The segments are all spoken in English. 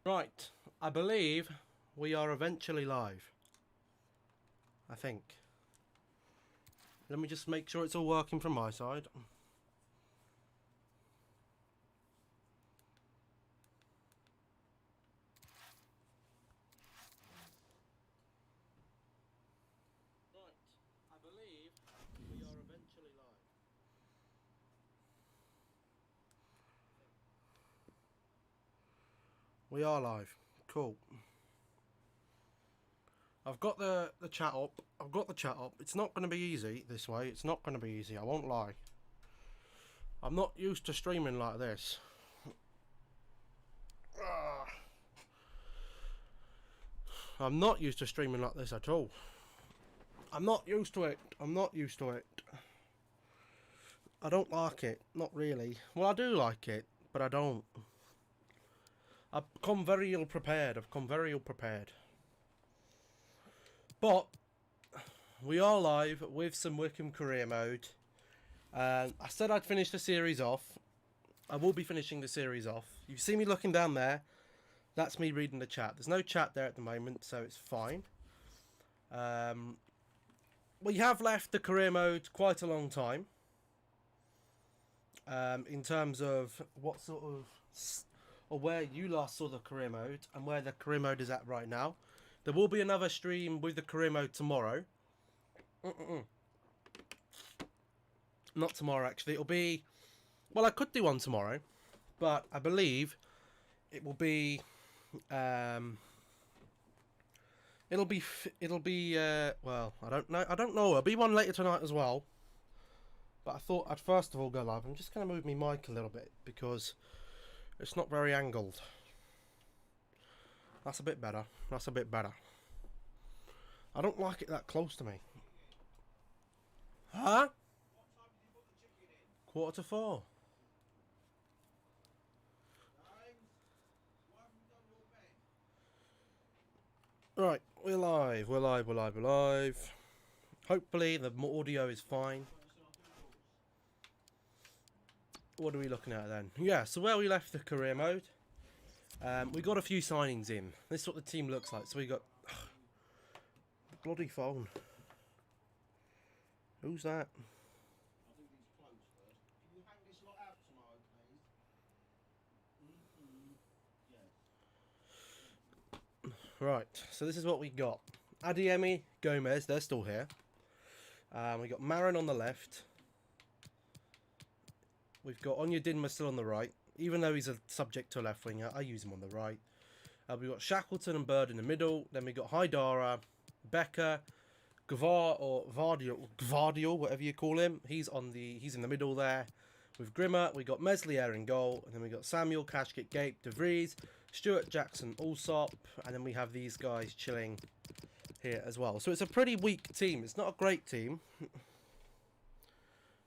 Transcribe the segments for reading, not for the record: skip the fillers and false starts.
Right, I believe we are eventually live. I think. Let me just make sure it's all working from my side. Right, I believe we are eventually live. We are live. Cool. I've got the chat up. I've got the chat up. It's not going to be easy this way. It's not going to be easy. I won't lie. I'm not used to streaming like this. I'm not used to streaming like this at all. I'm not used to it. I'm not used to it. I don't like it. Not really. Well, I do like it, but I don't. I've come very ill prepared. I've come very ill prepared. But we are live with some Wycombe career mode. I said I'd finish the series off. I will be finishing the series off. You see me looking down there. That's me reading the chat. There's no chat there at the moment, so it's fine. We have left the career mode quite a long time. In terms of what sort of, or where you last saw the career mode and where the career mode is at right now. There will be another stream with the career mode tomorrow. Not tomorrow, actually. It'll be, well, I could do one tomorrow, but I believe it will be, well, I don't know. There'll be one later tonight as well. But I thought I'd first of all go live. I'm just going to move my mic a little bit because it's not very angled. That's a bit better. That's a bit better. I don't like it that close to me. Huh? What time did you put the chicken in? 3:45. James, why haven't you done your bed? Right, we're live. We're live. We're live. We're live. Hopefully the audio is fine. What are we looking at then? Yeah, so where we left the career mode, we got a few signings in. This is what the team looks like. So we got bloody phone. Who's that? I'll do these clothes first. Can you hang this lot out tomorrow, please? Yes. Right, so this is what we got. Adiemi, Gomez, they're still here. We got Marin on the left. We've got Onyedinma still on the right. Even though he's a subject to a left winger, I use him on the right. We've got Shackleton and Bird in the middle. Then we've got Haidara, Becker, Gvar or Gvardiol, whatever you call him. He's in the middle there. With Grimmer, we got Meslier in goal, and then we got Samuel, Kashkit, Gape, De Vries, Stuart, Jackson, Allsop, and then we have these guys chilling here as well. So it's a pretty weak team. It's not a great team.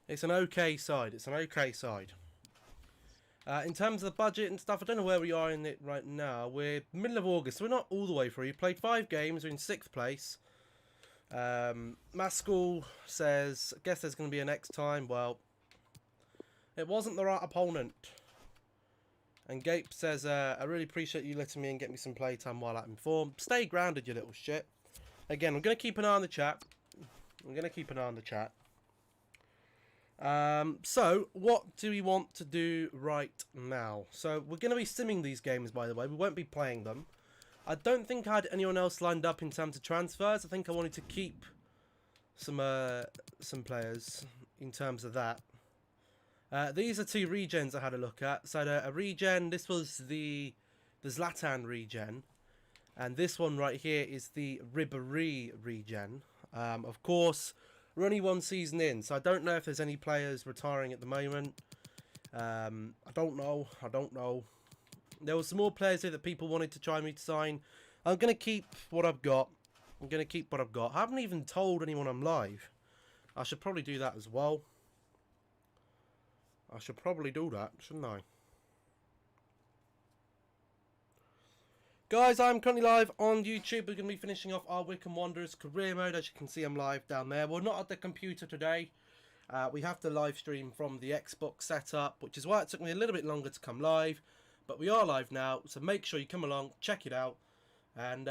It's an okay side. It's an okay side. In terms of the budget and stuff, I don't know where we are in it right now. We're middle of August, so we're not all the way through. We played 5 games. We're in 6th place. Maskell says, I guess there's going to be a next time. Well, it wasn't the right opponent. And Gape says, I really appreciate you letting me in, get me some playtime while I'm in form. Stay grounded, you little shit. Again, I'm going to keep an eye on the chat. So, what do we want to do right now? So, we're going to be simming these games, by the way. We won't be playing them. I don't think I had anyone else lined up in terms of transfers. I think I wanted to keep some players in terms of that. These are 2 regens I had a look at. So, a regen, this was the Zlatan regen. And this one right here is the Ribéry regen. Of course, we're only 1 season in, so I don't know if there's any players retiring at the moment. I don't know. There were some more players here that people wanted to try me to sign. I'm going to keep what I've got. I haven't even told anyone I'm live. I should probably do that as well. I should probably do that, shouldn't I? Guys, I'm currently live on YouTube. We're going to be finishing off our Wycombe Wanderers career mode. As you can see, I'm live down there. We're not at the computer today. We have to live stream from the Xbox setup, which is why it took me a little bit longer to come live. But we are live now, so make sure you come along, check it out, and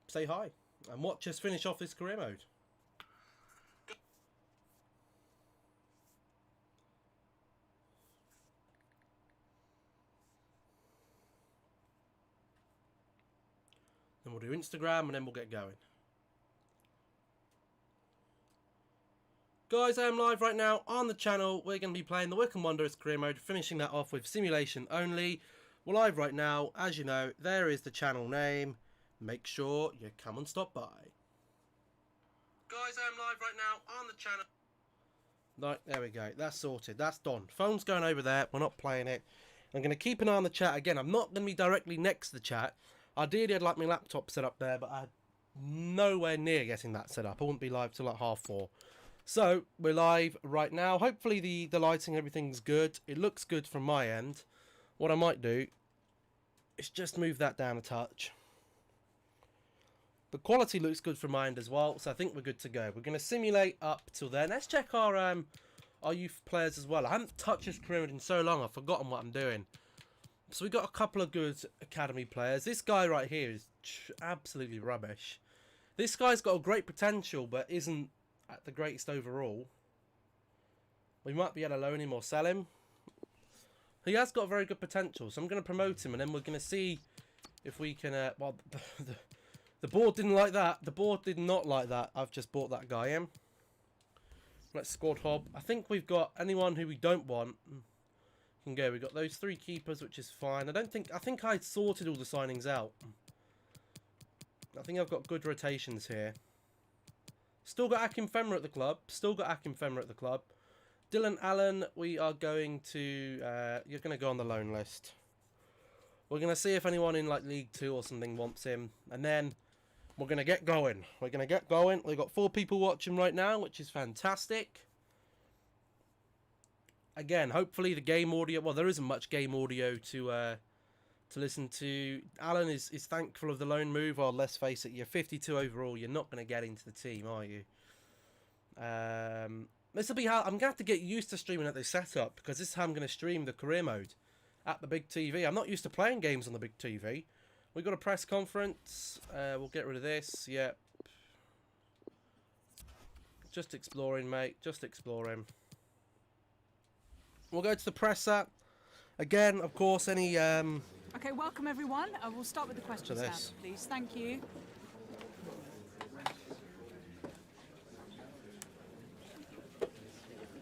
say hi. And watch us finish off this career mode. Then we'll do Instagram and then we'll get going. Guys, I am live right now on the channel. We're going to be playing the Wycombe Wanderers career mode, finishing that off with simulation only. We're live right now. As you know, there is the channel name. Make sure you come and stop by. Guys, I am live right now on the channel. Right, there we go. That's sorted. That's done. Phone's going over there. We're not playing it. I'm going to keep an eye on the chat. Again, I'm not going to be directly next to the chat. Ideally, I'd like my laptop set up there, but I'm nowhere near getting that set up. I wouldn't be live till like 4:30. So, we're live right now. Hopefully the lighting, everything's good. It looks good from my end. What I might do is just move that down a touch. The quality looks good from my end as well, so I think we're good to go. We're going to simulate up till then. Let's check our youth players as well. I haven't touched this career mode in so long, I've forgotten what I'm doing. So we got a couple of good academy players. This guy right here is absolutely rubbish. This guy's got a great potential, but isn't at the greatest overall. We might be able to loan him or sell him. He has got very good potential, so I'm going to promote him, and then we're going to see if we can... well, the board didn't like that. The board did not like that. I've just bought that guy in. Let's squad hob. I think we've got anyone who we don't want. Can go. We've got those 3 keepers, which is fine. I think I sorted all the signings out. I think I've got good rotations here. Still got Akinfenwa at the club. Dylan Allen, we are going to... you're going to go on the loan list. We're going to see if anyone in like League 2 or something wants him. And then we're going to get going. We've got 4 people watching right now, which is fantastic. Again, hopefully the game audio... Well, there isn't much game audio to listen to. Alan is thankful of the loan move. Well, let's face it, you're 52 overall. You're not going to get into the team, are you? This will be how... I'm going to have to get used to streaming at this setup, because this is how I'm going to stream the career mode at the big TV. I'm not used to playing games on the big TV. We've got a press conference. We'll get rid of this. Yep. Just exploring, mate. Just exploring. We'll go to the presser. Again, of course, any... Okay, welcome everyone. We'll start with the questions now, please. Thank you.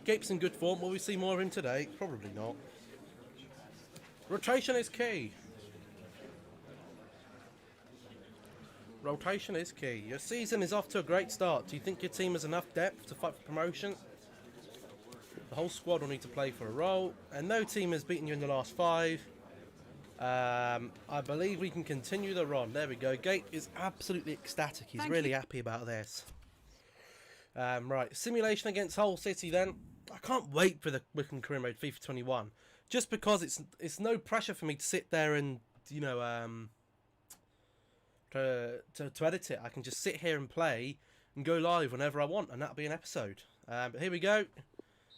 Gape's in good form. Will we see more of him today? Probably not. Rotation is key. Rotation is key. Your season is off to a great start. Do you think your team has enough depth to fight for promotion? The whole squad will need to play for a role, and no team has beaten you in the last 5. I believe we can continue the run. There we go. Gape is absolutely ecstatic. He's really happy about this. Right, simulation against Hull City then. I can't wait for the Wycombe career mode FIFA 21, just because it's no pressure for me to sit there and to edit it. I can just sit here and play and go live whenever I want, and that'll be an episode. But here we go.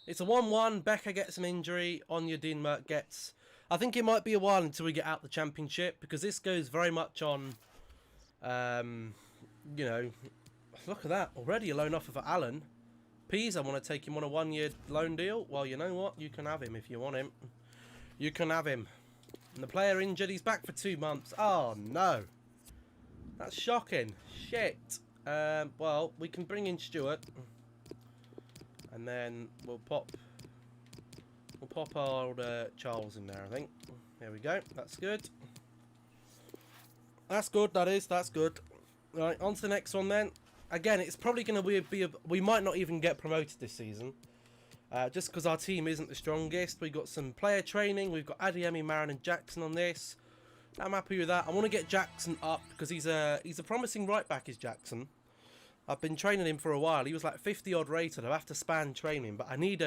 It's a 1-1. Becker gets an injury. Anya Dinmerk gets... I think it might be a while until we get out the championship, because this goes very much on, you know... Look at that. Already a loan offer for Alan. Pease, I want to take him on a 1-year loan deal. Well, you know what? You can have him if you want him. You can have him. And the player injured. He's back for 2 months. Oh, no. That's shocking. Shit. Well, we can bring in Stuart. And then we'll pop our old Charles in there, I think. There we go. That's good. That's good, that is. That's good. Right, on to the next one then. Again, it's probably going to be we might not even get promoted this season. Just because our team isn't the strongest. We've got some player training. We've got Adiemi, Marin and Jackson on this. I'm happy with that. I want to get Jackson up because he's a promising right back, is Jackson. I've been training him for a while. He was like 50 odd rated. I have to span training, but I need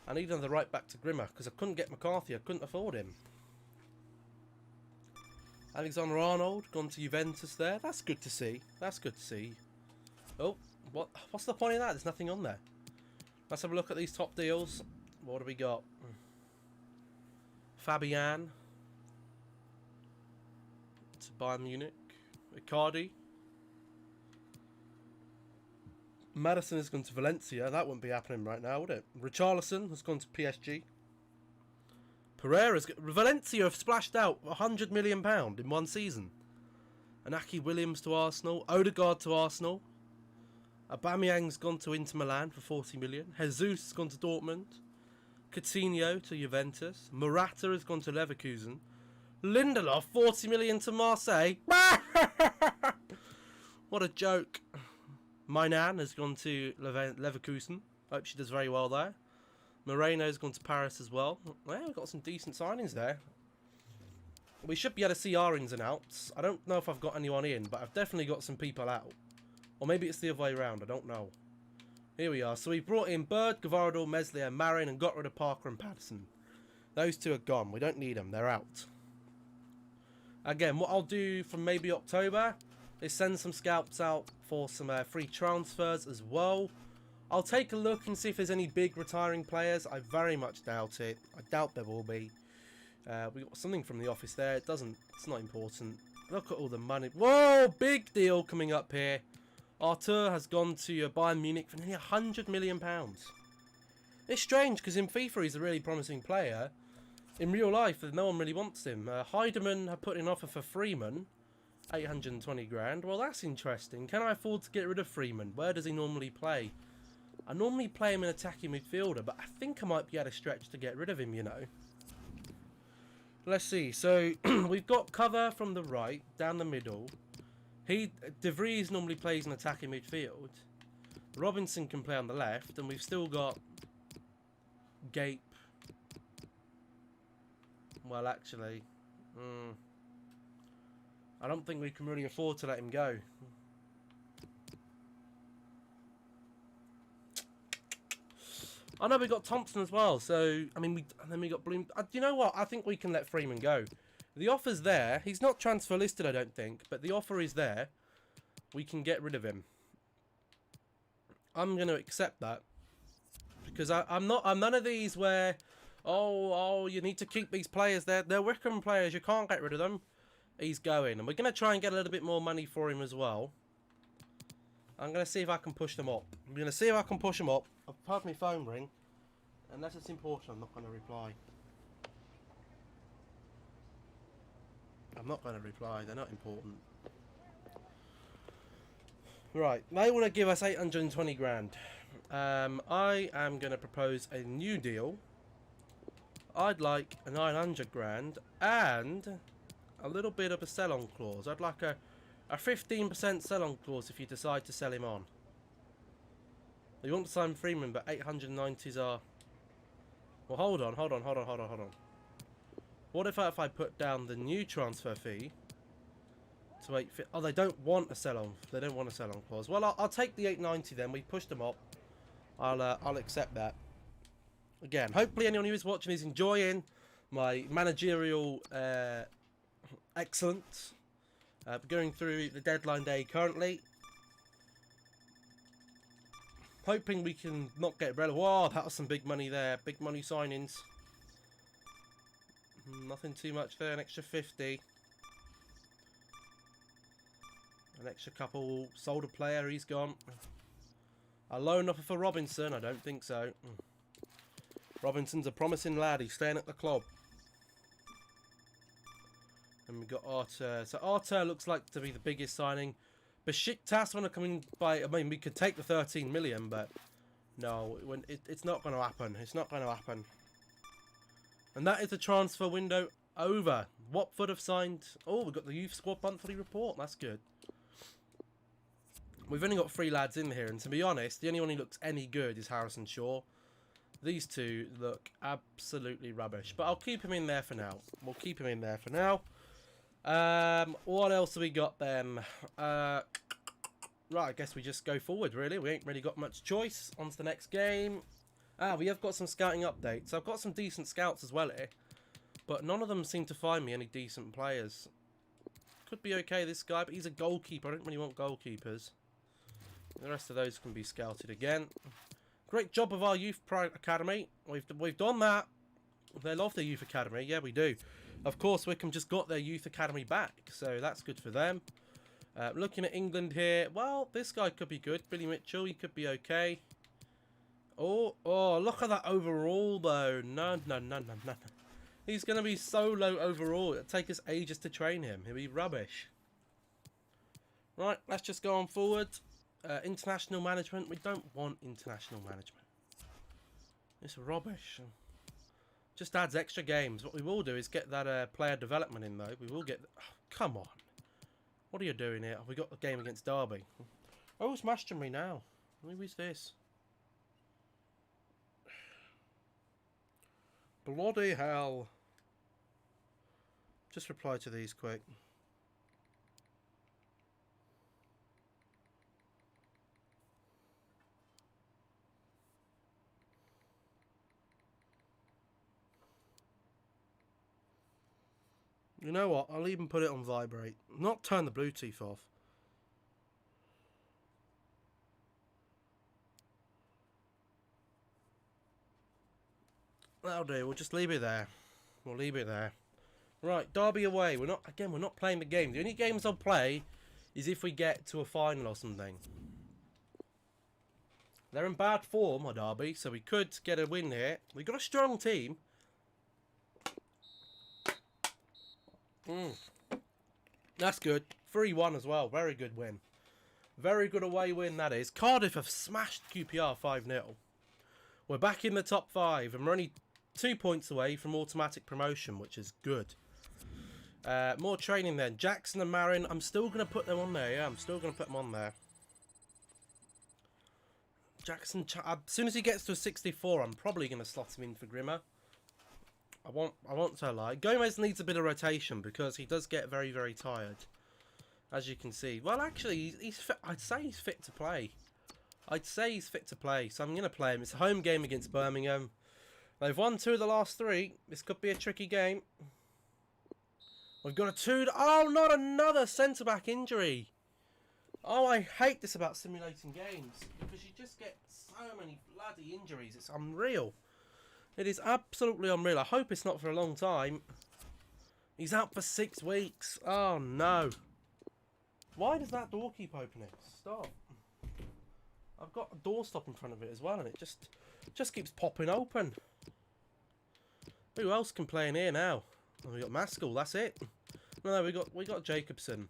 another right back to Grimmer because I couldn't get McCarthy. I couldn't afford him. Alexander Arnold gone to Juventus there. That's good to see. That's good to see. Oh, what's the point of that? There's nothing on there. Let's have a look at these top deals. What do we got? Fabian. Bayern Munich. Icardi. Madison has gone to Valencia. That wouldn't be happening right now, would it? Richarlison has gone to PSG. Valencia have splashed out £100 million in one season. Inaki Williams to Arsenal. Odegaard to Arsenal. Aubameyang's gone to Inter Milan for 40 million. Jesus has gone to Dortmund. Coutinho to Juventus. Morata has gone to Leverkusen. Lindelof, 40 million to Marseille. What a joke. Mainan has gone to Leverkusen. Hope she does very well there. Moreno's gone to Paris as well. Well, we've got some decent signings there. We should be able to see our ins and outs. I don't know if I've got anyone in, but I've definitely got some people out. Or maybe it's the other way around, I don't know. Here we are. So we brought in Bird, Gavardal, Meslier, Marin, and got rid of Parker and Patterson. Those two are gone. We don't need them. They're out. Again, what I'll do from maybe October is send some scouts out for some free transfers as well. I'll take a look and see if there's any big retiring players. I very much doubt it. I doubt there will be. We got something from the office there. It's not important. Look at all the money. Whoa, big deal coming up here. Arthur has gone to Bayern Munich for nearly £100 million. It's strange because in FIFA he's a really promising player. In real life, no one really wants him. Heidemann have put an offer for Freeman, 820 grand. Well, that's interesting. Can I afford to get rid of Freeman? Where does he normally play? I normally play him in attacking midfielder, but I think I might be able to stretch to get rid of him, you know. Let's see. So we've got cover from the right, down the middle. De Vries normally plays in attacking midfield. Robinson can play on the left, and we've still got Gape. Well, actually, I don't think we can really afford to let him go. I know we got Thompson as well, so I mean, and then we got Bloom. You know what? I think we can let Freeman go. The offer's there. He's not transfer listed, I don't think, but the offer is there. We can get rid of him. I'm going to accept that because I'm none of these where, oh, you need to keep these players there. They're Wycombe players. You can't get rid of them. He's going, and we're going to try and get a little bit more money for him as well. I'm going to see if I can push them up. I'm going to see if I can push them up. I've heard my phone ring. Unless it's important, I'm not going to reply. I'm not going to reply. They're not important. Right. They want to give us 820 grand. I am going to propose a new deal. I'd like a 900 grand and a little bit of a sell-on clause. I'd like a 15% sell-on clause if you decide to sell him on. You want to sign Freeman, but 890s are... Well, hold on. What if I put down the new transfer fee to 850? Oh, they don't want a sell-on. They don't want a sell-on clause. Well, I'll take the 890 then. We pushed them up. I'll accept that. Again, hopefully anyone who is watching is enjoying my managerial excellence. Going through the deadline day currently. Hoping we can not get rid of... Whoa, that was some big money there. Big money signings. Nothing too much there. An extra 50. An extra couple. Sold a player. He's gone. A loan offer for Robinson. I don't think so. Robinson's a promising lad. He's staying at the club. And we've got Arthur. So Arthur looks like to be the biggest signing. Besiktas want to come in by... I mean, we could take the 13 million, but... No, it's not going to happen. It's not going to happen. And that is the transfer window over. Watford have signed... Oh, we've got the youth squad monthly report. That's good. We've only got 3 lads in here, and to be honest, the only one who looks any good is Harrison Shaw. These two look absolutely rubbish. But I'll keep him in there for now. We'll keep him in there for now. What else have we got then? Right, I guess we just go forward, really. We ain't really got much choice. On to the next game. We have got some scouting updates. I've got some decent scouts as well here. But none of them seem to find me any decent players. Could be okay, this guy, but he's a goalkeeper. I don't really want goalkeepers. The rest of those can be scouted again. Great job of our youth academy. We've done that. They love the youth academy. Yeah, we do. Of course, Wycombe just got their youth academy back, so that's good for them. Looking at England here, well, this guy could be good. Billy Mitchell, he could be okay. Oh, look at that overall, though. No. He's going to be so low overall. It'll take us ages to train him. He'll be rubbish. Right, let's just go on forward. International management. We don't want international management. It's rubbish. Just adds extra games. What we will do is get that player development in, though. We will get... Oh, come on. What are you doing here? We got the game against Derby. Oh, it's Mastery now. Who is this? Bloody hell. Just reply to these quick. You know what? I'll even put it on vibrate. Not turn the Bluetooth off. That'll do. We'll just leave it there. We'll leave it there. Right, Derby away. We're not playing the game. The only games I'll play is if we get to a final or something. They're in bad form, our Derby, so we could get a win here. We've got a strong team. That's good. 3-1 as well. Very good win. Very good away win, that is. Cardiff have smashed QPR 5-0. We're back in the top 5, and we're only 2 points away from automatic promotion, which is good. More training then. Jackson and Marin, I'm still going to put them on there. Yeah, I'm still going to put them on there. Jackson, as soon as he gets to a 64, I'm probably going to slot him in for Grimmer. I won't tell a lie. Gomez needs a bit of rotation because he does get very, very tired, as you can see. Well, actually, he's fit. I'd say he's fit to play. So I'm going to play him. It's a home game against Birmingham. They've won 2 of the last 3. This could be a tricky game. We've got a 2... Oh, not another centre-back injury. Oh, I hate this about simulating games, because you just get so many bloody injuries. It's unreal. It is absolutely unreal. I hope it's not for a long time. He's out for 6 weeks. Oh, no. Why does that door keep opening? Stop. I've got a door stop in front of it as well, and it just keeps popping open. Who else can play in here now? Oh, we got Maskell, that's it. No, we got Jacobson.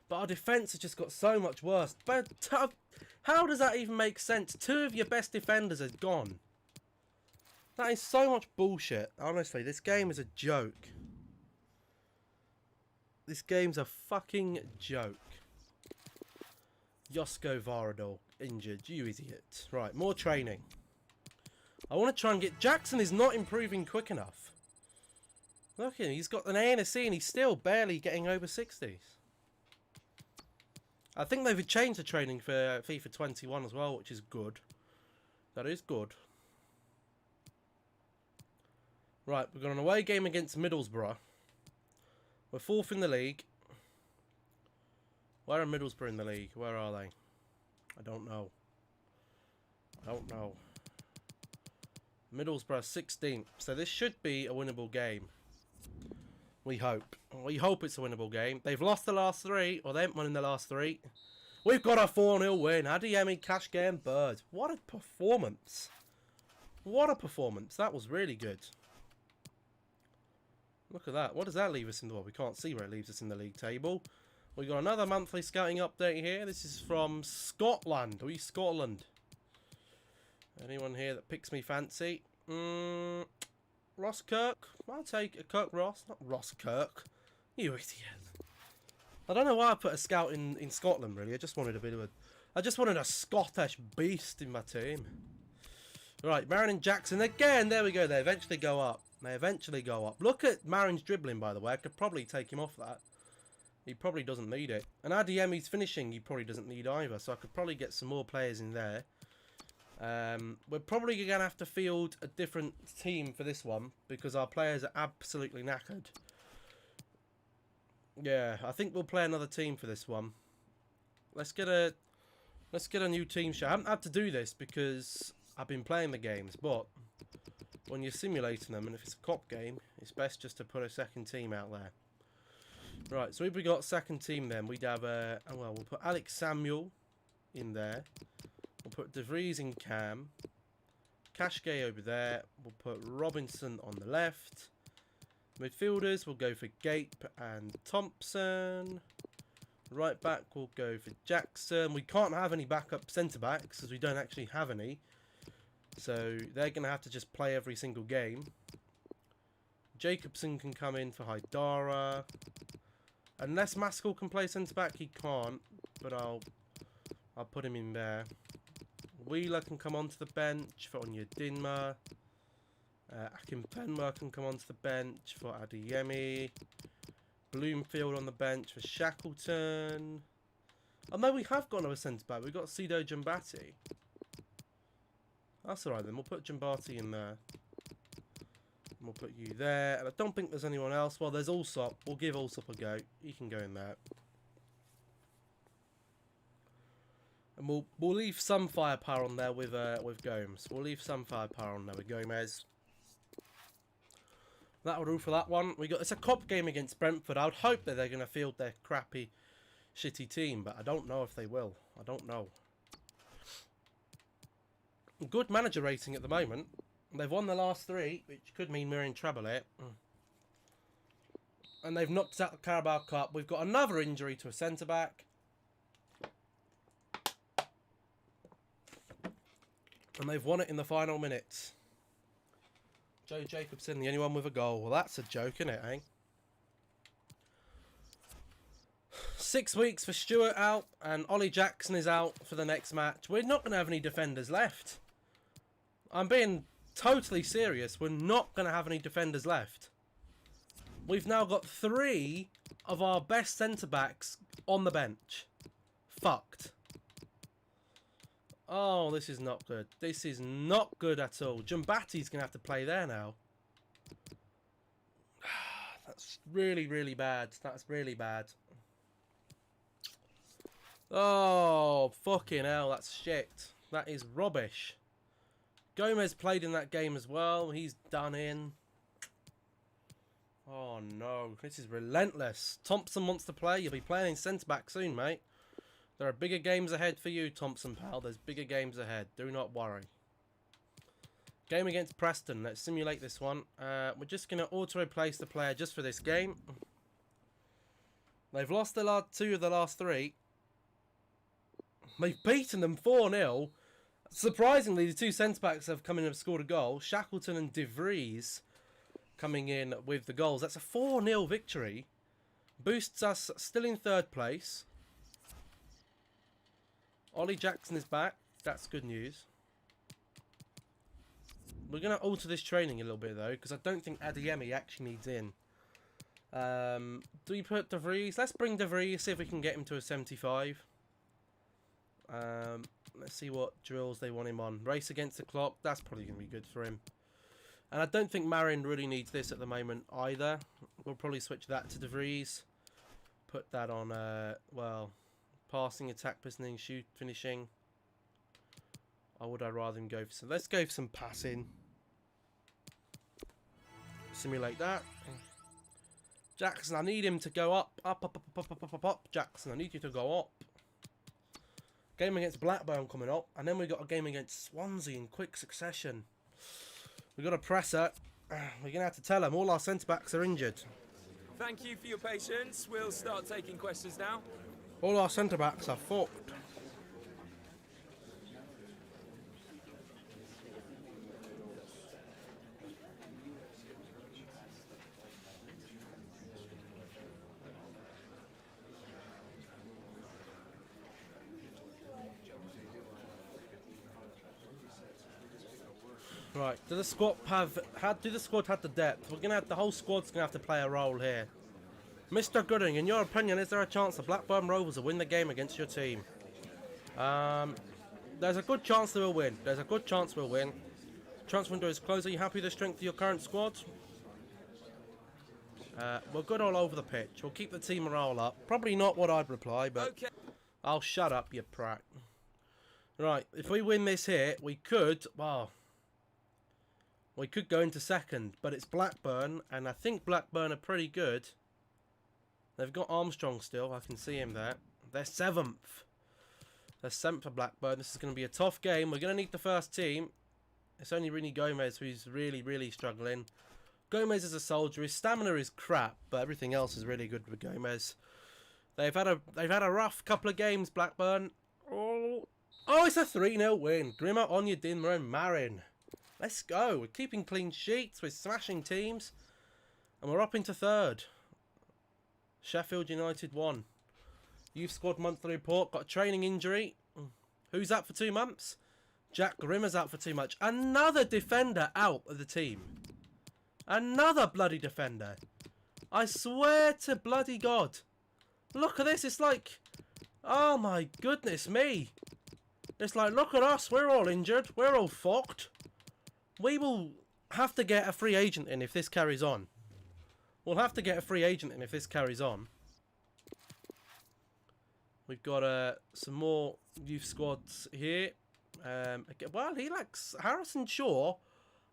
But our defence has just got so much worse. But how does that even make sense? 2 of your best defenders are gone. That is so much bullshit. Honestly, this game is a joke. This game's a fucking joke. Josko Varadol injured. You idiot. Right, more training. I want to try and get... Jackson is not improving quick enough. Look at him. He's got an A and a C and he's still barely getting over 60s. I think they've changed the training for FIFA 21 as well, which is good. That is good. Right, we've got an away game against Middlesbrough. We're 4th in the league. Where are Middlesbrough in the league? Where are they? I don't know. Middlesbrough 16th. So this should be a winnable game. We hope. We hope it's a winnable game. They've lost the last 3, or they haven't won in the last 3. We've got a 4-0 win. Adeyemi, Cash Game, Bird. What a performance. What a performance. That was really good. Look at that. What does that leave us in the... Well, we can't see where it leaves us in the league table. We've got another monthly scouting update here. This is from Scotland. We Scotland. Anyone here that picks me fancy? Ross Kirk. I'll take a Kirk Ross. Not Ross Kirk. You idiot. I don't know why I put a scout in Scotland, really. I just wanted a bit of a... I just wanted a Scottish beast in my team. Right, Marin and Jackson. Again, there we go. They eventually go up. They eventually go up. Look at Marin's dribbling, by the way. I could probably take him off that. He probably doesn't need it. And Adeyemi's finishing, he probably doesn't need either. So I could probably get some more players in there. We're probably going to have to field a different team for this one, because our players are absolutely knackered. Yeah, I think we'll play another team for this one. Let's get a new team sheet. I haven't had to do this because I've been playing the games, but when you're simulating them, and if it's a cop game, it's best just to put a second team out there. Right, so if we got second team then, we'd have well, we'll put Alex Samuel in there. We'll put De Vries in cam. Kashke over there. We'll put Robinson on the left. Midfielders, we'll go for Gape and Thompson. Right back, we'll go for Jackson. We can't have any backup centre-backs, because we don't actually have any. So, they're going to have to just play every single game. Jacobson can come in for Haidara. Unless Maskell can play centre-back, he can't. But I'll put him in there. Wheeler can come onto the bench for Onyedinma. Akinfenwa can come onto the bench for Adeyemi. Bloomfield on the bench for Shackleton. Oh no, we have got another centre-back. We've got Sido Jumbati. That's alright then. We'll put Jumbati in there. And we'll put you there. And I don't think there's anyone else. Well, there's Allsop. We'll give Allsop a go. He can go in there. And we'll leave some firepower on there with Gomes. We'll leave some firepower on there with Gomez. That'll do for that one. It's a cop game against Brentford. I would hope that they're going to field their crappy, shitty team, but I don't know if they will. I don't know. Good manager rating at the moment. They've won the last 3, which could mean we're in trouble here. And they've knocked us out the Carabao Cup. We've got another injury to a centre-back. And they've won it in the final minutes. Joe Jacobson, the only one with a goal. Well, that's a joke, isn't it, eh? 6 weeks for Stewart out, and Ollie Jackson is out for the next match. We're not going to have any defenders left. I'm being totally serious. We're not going to have any defenders left. We've now got 3 of our best centre-backs on the bench. Fucked. Oh, this is not good. This is not good at all. Jumbati's going to have to play there now. That's really, really bad. That's really bad. Oh, fucking hell. That's shit. That is rubbish. Gomez played in that game as well. He's done in. Oh, no. This is relentless. Thompson wants to play. You'll be playing centre-back soon, mate. There are bigger games ahead for you, Thompson, pal. There's bigger games ahead. Do not worry. Game against Preston. Let's simulate this one. We're just going to auto-replace the player just for this game. They've lost the 2 of the last 3. They've beaten them 4-0. Surprisingly, the 2 centre-backs have come in and have scored a goal. Shackleton and De Vries coming in with the goals. That's a 4-0 victory. Boosts us still in 3rd place. Ollie Jackson is back. That's good news. We're going to alter this training a little bit, though, because I don't think Adeyemi actually needs in. Do we put De Vries? Let's bring De Vries, see if we can get him to a 75. Let's see what drills they want him on. Race against the clock. That's probably going to be good for him. And I don't think Marin really needs this at the moment either. We'll probably switch that to De Vries. Put that on, well... Passing, attack, positioning, shoot, finishing. Or would I rather him go for some... Let's go for some passing. Simulate that. Jackson, I need him to go up. Up. Jackson, I need you to go up. Game against Blackburn coming up. And then we've got a game against Swansea in quick succession. We've got a presser. We're going to have to tell them all our centre-backs are injured. Thank you for your patience. We'll start taking questions now. All our centre-backs are fucked. Right, do the squad have the depth? We're gonna have the whole squad's gonna have to play a role here. Mr. Gooding, in your opinion, is there a chance the Blackburn Rovers will win the game against your team? There's a good chance they will win. There's a good chance we'll win. Transfer window is closed. Are you happy with the strength of your current squad? We're good all over the pitch. We'll keep the team morale up. Probably not what I'd reply, but okay. I'll shut up, you prat. Right, if we win this here, we could... Well, We could go into second, but it's Blackburn, and I think Blackburn are pretty good. They've got Armstrong still. I can see him there. They're 7th. They're 7th for Blackburn. This is going to be a tough game. We're going to need the first team. It's only really Gomez who's really, really struggling. Gomez is a soldier. His stamina is crap, but everything else is really good with Gomez. They've had a rough couple of games, Blackburn. Oh, it's a 3-0 win. Grimmer, Onyedinma and Marin. Let's go. We're keeping clean sheets. We're smashing teams. And we're up into 3rd. Sheffield United 1. Youth Squad monthly report. Got a training injury. Who's out for 2 months? Jack Grimmer's out for 2 months. Another defender out of the team. Another bloody defender. I swear to bloody God. Look at this. It's like... Oh my goodness me. It's like, look at us. We're all injured. We're all fucked. We will have to get a free agent in if this carries on. We'll have to get a free agent in if this carries on. We've got some more youth squads here. Well, he likes Harrison Shaw.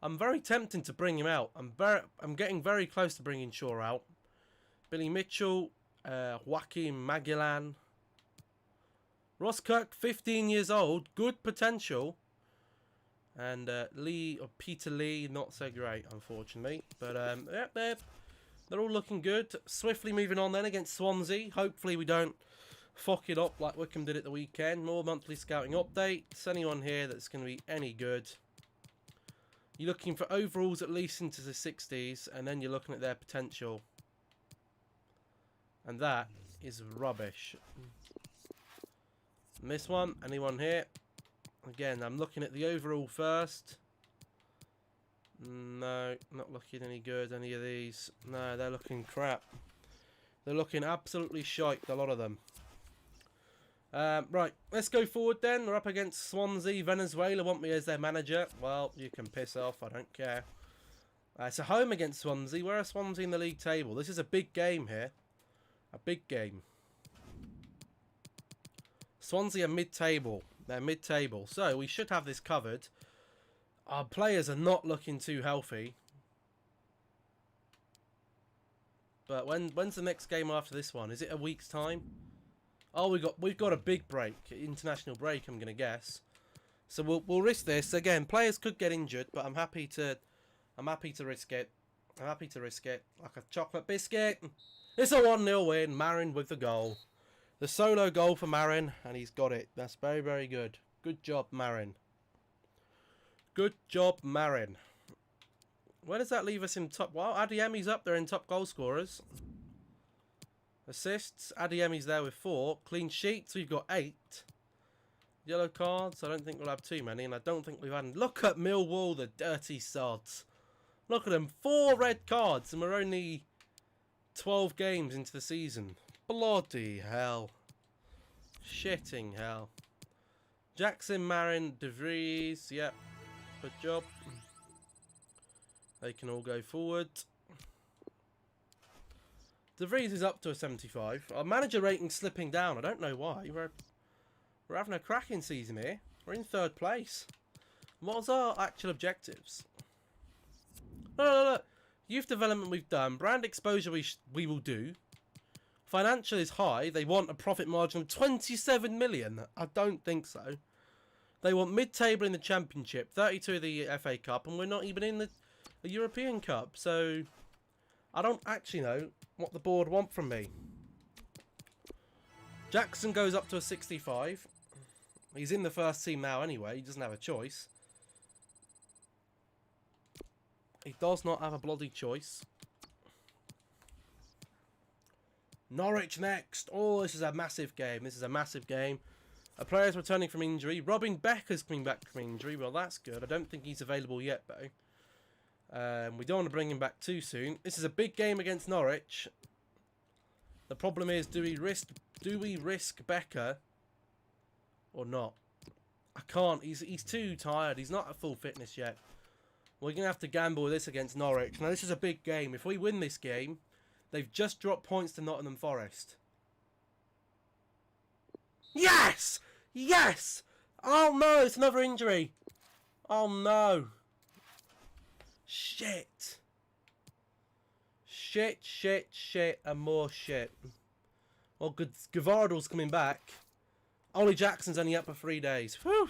I'm very tempted to bring him out. I'm getting very close to bringing Shaw out. Billy Mitchell, Joaquin Magellan. Ross Kirk, 15 years old, good potential. And Peter Lee, not so great, unfortunately. But yeah, they're all looking good. Swiftly moving on then against Swansea. Hopefully we don't fuck it up like Wycombe did at the weekend. More monthly scouting updates. Anyone here that's going to be any good? You're looking for overalls at least into the 60s, and then you're looking at their potential. And that is rubbish. And this one, anyone here? Again, I'm looking at the overall first. No, not looking any good, any of these. No, they're looking crap. They're looking absolutely shite, a lot of them. Right, let's go forward then. We're up against Swansea. Venezuela want me as their manager. Well, you can piss off, I don't care. It's a home against Swansea. Where are Swansea in the league table? This is a big game here. A big game. Swansea are mid-table. They're mid-table. So, we should have this covered. Our players are not looking too healthy. But when's the next game after this one? Is it a week's time? Oh, we've got a big break, international break, I'm gonna guess. So we'll risk this again. Players could get injured, but I'm happy to risk it. I'm happy to risk it like a chocolate biscuit. It's a 1-0 win. Marin with the goal, the solo goal for Marin, and he's got it. That's very, very good. Good job, Marin. Good job, Marin. Where does that leave us in top? Well, Adeyemi's up there in top goal scorers. Assists, Adeyemi's there with 4. Clean sheets, we've got 8. Yellow cards, I don't think we'll have too many. And I don't think we've had... Look at Millwall, the dirty sods. Look at them, 4 red cards. And we're only 12 games into the season. Bloody hell. Shitting hell. Jackson, Marin, De Vries. Yep, good job. They can all go forward. De Vries is up to a 75. Our manager rating's slipping down. I don't know why. We're having a cracking season here. We're in 3rd place. What's our actual objectives? No. Youth development we've done. Brand exposure we will do. Financial is high. They want a profit margin of 27 million. I don't think so. They want mid-table in the Championship, 32 of the FA Cup, and we're not even in the European Cup. So I don't actually know what the board want from me. Jackson goes up to a 65. He's in the first team now anyway. He doesn't have a choice. He does not have a bloody choice. Norwich next. Oh, this is a massive game. This is a massive game. A player's returning from injury. Robin Becker's coming back from injury. Well, that's good. I don't think he's available yet, though. We don't want to bring him back too soon. This is a big game against Norwich. The problem is, do we risk Becker or not? I can't. He's too tired. He's not at full fitness yet. We're going to have to gamble with this against Norwich. Now, this is a big game. If we win this game, they've just dropped points to Nottingham Forest. Yes! Yes! Oh, no. It's another injury. Oh, no. shit. Shit, and more shit. Well, good. Gavardal's coming back. Ollie Jackson's only up for 3 days. Whew.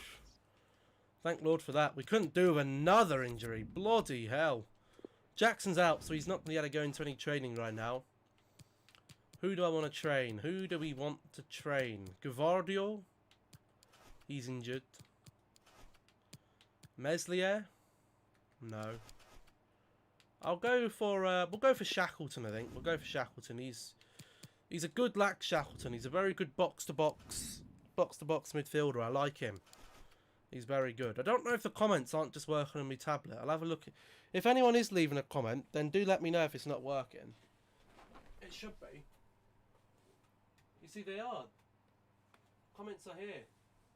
Thank Lord for that. We couldn't do with another injury. Bloody hell. Jackson's out, so he's not going to be able to go into any training right now. Who do I want to train? Who do we want to train? Gavardio? He's injured. Meslier? No. I'll go for we'll go for Shackleton, I think. We'll go for Shackleton. He's a good lack Shackleton. He's a very good box to box midfielder. I like him. He's very good. I don't know if the comments aren't just working on my tablet. I'll have a look. If anyone is leaving a comment, then do let me know if it's not working. It should be. You see, they are. Comments are here.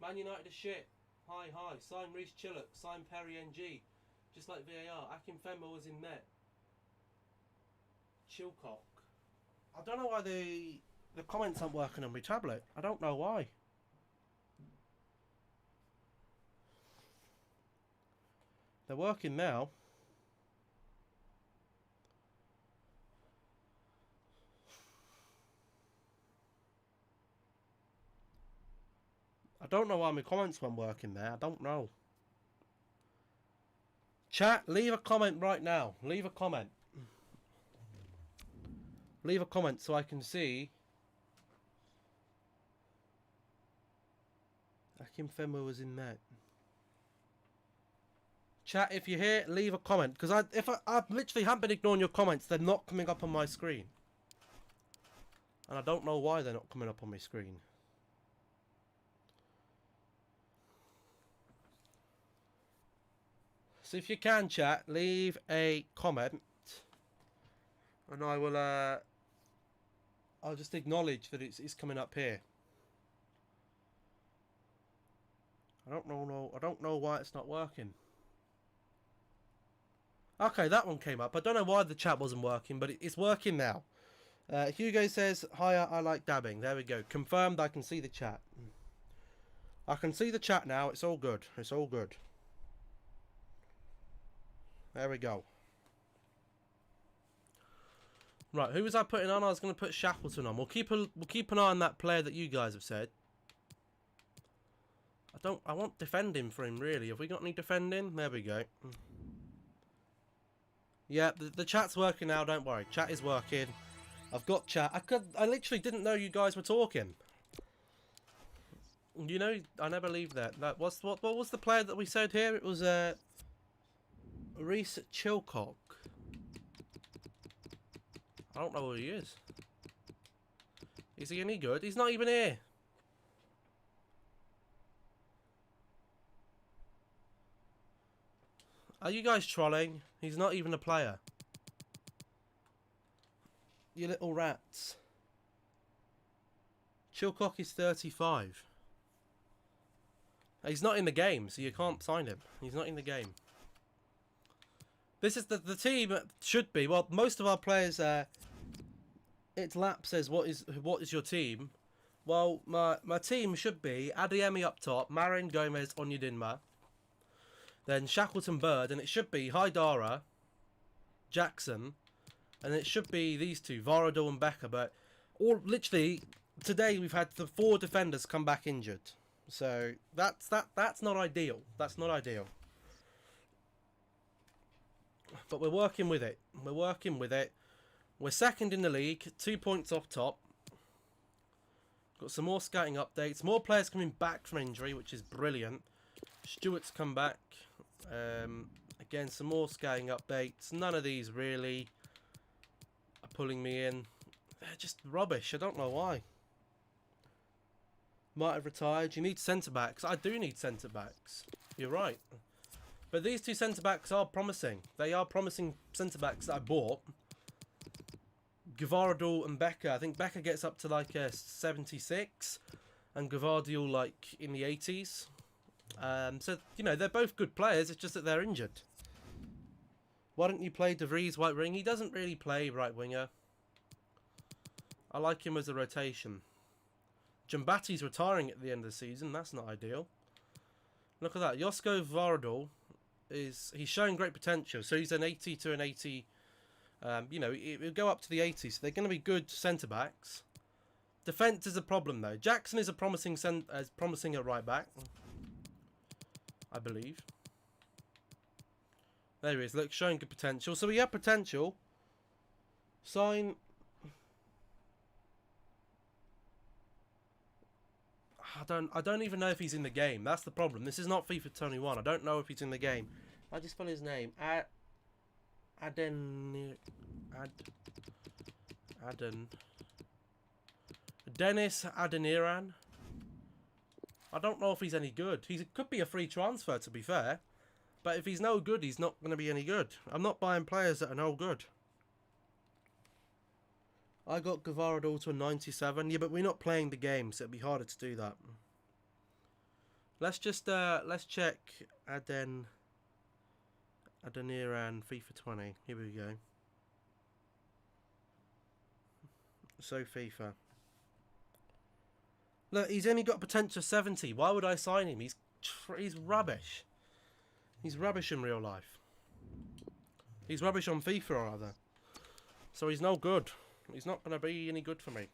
Man United is shit. Hi. Sign Reece Chillock. Sign Perry NG. Just like VAR. Akim Femba was in net. Chilcock. I don't know why the comments aren't working on my tablet. I don't know why. They're working now. I don't know why my comments weren't working there. I don't know. Chat, leave a comment right now. Leave a comment. Leave a comment so I can see. Akim Femba was in net. Chat, if you're here, leave a comment. Because I literally haven't been ignoring your comments. They're not coming up on my screen. And I don't know why they're not coming up on my screen. So if you can, chat, leave a comment. And I will, I'll just acknowledge that it's coming up here. I don't know why it's not working. Okay, that one came up. I don't know why the chat wasn't working, but it's working now. Hugo says, hi, I like dabbing. There we go. Confirmed, I can see the chat. I can see the chat now. It's all good. It's all good. There we go. Right, who was I putting on? I was going to put Shackleton on. We'll keep an eye on that player that you guys have said. I want defending for him, really. Have we got any defending? There we go. Yeah, the chat's working now, don't worry. Chat is working. I've got chat. I literally didn't know you guys were talking. You know, I never leave that. What was the player that we said here? It was Reece Chilcock. I don't know who he is. Is he any good? He's not even here. Are you guys trolling? He's not even a player. You little rats. Chilcock is 35. He's not in the game, so you can't sign him. He's not in the game. This is the team should be. Well, most of our players. It's Lap says, what is your team? Well, my team should be Adeyemi up top, Marin, Gomez, Onyedinma. Then Shackleton, Bird, and it should be Haidara, Jackson, and it should be these two, Varadol and Becker. But literally today we've had the 4 defenders come back injured, so that's not ideal. That's not ideal. But we're working with it. We're working with it. We're second in the league, 2 points off top. Got some more scouting updates. More players coming back from injury, which is brilliant. Stewart's come back. Again, some more scouting updates. None of these really are pulling me in. They're just rubbish. I don't know why. Might have retired. You need centre-backs. I do need centre-backs. You're right. But these 2 centre-backs are promising. They are promising centre-backs that I bought. Gvardiol and Becker. I think Becker gets up to like 76. And Gvardiol like in the 80s. So, you know, they're both good players. It's just that they're injured. Why don't you play De Vries right wing? He doesn't really play right winger. I like him as a rotation. Jambati's retiring at the end of the season. That's not ideal. Look at that. Josko Varadol is he's showing great potential. So he's an 80 to an 80. You know, it'll go up to the 80s. So they're going to be good centre backs. Defence is a problem though. Jackson is a promising at right back, I believe. There he is. Look, showing good potential. So we have potential. Sign. I don't even know if he's in the game. That's the problem. This is not FIFA 21. I don't know if he's in the game. I just spell his name. Dennis Adeniran. I don't know if he's any good. He could be a free transfer, to be fair. But if he's no good, he's not going to be any good. I'm not buying players that are no good. I got Guevara to a 97. Yeah, but we're not playing the game, so it'd be harder to do that. Let's just let's check Adeniran FIFA 20. Here we go. So FIFA. Look, he's only got potential 70. Why would I sign him? He's rubbish. He's rubbish in real life. He's rubbish on FIFA, rather. So he's no good. He's not going to be any good for me.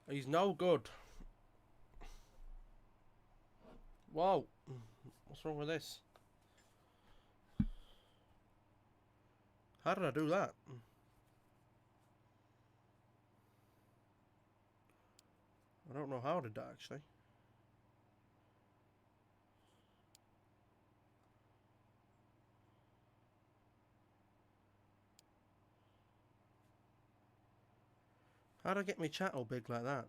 He's no good. Whoa. What's wrong with this? How did I do that? I don't know how I did that, actually. How'd I get my chat all big like that?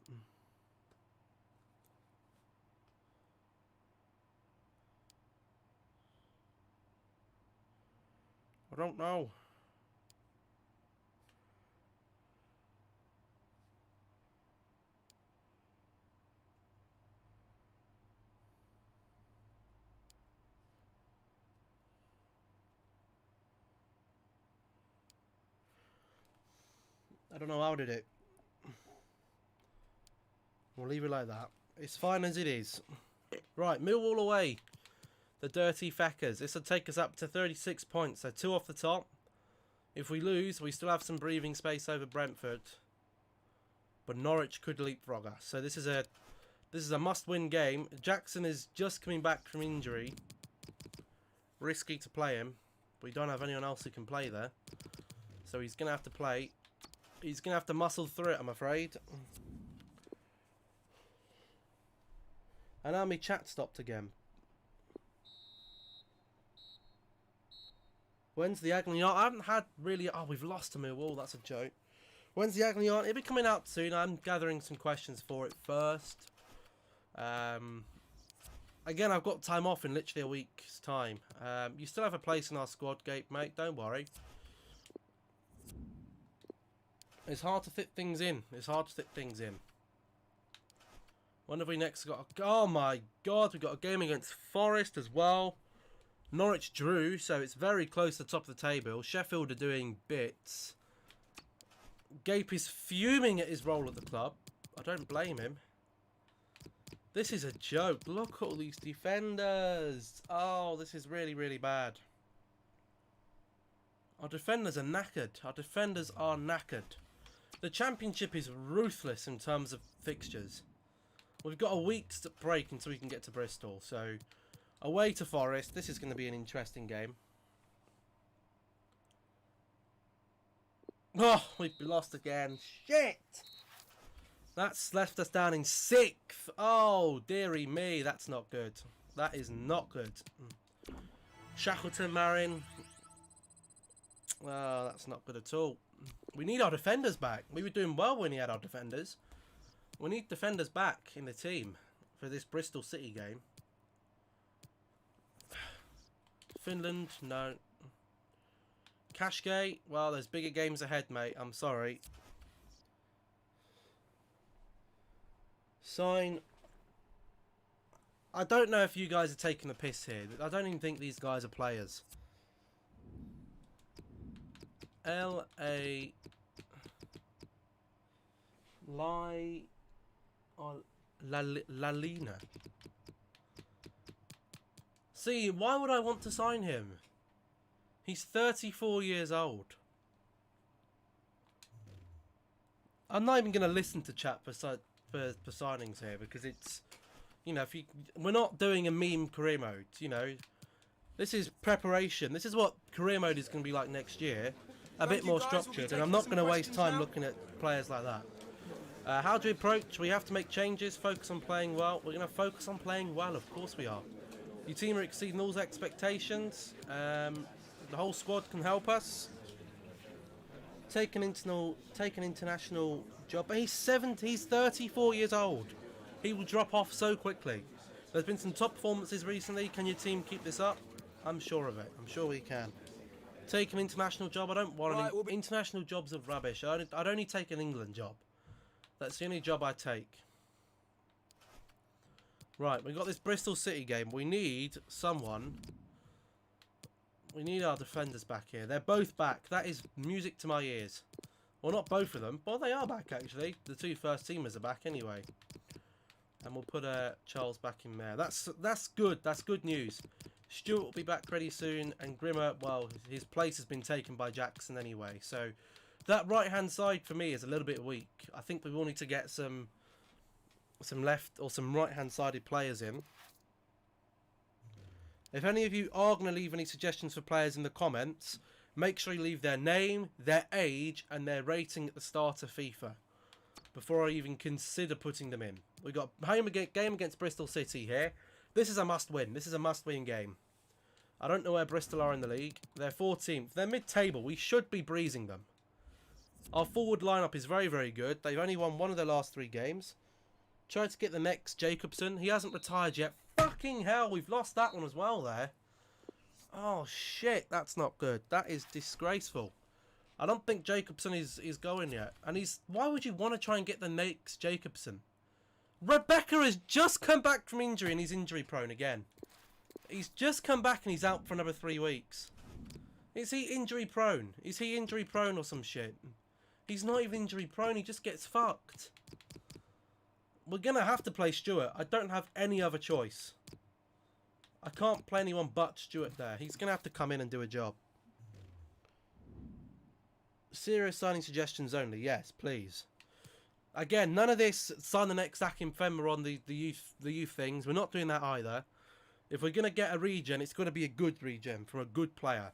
I don't know. I don't know how I did it. We'll leave it like that. It's fine as it is. Right, Millwall away. The Dirty Feckers. This will take us up to 36 points. So 2 off the top. If we lose, we still have some breathing space over Brentford. But Norwich could leapfrog us. So this is a must-win game. Jackson is just coming back from injury. Risky to play him. We don't have anyone else who can play there. So he's going to have to play. He's going to have to muscle through it, I'm afraid. And now my chat stopped again. When's the agony aunt? I haven't had really... Oh, we've lost to Millwall. That's a joke. When's the agony aunt? It'll be coming out soon. I'm gathering some questions for it first. Again, I've got time off in literally a week's time. You still have a place in our squad, Gabe, mate. Don't worry. It's hard to fit things in. It's hard to fit things in. When have we next got? Oh my God, we've got a game against Forest as well. Norwich drew, so it's very close to the top of the table. Sheffield are doing bits. Gape is fuming at his role at the club. I don't blame him. This is a joke. Look at all these defenders. Oh, this is really, really bad. Our defenders are knackered. Our defenders are knackered. The Championship is ruthless in terms of fixtures. We've got a week's break until we can get to Bristol. So, away to Forest. This is going to be an interesting game. Oh, we've lost again. Shit! That's left us down in 6th. Oh, dearie me. That's not good. That is not good. Shackleton, Marin. Oh, that's not good at all. We need our defenders back. We were doing well when he had our defenders. We need defenders back in the team for this Bristol City game. Finland, no. Cashgate, well, there's bigger games ahead, mate. I'm sorry. Sign. I don't know if you guys are taking the piss here. I don't even think these guys are players. L.A. Lalina. See, why would I want to sign him? He's 34 years old. I'm not even going to listen to chat for signings here because it's, you know, we're not doing a meme career mode, you know. This is preparation. This is what career mode is going to be like next year. A bit more structured, and I'm not going to waste time looking at players like that. How do we approach? We have to make changes, focus on playing well. We're going to focus on playing well, of course we are. Your team are exceeding all expectations. The whole squad can help us. Take an international job. He's 34 years old. He will drop off so quickly. There's been some top performances recently. Can your team keep this up? I'm sure of it. I'm sure we can. Take an international job. I don't want any international jobs of rubbish. I'd only take an England job. That's the only job I take. Right, we've got this Bristol City game. We need someone. We need our defenders back here. They're both back. That is music to my ears. Well, not both of them, but they are back actually. The two first teamers are back anyway. And we'll put Charles back in there. That's good. That's good news. Stewart will be back pretty soon, and Grimmer, well, his place has been taken by Jackson anyway. So that right-hand side for me is a little bit weak. I think we will need to get some left or some right-hand sided players in. If any of you are going to leave any suggestions for players in the comments, make sure you leave their name, their age, and their rating at the start of FIFA before I even consider putting them in. We've got a game against Bristol City here. This is a must-win. This is a must-win game. I don't know where Bristol are in the league. They're 14th. They're mid-table. We should be breezing them. Our forward lineup is very, very good. They've only won one of their last 3 games. Tried to get the next Jacobson. He hasn't retired yet. Fucking hell, we've lost that one as well there. Oh, shit. That's not good. That is disgraceful. I don't think Jacobson is going yet. And why would you want to try and get the next Jacobson? Rebecca has just come back from injury and he's injury prone again. He's just come back and he's out for another 3 weeks. Is he injury prone? Is he injury prone or some shit? He's not even injury prone, he just gets fucked. We're going to have to play Stewart. I don't have any other choice. I can't play anyone but Stewart there. He's going to have to come in and do a job. Serious signing suggestions only. Yes, please. Again, none of this sign the next Akim Femmer on the youth things. We're not doing that either. If we're going to get a regen, it's going to be a good regen from a good player.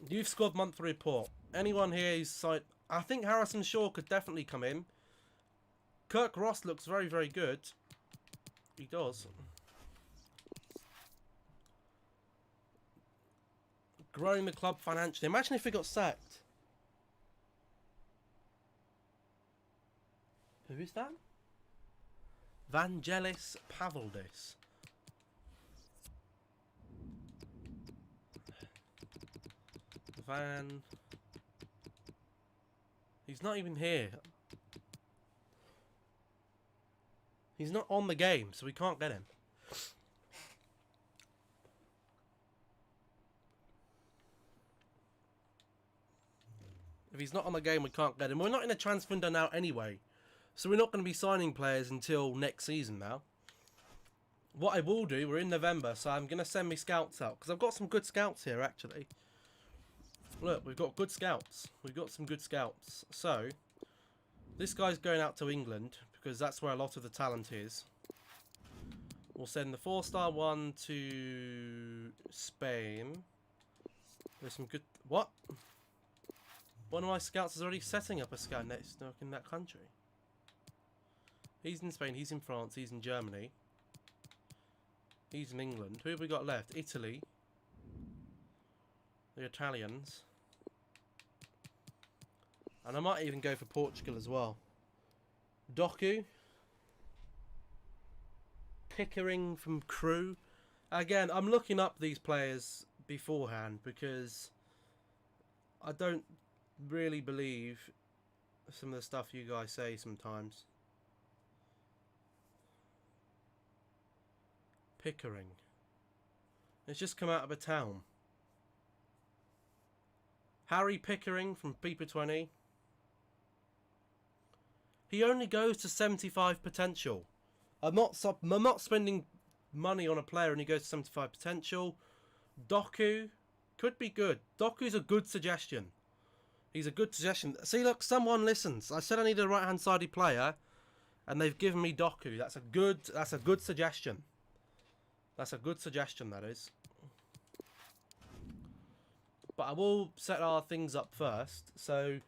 Youth squad monthly report. Anyone here who's signed... I think Harrison Shaw could definitely come in. Kirk Ross looks very, very good. He does. Growing the club financially. Imagine if we got sacked. Who is that? Vangelis Pavaldis. He's not even here. He's not on the game, so we can't get him. If he's not on the game, we can't get him. We're not in a transfer window now anyway. So we're not going to be signing players until next season now. What I will do, we're in November, so I'm going to send me scouts out. Because I've got some good scouts here, actually. Look, we've got good scouts. We've got some good scouts. So, this guy's going out to England, because that's where a lot of the talent is. We'll send the 4-star one to Spain. There's some good... What? One of my scouts is already setting up a scout network in that country. He's in Spain, he's in France, he's in Germany. He's in England. Who have we got left? Italy. The Italians. And I might even go for Portugal as well. Doku. Pickering from Crew. Again, I'm looking up these players beforehand because I don't really believe some of the stuff you guys say sometimes. Pickering. It's just come out of a town. Harry Pickering from FIFA 20. He only goes to 75 potential. I'm not spending money on a player and he goes to 75 potential. Doku could be good. Doku's a good suggestion. He's a good suggestion. See, look, someone listens. I said I need a right-hand sided player, and they've given me Doku. That's a good suggestion. That's a good suggestion, that is. But I will set our things up first. So,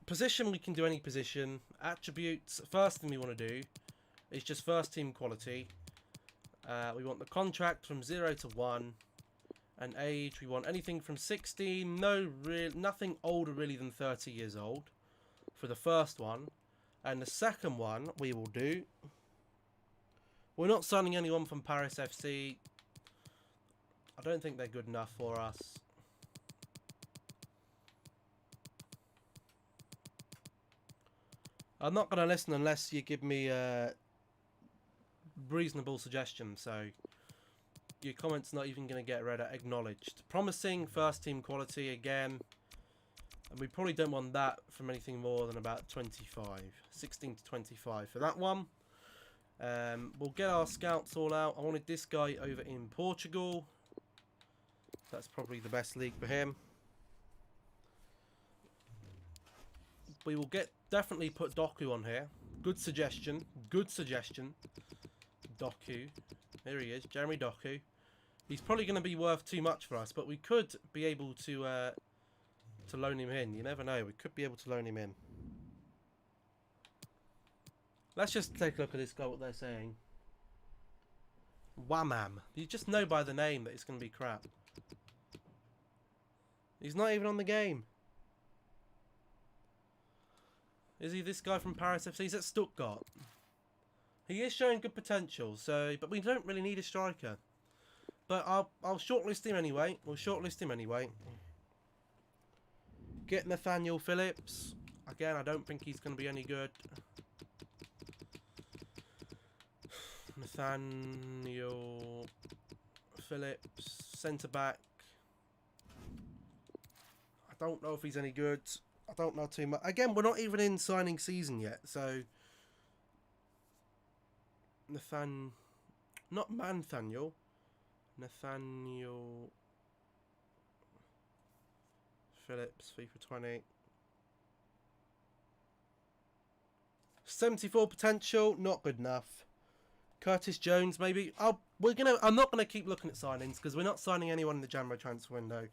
position, we can do any position. Attributes, first thing we want to do is just first team quality. We want the contract from 0 to 1. And age, we want anything from 16. Nothing older really than 30 years old for the first one. And the second one we will do. We're not signing anyone from Paris FC. I don't think they're good enough for us. I'm not going to listen unless you give me a reasonable suggestion. So your comment's not even going to get read acknowledged. Promising first team quality again. And we probably don't want that from anything more than about 25. 16 to 25 for that one. We'll get our scouts all out. I wanted this guy over in Portugal. That's probably the best league for him. We will definitely put Doku on here. Good suggestion. Good suggestion. Doku. Here he is. Jeremy Doku. He's probably going to be worth too much for us, but we could be able to loan him in. You never know. We could be able to loan him in. Let's just take a look at this guy, what they're saying. Whamam. You just know by the name that it's going to be crap. He's not even on the game. Is he this guy from Paris FC? He's at Stuttgart. He is showing good potential, so but we don't really need a striker. But I'll shortlist him anyway. We'll shortlist him anyway. Get Nathaniel Phillips. Again, I don't think he's going to be any good. Nathaniel Phillips, centre back. I don't know if he's any good. I don't know too much. Again, we're not even in signing season yet, so not Nathaniel Phillips, FIFA 20. 74 potential, not good enough. Curtis Jones, maybe. I'm not gonna keep looking at signings because we're not signing anyone in the January transfer window.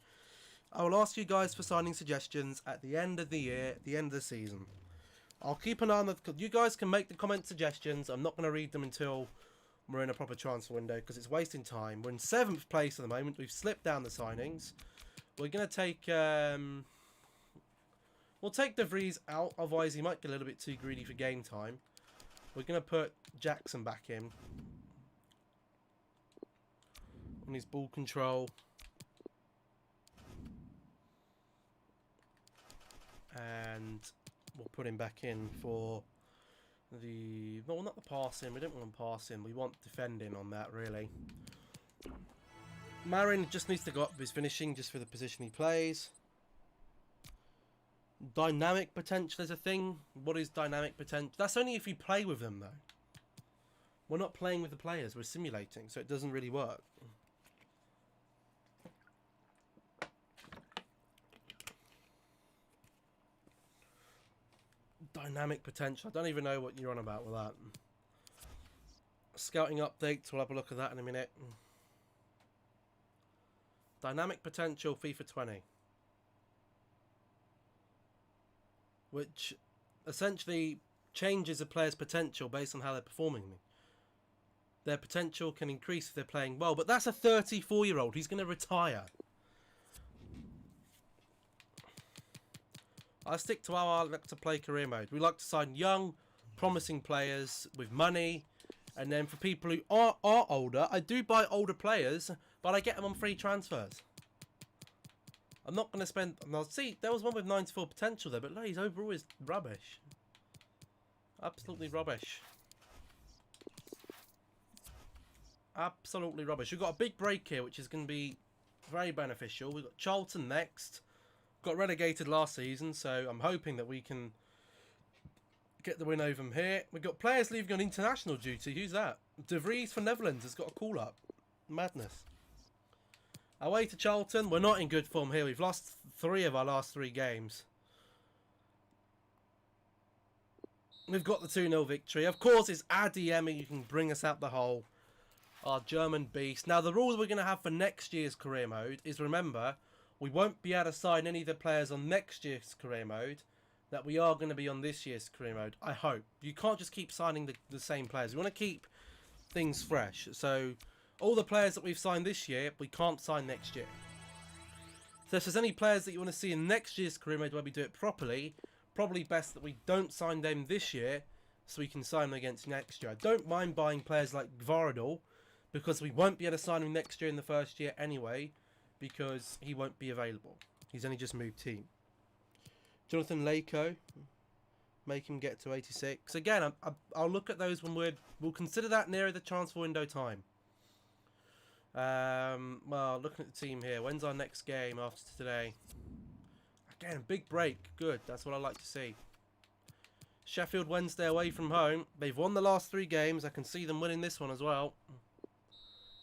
I will ask you guys for signing suggestions at the end of the year, the end of the season. I'll keep an eye on you guys can make the comment suggestions. I'm not going to read them until we're in a proper transfer window because it's wasting time. We're in 7th place at the moment. We've slipped down the signings. We're going to take... we'll take De Vries out. Otherwise, he might get a little bit too greedy for game time. We're going to put Jackson back in. On his ball control. And we'll put him back in for the... No, not the passing. We don't want passing. We want defending on that, really. Marin just needs to go up with his finishing just for the position he plays. Dynamic potential is a thing. What is dynamic potential? That's only if you play with them, though. We're not playing with the players. We're simulating, so it doesn't really work. Dynamic potential. I don't even know what you're on about with that. Scouting updates. We'll have a look at that in a minute. Dynamic potential FIFA 20. Which essentially changes a player's potential based on how they're performing. Their potential can increase if they're playing well. But that's a 34-year-old. He's going to retire. I stick to how I like to play career mode. We like to sign young, promising players with money. And then for people who are older, I do buy older players, but I get them on free transfers. I'm not going to spend... Now, see, there was one with 94 potential there, but no, his overall is rubbish. Absolutely rubbish. Absolutely rubbish. We've got a big break here, which is going to be very beneficial. We've got Charlton next. Got relegated last season, so I'm hoping that we can Get the win over them here. We've got players leaving on international duty. Who's that? De Vries for Netherlands has got a call up. Madness. Away to Charlton. We're not in good form here. We've lost 3 of our last 3 games. We've got the 2-0 victory. Of course, it's Adeyemi who can bring us out the hole. Our German beast. Now, the rules we're going to have for next year's career mode is, remember, we won't be able to sign any of the players on next year's career mode that we are going to be on this year's career mode. I hope. You can't just keep signing the same players. We want to keep things fresh. So, all the players that we've signed this year, we can't sign next year. So, if there's any players that you want to see in next year's career mode where we do it properly, probably best that we don't sign them this year so we can sign them against next year. I don't mind buying players like Gvaradol because we won't be able to sign him next year in the first year anyway because he won't be available. He's only just moved team. Jonathan Lako, make him get to 86. Again, I'll look at those when we'll consider that nearer the transfer window time. Well, looking at the team here, when's our next game after today? Again, big break. Good. That's what I like to see. Sheffield Wednesday away from home. They've won the last 3 games. I can see them winning this one as well.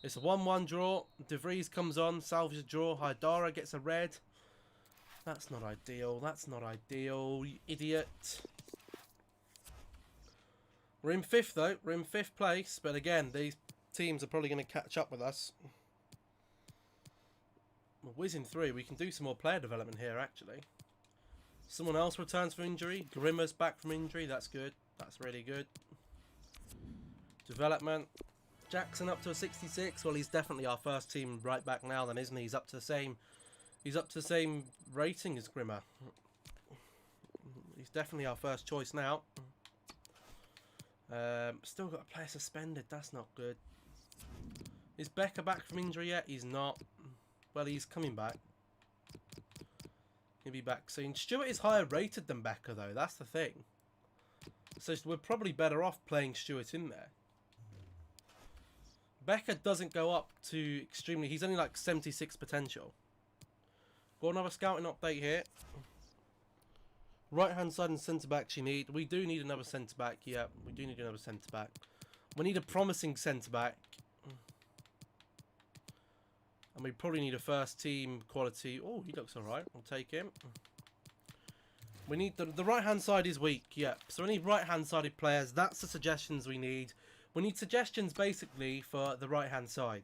It's a 1-1 draw. De Vries comes on. Salvage a draw. Haidara gets a red. That's not ideal. That's not ideal, you idiot. We're in 5th, though. We're in 5th place. But again, these teams are probably going to catch up with us. We're whizzing through. We can do some more player development here, actually. Someone else returns from injury. Grimmer's back from injury. That's good. That's really good. Development. Jackson up to a 66. Well, he's definitely our first team right back now, then, isn't he? He's up to the same. He's up to the same rating as Grimmer. He's definitely our first choice now. Still got a player suspended. That's not good. Is Becker back from injury yet? He's not. Well, he's coming back. He'll be back soon. Stewart is higher rated than Becker, though. That's the thing. So we're probably better off playing Stewart in there. Becker doesn't go up to extremely... He's only like 76 potential. Got another scouting update here. Right-hand side and centre-backs you need. We do need another centre-back. Yeah, we do need another centre-back. We need a promising centre-back. And we probably need a first-team quality. Oh, he looks alright. We'll take him. We need... The right-hand side is weak. Yeah, so we need right-hand-sided players. That's the suggestions we need. We need suggestions, basically, for the right-hand side.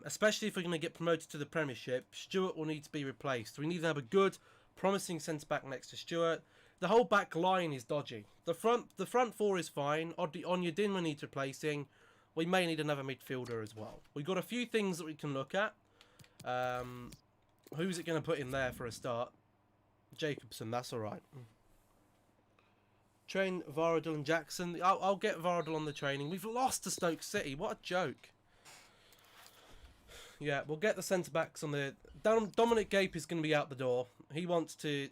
Especially if we're going to get promoted to the Premiership, Stewart will need to be replaced. We need to have a good, promising centre-back next to Stewart. The whole back line is dodgy. The front 4 is fine. Onyedinma needs replacing. We may need another midfielder as well. We've got a few things that we can look at. Who's it going to put in there for a start? Jacobson, that's alright. Train Varadil and Jackson. I'll get Varadil on the training. We've lost to Stoke City. What a joke. Yeah, we'll get the centre backs on the. Dominic Gape is going to be out the door. He wants to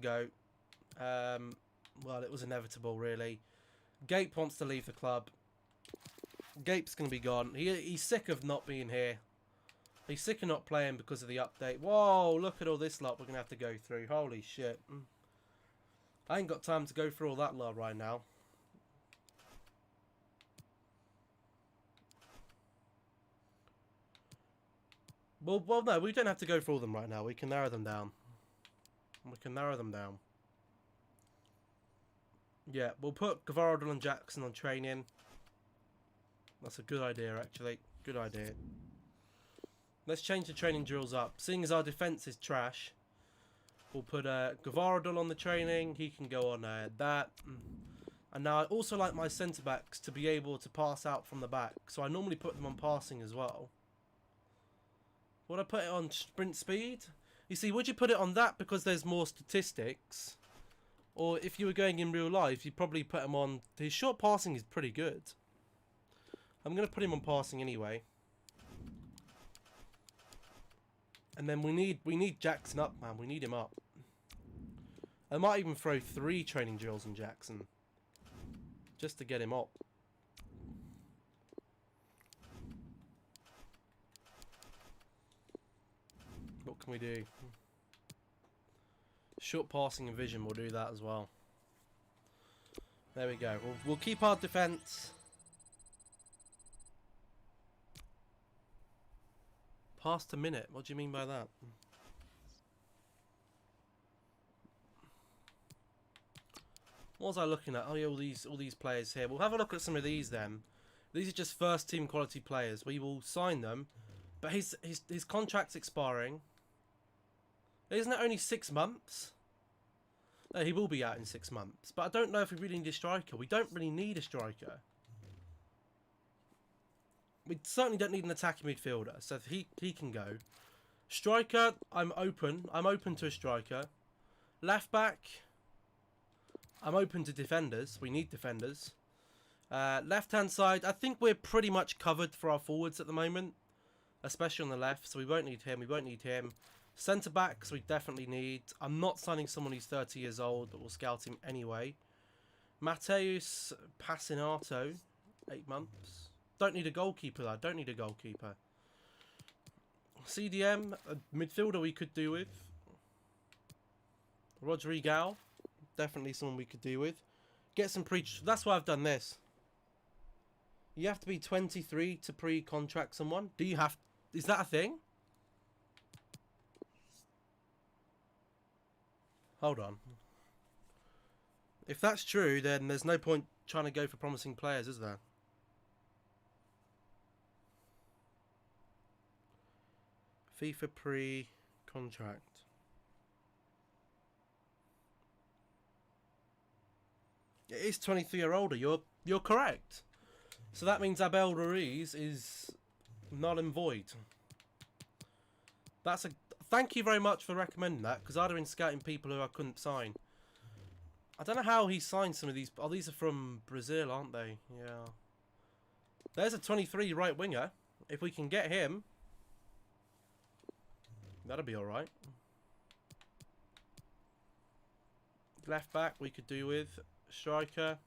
go. Well, it was inevitable, really. Gape wants to leave the club. Gape's going to be gone. He's sick of not being here. He's sick of not playing because of the update. Whoa! Look at all this lot we're going to have to go through. Holy shit! I ain't got time to go through all that lot right now. Well, no, we don't have to go through all them right now. We can narrow them down. Yeah, we'll put Gvaradil and Jackson on training. That's a good idea, actually. Good idea. Let's change the training drills up. Seeing as our defence is trash, we'll put Gvaradil on the training. He can go on that. And now I also like my centre-backs to be able to pass out from the back. So I normally put them on passing as well. Would I put it on sprint speed? You see, would you put it on that because there's more statistics? Or if you were going in real life, you'd probably put him on... His short passing is pretty good. I'm going to put him on passing anyway. And then we need Jackson up, man. We need him up. I might even throw 3 training drills on Jackson. Just to get him up. What can we do? Short passing and vision will do that as well. There we go. We'll keep our defence. Past a minute. What do you mean by that? What was I looking at? Oh yeah, all these players here. We'll have a look at some of these then. These are just first team quality players. We will sign them, but his contract's expiring. Isn't it only 6 months? No, he will be out in 6 months. But I don't know if we really need a striker. We don't really need a striker. We certainly don't need an attacking midfielder, so he can go. Striker, I'm open. I'm open to a striker. Left back, I'm open to defenders. We need defenders. Left-hand side, I think we're pretty much covered for our forwards at the moment. Especially on the left, so we won't need him. We won't need him. Centre-backs, we definitely need. I'm not signing someone who's 30 years old, but we'll scout him anyway. Mateus Passinato, 8 months. Don't need a goalkeeper, though. Don't need a goalkeeper. CDM, a midfielder we could do with. Rodrigo, definitely someone we could do with. Get some That's why I've done this. You have to be 23 to pre-contract someone. Do you have... Is that a thing? Hold on. If that's true, then there's no point trying to go for promising players, is there? FIFA pre-contract. It is 23 or older. You're correct. So that means Abel Ruiz is null and void. That's a... Thank you very much for recommending that, because I'd have been scouting people who I couldn't sign. I don't know how he signed some of these. Oh, these are from Brazil, aren't they? Yeah. There's a 23 right winger. If we can get him, that'll be alright. Left back we could do with. Striker.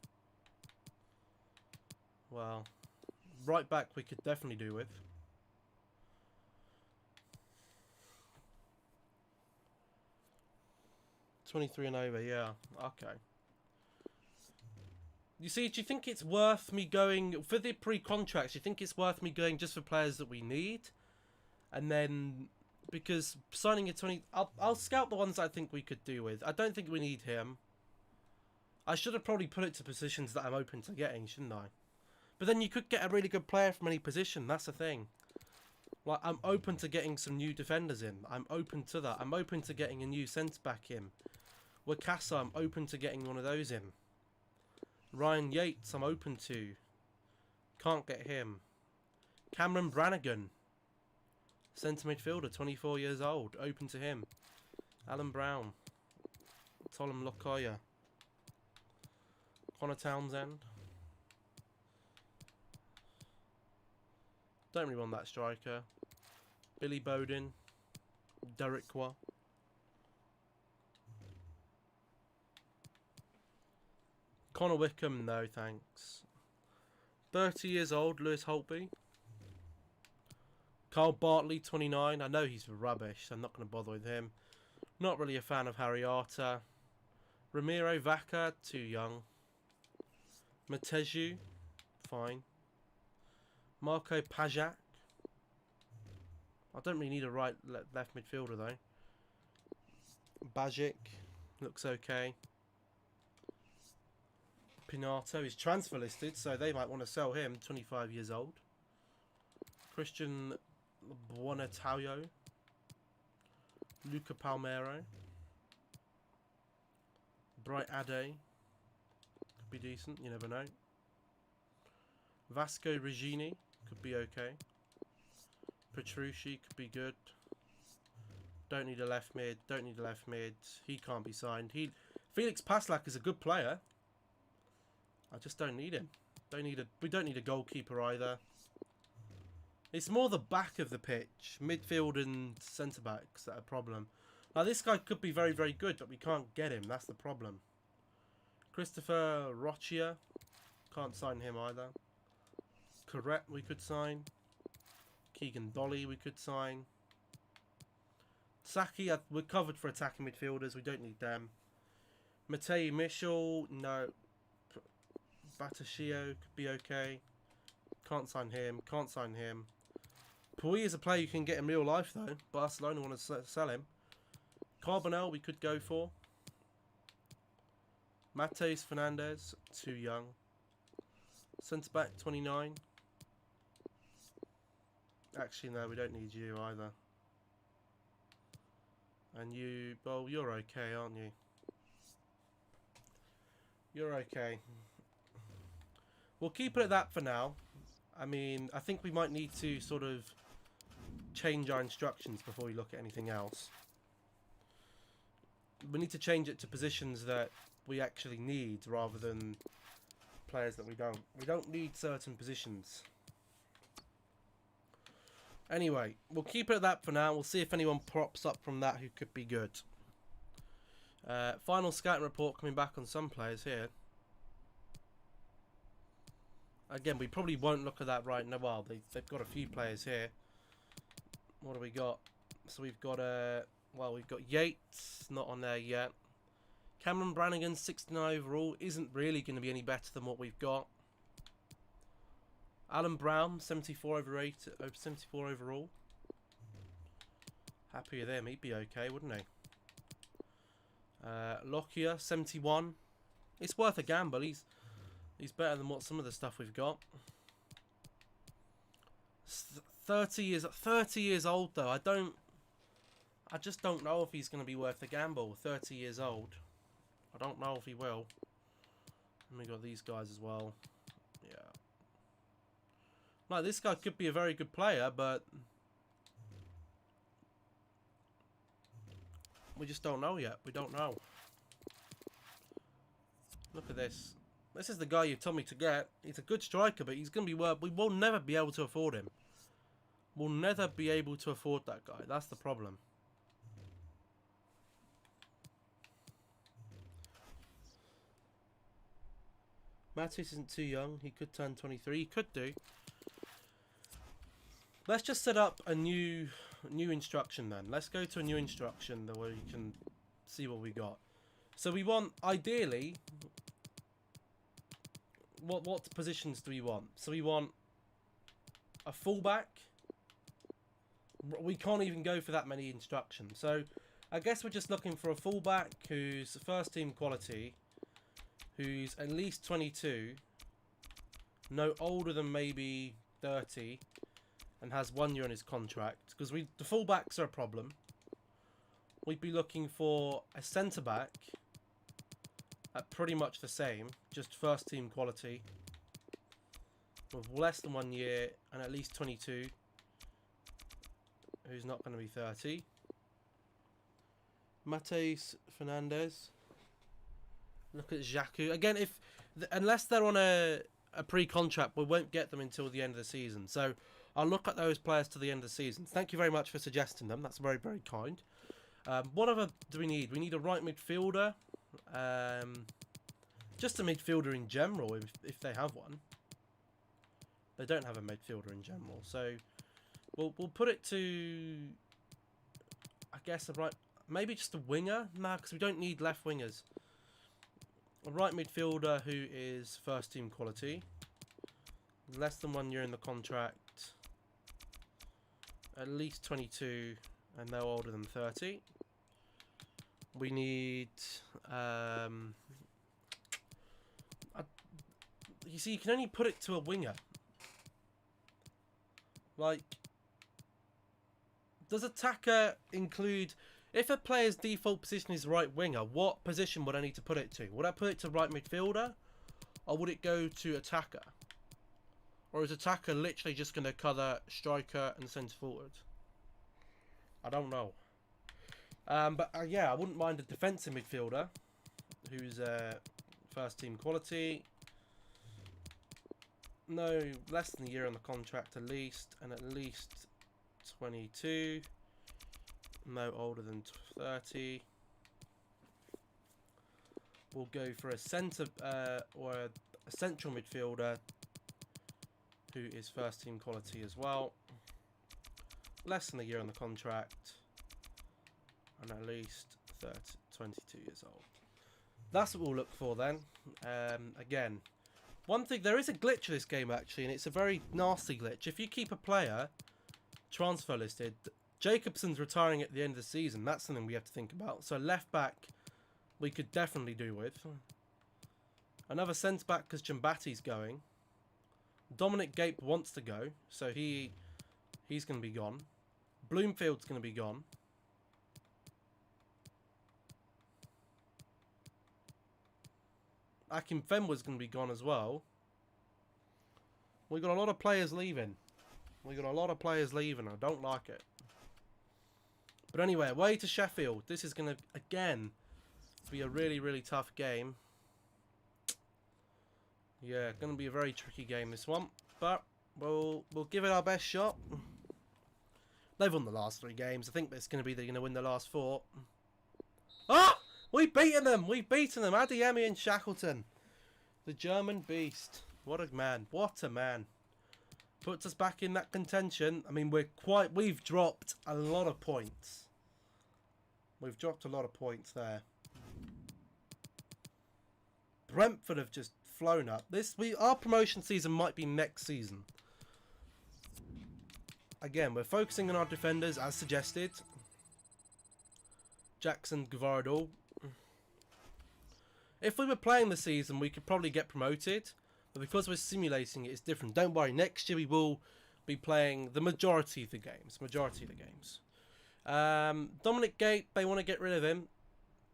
Well, right back we could definitely do with. $23 and over, yeah. Okay. You see, do you think it's worth me going... For the pre-contracts, do you think it's worth me going just for players that we need? And then... Because signing a 20... I'll scout the ones I think we could do with. I don't think we need him. I should have probably put it to positions that I'm open to getting, shouldn't I? But then you could get a really good player from any position. That's the thing. Like, I'm open to getting some new defenders in. I'm open to that. I'm open to getting a new centre-back in. Wakasa, I'm open to getting one of those in. Ryan Yates, I'm open to. Can't get him. Cameron Brannigan. Centre midfielder, 24 years old. Open to him. Alan Brown. Tolum Lokoya. Connor Townsend. Don't really want that striker. Billy Bowden. Derek Kwa. Connor Wycombe, no thanks. 30 years old, Lewis Holtby. Carl Bartley, 29. I know he's rubbish, so I'm not going to bother with him. Not really a fan of Harry Arter. Ramiro Vaca, too young. Mateju, fine. Marco Pajak. I don't really need a left midfielder though. Bajic, looks okay. Pinato is transfer listed, so they might want to sell him. 25 years old. Christian Buonatario. Luca Palmero. Bright Ade. Could be decent, you never know. Vasco Regini. Could be okay. Petrucci could be good. Don't need a left mid. Don't need a left mid. He can't be signed. Felix Paslak is a good player. I just don't need him. We don't need a goalkeeper either. It's more the back of the pitch, midfield and centre backs that are a problem. Now this guy could be very, very good, but we can't get him. That's the problem. Christopher Rochia, can't sign him either. Correct, we could sign. Keegan Dolly, we could sign. Saki, we're covered for attacking midfielders. We don't need them. Matei Michel, no. Batashio could be okay. Can't sign him. Can't sign him. Pui is a player you can get in real life though. Barcelona want to sell him. Carbonell we could go for. Mateus Fernandez, too young. Centre back 29. Actually no, we don't need you either. And you, well, you're okay, aren't you? You're okay. We'll keep it at that for now. I mean, I think we might need to sort of change our instructions before we look at anything else. We need to change it to positions that we actually need rather than players that we don't. We don't need certain positions. Anyway, we'll keep it at that for now. We'll see if anyone props up from that who could be good. Final scouting report coming back on some players here. Again, we probably won't look at that right now. Well, they've got a few players here. What do we got? So we've got well, we've got Yates, not on there yet. Cameron Brannigan, 69 overall, isn't really going to be any better than what we've got. Alan Brown, 74 overall. Happy with him, he'd be okay, wouldn't he? Lockyer, 71. It's worth a gamble. He's better than what some of the stuff we've got. 30 years old though. I just don't know if he's going to be worth the gamble. 30 years old. I don't know if he will. And we got these guys as well. Yeah. Like, this guy could be a very good player, but we just don't know yet. We don't know. Look at this. This is the guy you told me to get. He's a good striker, but he's going to be worth... We will never be able to afford him. We'll never be able to afford that guy. That's the problem. Mattis isn't too young. He could turn 23. He could do. Let's just set up a new instruction then. Let's go to a new instruction where you can see what we got. So we want, ideally, what positions do we want? So we want a fullback. We can't even go for that many instructions. So I guess we're just looking for a fullback who's first team quality, who's at least 22, no older than maybe 30, and has 1 year on his contract. Because the fullbacks are a problem. We'd be looking for a centre back at pretty much the same, just first team quality, with less than 1 year and at least 22, who's not going to be 30. Mateus Fernandez. Look at Xhaku. Again, unless they're on a pre-contract, we won't get them until the end of the season. So I'll look at those players to the end of the season. Thank you very much for suggesting them. That's very, very kind. What other do we need? We need a right midfielder. Just a midfielder in general, if they have one. They don't have a midfielder in general. So we'll put it to, I guess, a right... Maybe just a winger? Nah, because we don't need left wingers. A right midfielder who is first team quality. Less than 1 year in the contract. At least 22 and no older than 30. We need... you see, you can only put it to a winger. Like... Does attacker include... If a player's default position is right winger, what position would I need to put it to? Would I put it to right midfielder? Or would it go to attacker? Or is attacker literally just going to cover striker and centre forward? I don't know. But yeah, I wouldn't mind a defensive midfielder who's first team quality. No, less than a year on the contract at least, and at least 22. No older than 30. We'll go for a centre or a central midfielder who is first team quality as well. Less than a year on the contract and at least 22 years old. That's what we'll look for then. Again, One thing, there is a glitch in this game actually, and it's a very nasty glitch. If you keep a player transfer listed, Jacobson's retiring at the end of the season. That's something we have to think about. So left back, we could definitely do with. Another centre back because Jambati's going. Dominic Gape wants to go, so he's going to be gone. Bloomfield's going to be gone. Akin Fenwa's going to be gone as well. We've got a lot of players leaving. I don't like it. But anyway, away to Sheffield. This is going to, again, be a really, really tough game. Yeah, going to be a very tricky game, this one. But we'll give it our best shot. They've won the last 3 games. I think it's going to be they're going to win the last 4. Ah! We've beaten them! We've beaten them! Adeyemi and Shackleton. The German beast. What a man. What a man. Puts us back in that contention. I mean, we've dropped a lot of points. We've dropped a lot of points there. Brentford have just flown up. Our promotion season might be next season. Again, we're focusing on our defenders as suggested. Jackson Gvardo. If we were playing the season, we could probably get promoted. But because we're simulating it, it's different. Don't worry, next year we will be playing the majority of the games. Dominic Gape, they want to get rid of him.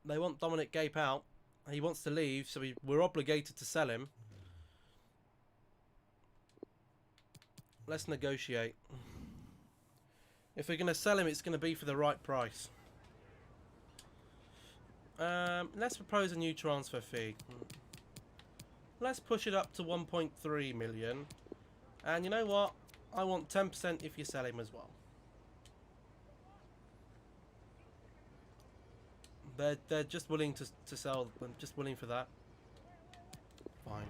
They want Dominic Gape out. He wants to leave, so we're obligated to sell him. Let's negotiate. If we're going to sell him, it's going to be for the right price. Let's propose a new transfer fee. Let's push it up to 1.3 million. And you know what? I want 10% if you sell him as well. They're just willing to sell. I'm just willing for that. Fine.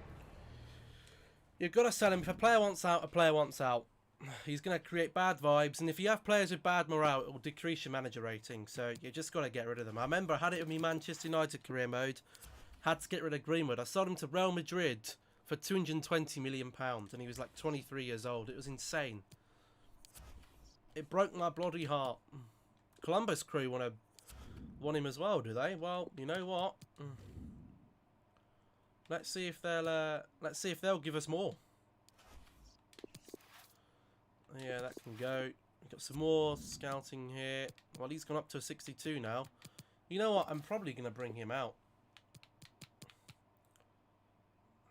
You've got to sell him. If a player wants out, a player wants out. He's going to create bad vibes, and if you have players with bad morale, it will decrease your manager rating. So you just got to get rid of them. I remember I had it with me Manchester United career mode. Had to get rid of Greenwood. I sold him to Real Madrid for £220 million, and he was like 23 years old. It was insane. It broke my bloody heart. Columbus Crew want him as well, do they? Well, you know what? Let's see if they'll give us more. Yeah, that can go. We've got some more scouting here. Well, he's gone up to a 62 now. You know what? I'm probably going to bring him out.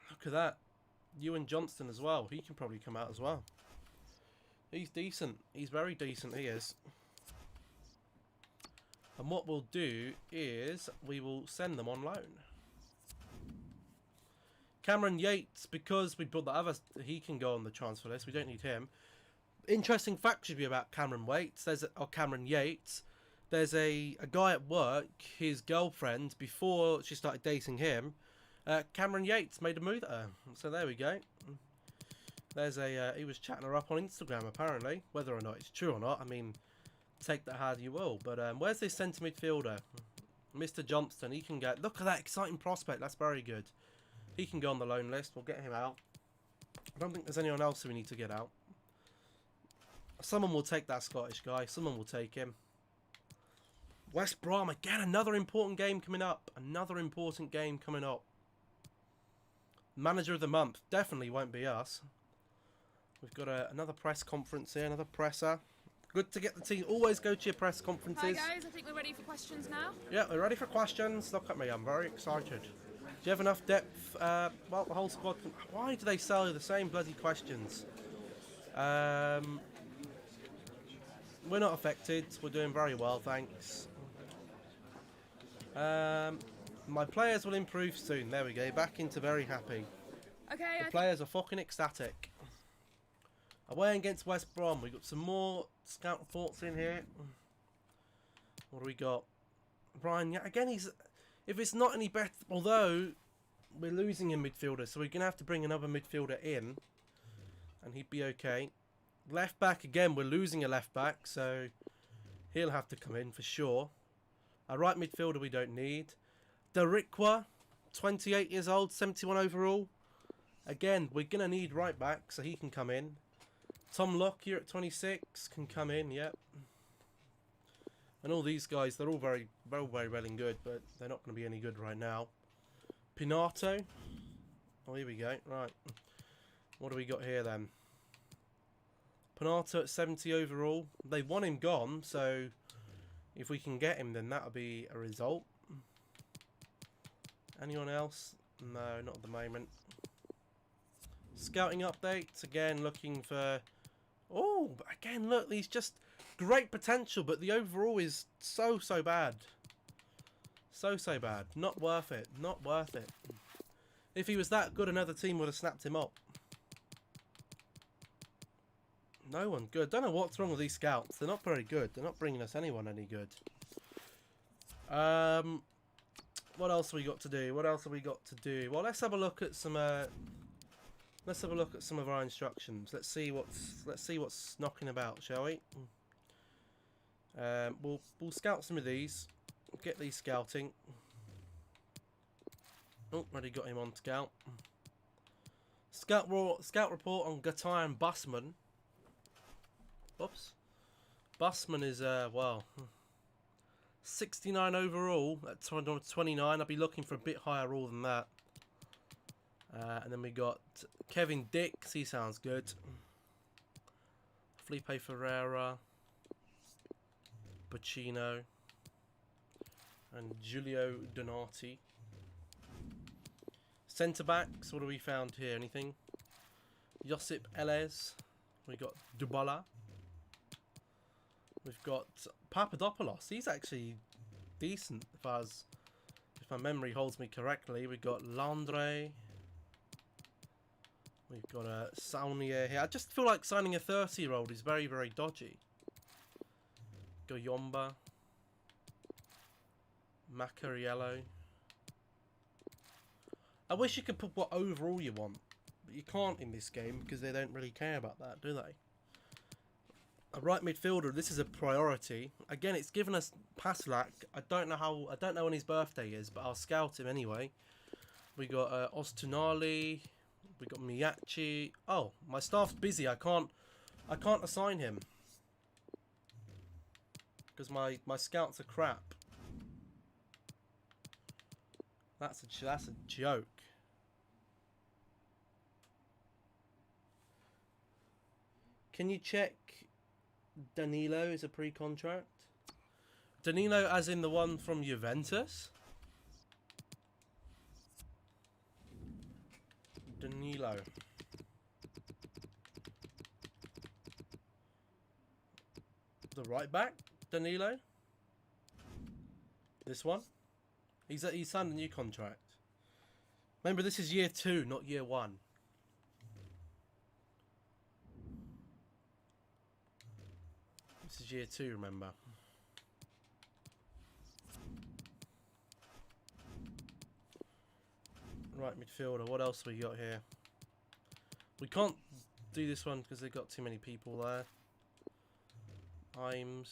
Look at that. Ewan Johnston as well. He can probably come out as well. He's decent. He's very decent, he is. And what we'll do is we will send them on loan. Cameron Yates, because we put the other, he can go on the transfer list. We don't need him. Interesting fact should be about Cameron Yates. There's a guy at work, his girlfriend, before she started dating him, Cameron Yates made a move at her. So there we go. There's he was chatting her up on Instagram apparently. Whether or not it's true or not, I mean, take that how you will. But where's this centre midfielder? Mr. Johnston, he can get, look at that exciting prospect, that's very good. He can go on the loan list, we'll get him out. I don't think there's anyone else who we need to get out. Someone will take that Scottish guy. Someone will take him. West Brom, again, another important game coming up. Manager of the month. Definitely won't be us. We've got another press conference here. Another presser. Good to get the team. Always go to your press conferences. Hi guys, I think we're ready for questions now. Yeah, we're ready for questions. Look at me. I'm very excited. Do you have enough depth? Well, the whole squad can... Why do they sell the same bloody questions? We're not affected. We're doing very well, thanks. My players will improve soon. There we go. Back into very happy. Okay. The players are fucking ecstatic. Away against West Brom. We've got some more scout reports in here. What do we got? Brian, yeah, again, if it's not any better... Although, we're losing a midfielder, so we're going to have to bring another midfielder in. And he'd be okay. Left back, again, we're losing a left back, so he'll have to come in for sure. A right midfielder we don't need. Darikwa, 28 years old, 71 overall. Again, we're going to need right back, so he can come in. Tom Lockyer at 26 can come in, yep. And all these guys, they're all very well and good, but they're not going to be any good right now. Pinato. Oh, here we go. Right. What do we got here then? Pinato at 70 overall. They want him gone, so if we can get him, then that'll be a result. Anyone else? No, not at the moment. Scouting updates. Again, looking for... Oh, again, look, he's just great potential, but the overall is so bad. So bad. Not worth it. Not worth it. If he was that good, another team would have snapped him up. No one good. Don't know what's wrong with these scouts. They're not very good. They're not bringing us anyone any good. What else have we got to do? What else have we got to do? Well, let's have a look at some. Let's have a look at some of our instructions. Let's see what's knocking about, shall we? We'll scout some of these. Get these scouting. Oh, already got him on scout. Scout report on Gattai and Busman. Oops. Busman is, well, 69 overall at 29. I'll be looking for a bit higher all than that. And then we got Kevin Dix. He sounds good. Felipe Ferreira. Bacino. And Giulio Donati. Centre backs. What have we found here? Anything? Josip Elez. We got Dubala. We've got Papadopoulos. He's actually decent if my memory holds me correctly. We've got Landre. We've got a Saunier here. I just feel like signing a 30-year-old is very dodgy. Goyomba. Macariello. I wish you could put what overall you want, but you can't in this game because they don't really care about that, do they? A right midfielder, this is a priority. Again, it's given us Paslak. I don't know when his birthday is, but I'll scout him anyway. We got Ostunali. We got Miyachi. Oh, my staff's busy. I can't assign him because my scouts are crap. That's a joke. Can you check Danilo is a pre-contract? Danilo as in the one from Juventus? Danilo. The right back? Danilo? This one? He's signed a new contract. Remember, this is year 2, not year 1. This is year 2, remember. Right midfielder, what else we got here? We can't do this one because they've got too many people there. I'm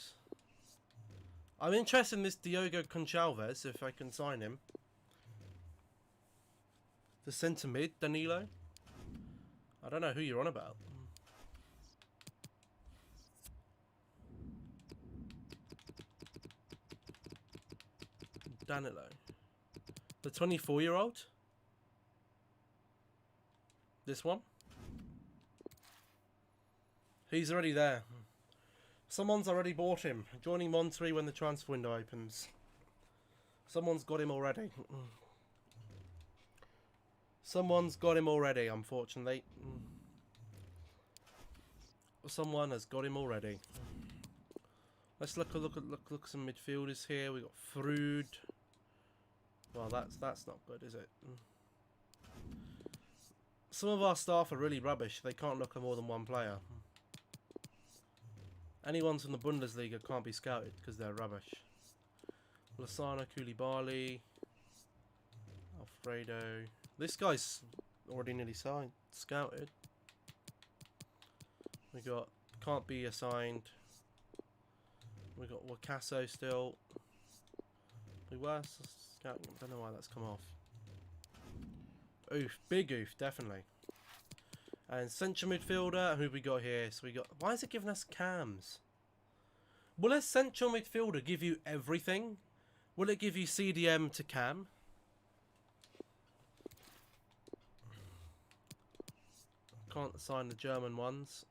interested in this Diogo Conchalves, if I can sign him. The centre mid, Danilo. I don't know who you're on about. Danilo. The 24-year-old? This one? He's already there. Someone's already bought him. Joining Monterey when the transfer window opens. Someone's got him already. Someone's got him already, unfortunately. Someone has got him already. Let's look at some midfielders here. We got Frood. Well, that's not good, is it? Some of our staff are really rubbish. They can't look at more than one player. Anyone from the Bundesliga can't be scouted because they're rubbish. Lasana, Koulibaly, Alfredo. This guy's already nearly scouted. We got can't be assigned. We got Wakaso still. We were scouting. I don't know why that's come off. Oof, big oof, definitely. And central midfielder, who have we got here? So we got. Why is it giving us cams? Will a central midfielder give you everything? Will it give you CDM to cam? Can't assign the German ones.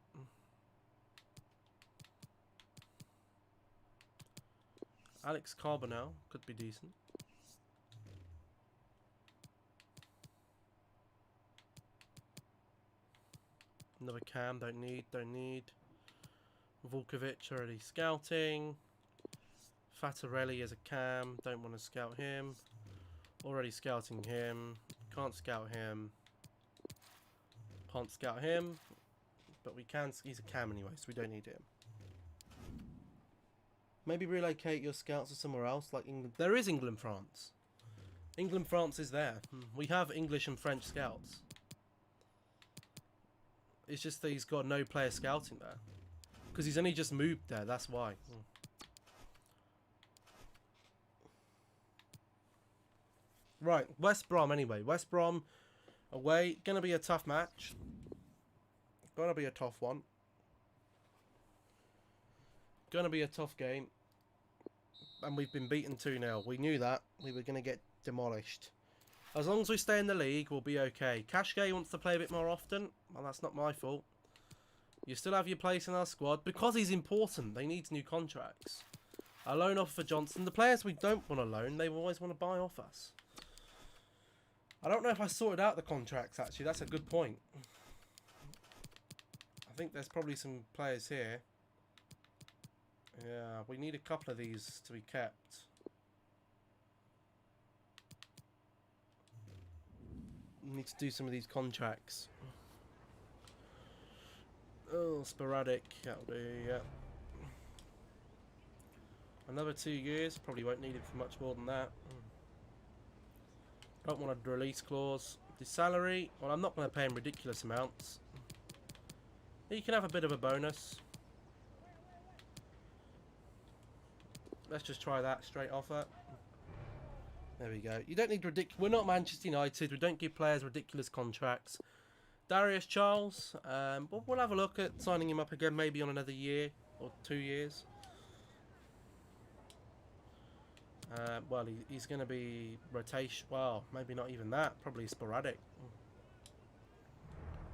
Alex Carbonell could be decent. Another cam, don't need. Vukovic already scouting. Fattarelli as a cam, don't want to scout him. Already scouting him. Can't scout him. Can't scout him. But we can, he's a cam anyway, so we don't need him. Maybe relocate your scouts to somewhere else, like England. There is England, France. England, France is there. We have English and French scouts. It's just that he's got no player scouting there. Because he's only just moved there, that's why. Right, West Brom anyway. West Brom away. Gonna be a tough match. Gonna be a tough one. Gonna be a tough game. And we've been beaten 2-0. We knew that. We were gonna get demolished. As long as we stay in the league, we'll be okay. Kashke wants to play a bit more often. Well, that's not my fault. You still have your place in our squad. Because he's important, they need new contracts. A loan offer for Johnson. The players we don't want to loan, they always want to buy off us. I don't know if I sorted out the contracts, actually. That's a good point. I think there's probably some players here. Yeah, we need a couple of these to be kept. We need to do some of these contracts. Oh, sporadic. That'll do, yeah. Another 2 years. Probably won't need it for much more than that. Don't want a release clause. The salary, well, I'm not going to pay him ridiculous amounts. He can have a bit of a bonus. Let's just try that straight offer. There we go. You don't need ridiculous. We're not Manchester United. We don't give players ridiculous contracts. Darius Charles. We'll have a look at signing him up again, maybe on another year or 2 years. Well, he's going to be rotation. Well, maybe not even that. Probably sporadic.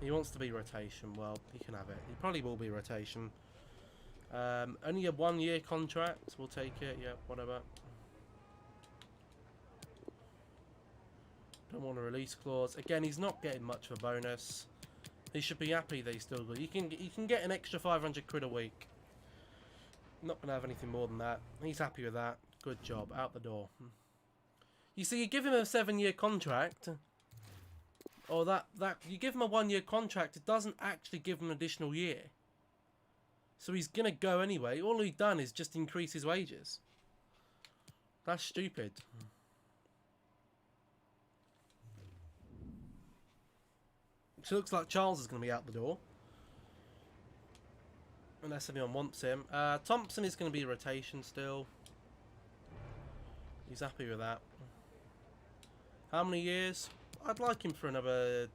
He wants to be rotation. Well, he can have it. He probably will be rotation. Only a 1 year contract. We'll take it. Yeah, whatever. Don't want a release clause. Again, he's not getting much of a bonus. He should be happy that he's still good. He can get an extra 500 quid a week. Not gonna have anything more than that. He's happy with that. Good job. Out the door. You see, you give him a 7-year contract, or that you give him a 1 year contract. It doesn't actually give him an additional year. So he's gonna go anyway. All he's done is just increase his wages. That's stupid. So it looks like Charles is going to be out the door. Unless anyone wants him. Thompson is going to be a rotation still. He's happy with that. How many years? I'd like him for another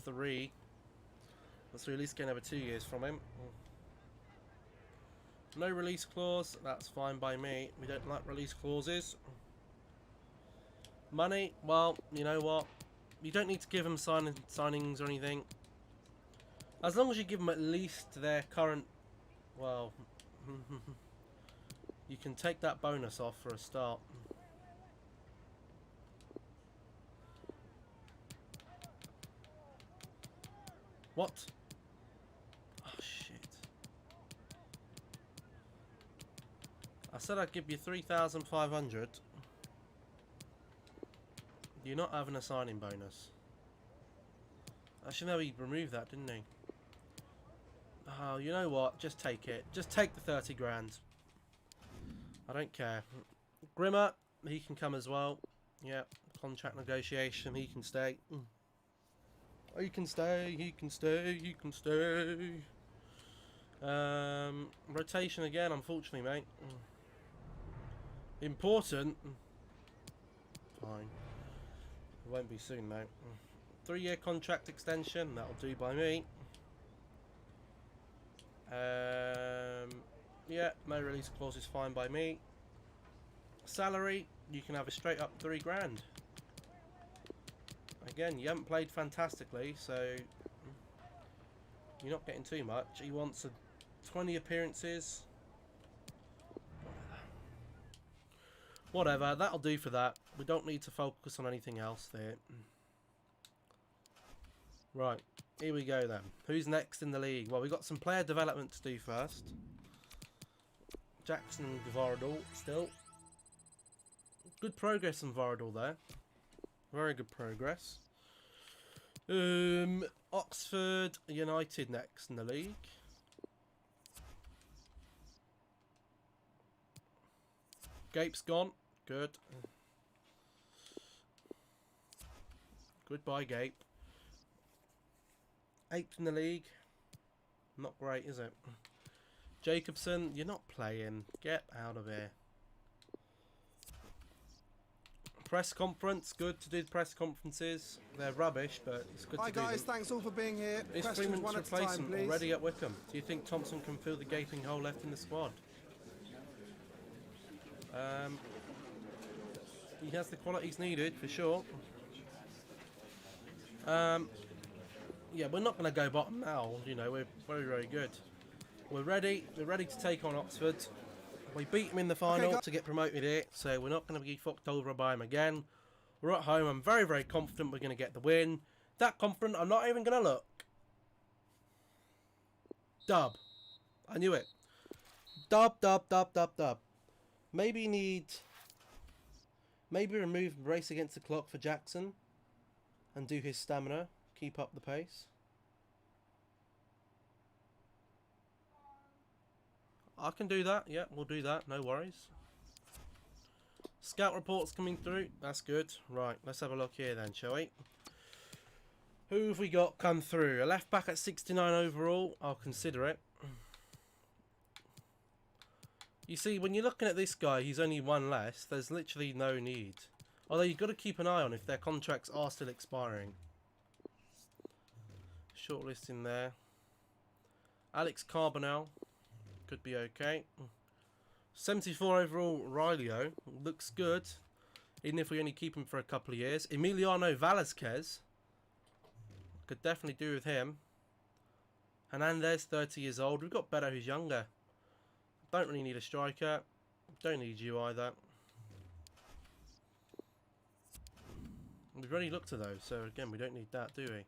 3. Let's at least get another 2 years from him. No release clause. That's fine by me. We don't like release clauses. Money. Well, you know what? You don't need to give them signings or anything. As long as you give them at least their current... Well... you can take that bonus off for a start. What? Oh, shit. I said I'd give you 3,500. You're not having a signing bonus. Actually, no, he removed that, didn't he? Oh, you know what? Just take it. Just take the 30 grand. I don't care. Grimmer, he can come as well. Yeah, contract negotiation, he can stay. He can stay, he can stay, he can stay. Rotation again, unfortunately, mate. Important. Fine. It won't be soon, mate. 3-year contract extension. That'll do by me. Yeah, no release clause is fine by me. Salary, you can have a straight up 3 grand. Again, you haven't played fantastically, so you're not getting too much. He wants 20 appearances. Whatever, that'll do for that. We don't need to focus on anything else there. Right, here we go then. Who's next in the league? Well, we've got some player development to do first. Jackson and Varadol still. Good progress on Varadol there. Very good progress. Oxford United next in the league. Gape's gone. Good. Goodbye, Gape. 8th in the league. Not great, is it? Jacobson, you're not playing. Get out of here. Press conference. Good to do the press conferences. They're rubbish, but it's good Hi to do guys, them. thanks all for being here. Is Questions Freeman's one at a time, replacement please. already at Wycombe? Do you think Thompson can fill the gaping hole left in the squad? He has the qualities needed for sure. Yeah, we're not going to go bottom now. You know, we're very, very good. We're ready. We're ready to take on Oxford. We beat them in the final to get promoted here, so we're not going to be fucked over by them again. We're at home. I'm very, very confident we're going to get the win. That confident, I'm not even going to look. Dub. I knew it. Dub, dub, dub, dub, dub. Maybe remove race against the clock for Jackson and do his stamina. Keep up the pace. I can do that. Yeah, we'll do that. No worries. Scout reports coming through. That's good. Right, let's have a look here then, shall we? Who have we got come through? A left back at 69 overall. I'll consider it. You see, when you're looking at this guy, he's only 1 less. There's literally no need. Although you've got to keep an eye on if their contracts are still expiring. Shortlist in there. Alex Carbonell. Could be okay. 74 overall, Rilio. Looks good. Even if we only keep him for a couple of years. Emiliano Velasquez. Could definitely do with him. Hernandez, 30 years old. We've got Beto, who's younger. Don't really need a striker. Don't need you either. We've already looked at those, so again, we don't need that, do we?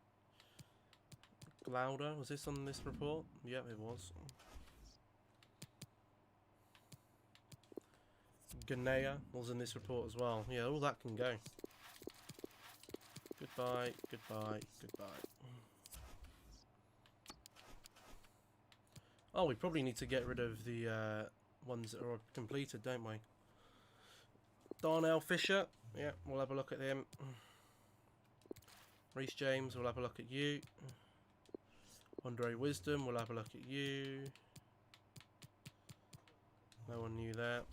Glauder, was this on this report? Yep, it was. Ganea was in this report as well. Yeah, all that can go. Goodbye, goodbye, goodbye. Oh, we probably need to get rid of the ones that are completed, don't we? Darnell Fisher. Yeah, we'll have a look at him. Reece James, we'll have a look at you. Andre Wisdom, we'll have a look at you. No one knew that.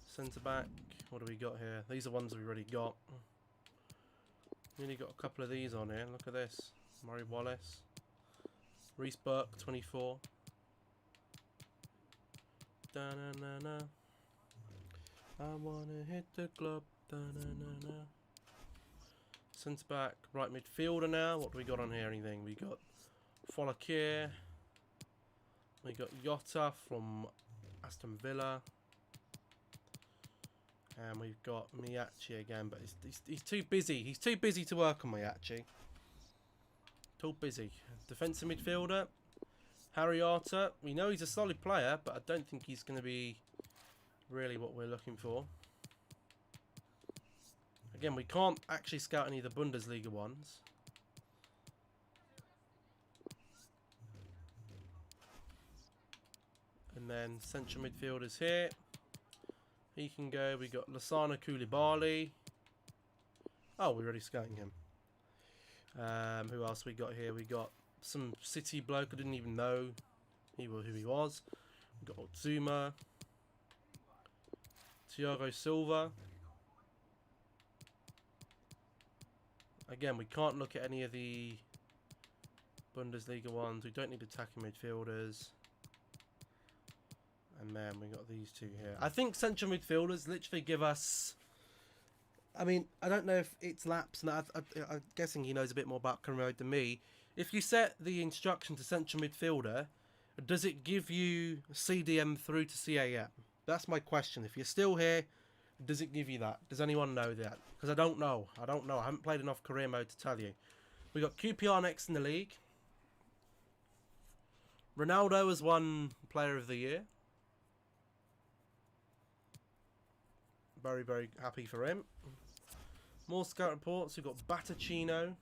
Centre back, what do we got here? These are ones we've already got. Nearly got a couple of these on here. Look at this. Murray Wallace. Reece Burke, 24. Da-na-na-na. I wanna hit the club. Da-na-na-na. Centre back, right midfielder now. What do we got on here? Anything? We got Folakir. We got Jota from Aston Villa. And we've got Miyachi again, but he's too busy. He's too busy to work on Miyachi. Too busy. Defensive midfielder, Harry Arter. We know he's a solid player, but I don't think he's going to be really what we're looking for. Again, we can't actually scout any of the Bundesliga ones. And then central midfielders here. He can go. We got Lasana Koulibaly. Oh, we're already scouting him. Who else we got here? We got some City bloke I didn't even know who he was. We got Otsuma. Thiago Silva. Again, we can't look at any of the Bundesliga ones. We don't need attacking midfielders. And then we got these two here. I think central midfielders literally give us... I mean, I don't know if it's laps. And I'm guessing he knows a bit more about career mode than me. If you set the instruction to central midfielder, does it give you CDM through to CAM? That's my question. If you're still here, does it give you that? Does anyone know that? Because I don't know. I haven't played enough career mode to tell you. We got QPR next in the league. Ronaldo has won Player of the Year. Very, very happy for him. More scout reports. We've got Batacchino.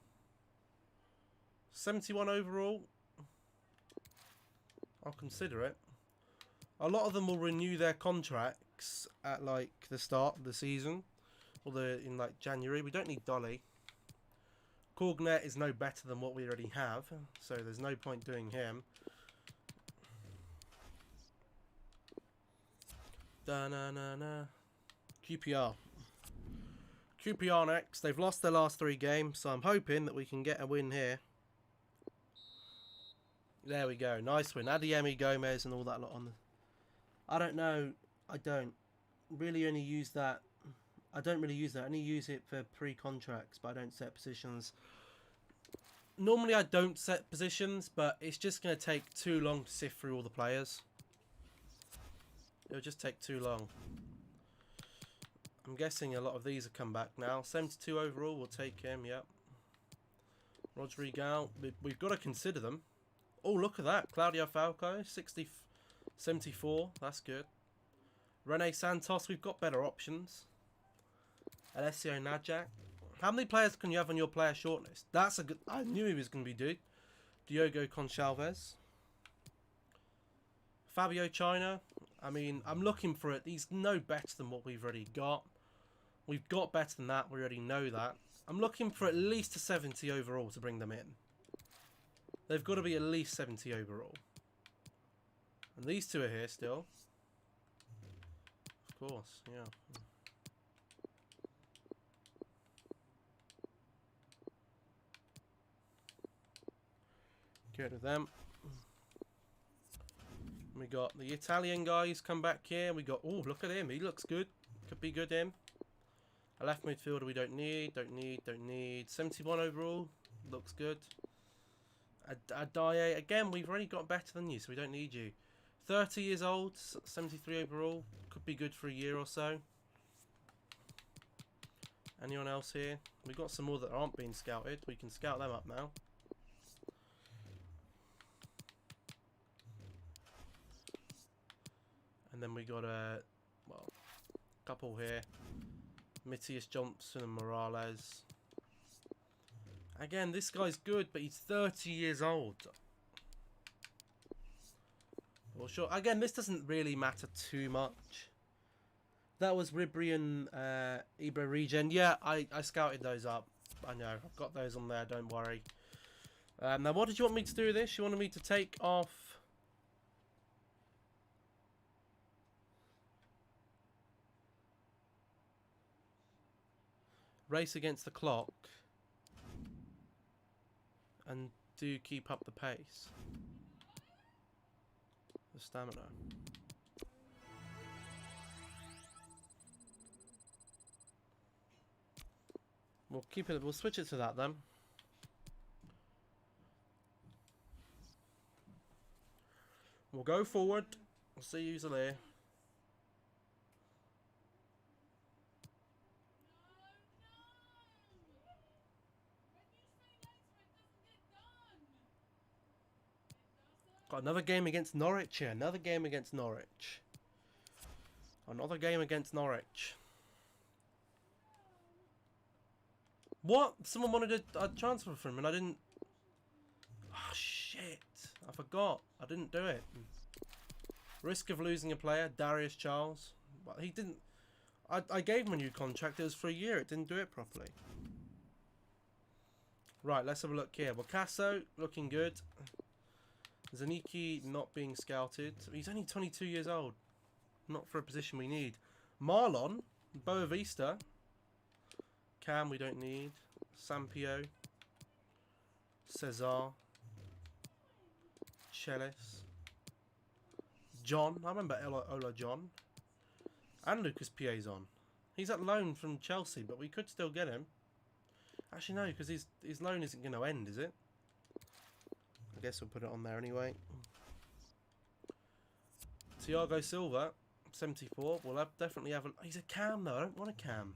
71 overall. I'll consider it. A lot of them will renew their contracts at like the start of the season. Or in like January. We don't need Dolly. Corgnet is no better than what we already have. So there's no point doing him. Da-na-na-na. QPR. QPR next. They've lost their last 3 games, so I'm hoping that we can get a win here. There we go. Nice win. Adiemi, Gomez and all that lot on the... I don't know. I don't really only use that. I don't really use that. I only use it for pre-contracts, but I don't set positions. Normally I don't set positions, but it's just going to take too long to sift through all the players. It'll just take too long. I'm guessing a lot of these have come back now. 72 overall, we'll take him, yep. Rodrigo, we've got to consider them. Oh, look at that. Claudio Falco, 74, that's good. Rene Santos, we've got better options. Alessio Najak. How many players can you have on your player shortlist? That's a good... I knew he was going to be good. Diogo Conchalves. Fabio China. I mean, I'm looking for it. He's no better than what we've already got. We've got better than that. We already know that. I'm looking for at least a 70 overall to bring them in. They've got to be at least 70 overall. And these two are here still. Of course, yeah. Get rid of them. We got the Italian guys come back here. We got... Oh, look at him. He looks good. Could be good, him. A left midfielder we don't need. 71 overall. Looks good. Adaye. Again, we've already got better than you, so we don't need you. 30 years old. 73 overall. Could be good for a year or so. Anyone else here? We've got some more that aren't being scouted. We can scout them up now. And then we got a couple here. Matthias Johnson and Morales. Again, this guy's good, but he's 30 years old. Well, sure. Again, this doesn't really matter too much. That was Ribéry and Ibra Regen. Yeah, I scouted those up. I know. I've got those on there. Don't worry. Now, what did you want me to do with this? You wanted me to take off... Race against the clock and do keep up the pace. The stamina. We'll keep it. We'll switch it to that then. We'll go forward. We'll see who's there. Got another game against Norwich here. Another game against Norwich. Another game against Norwich. What? Someone wanted a transfer from him and I didn't... Oh, shit. I forgot. I didn't do it. Risk of losing a player. Darius Charles. But he didn't... I gave him a new contract. It was for a year. It didn't do it properly. Right, let's have a look here. Bocasso, looking good. Zaniki not being scouted. He's only 22 years old. Not for a position we need. Marlon, Boavista. Cam we don't need. Sampio, Cesar, Chelis, John. I remember Ola John. And Lucas Piazon. He's at loan from Chelsea, but we could still get him. Actually, no, because his loan isn't going to end, is it? I guess we'll put it on there anyway. Thiago Silva, 74. We'll definitely have a... He's a cam, though. I don't want a cam.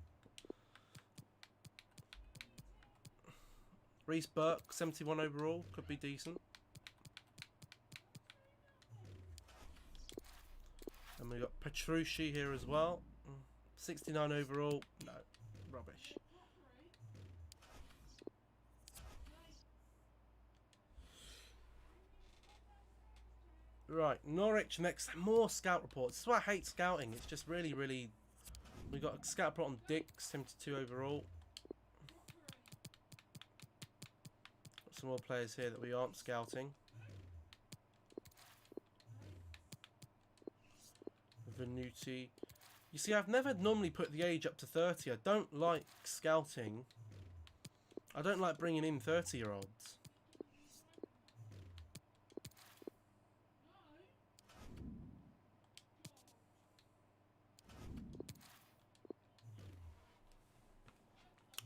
Reece Burke, 71 overall. Could be decent. And we got Petrucci here as well. 69 overall. No, rubbish. Right, Norwich next. More scout reports. This is why I hate scouting. It's just really, really... We got a scout report on Dick, 72 overall. Got some more players here that we aren't scouting. Venuti. You see, I've never normally put the age up to 30. I don't like scouting. I don't like bringing in 30-year-olds.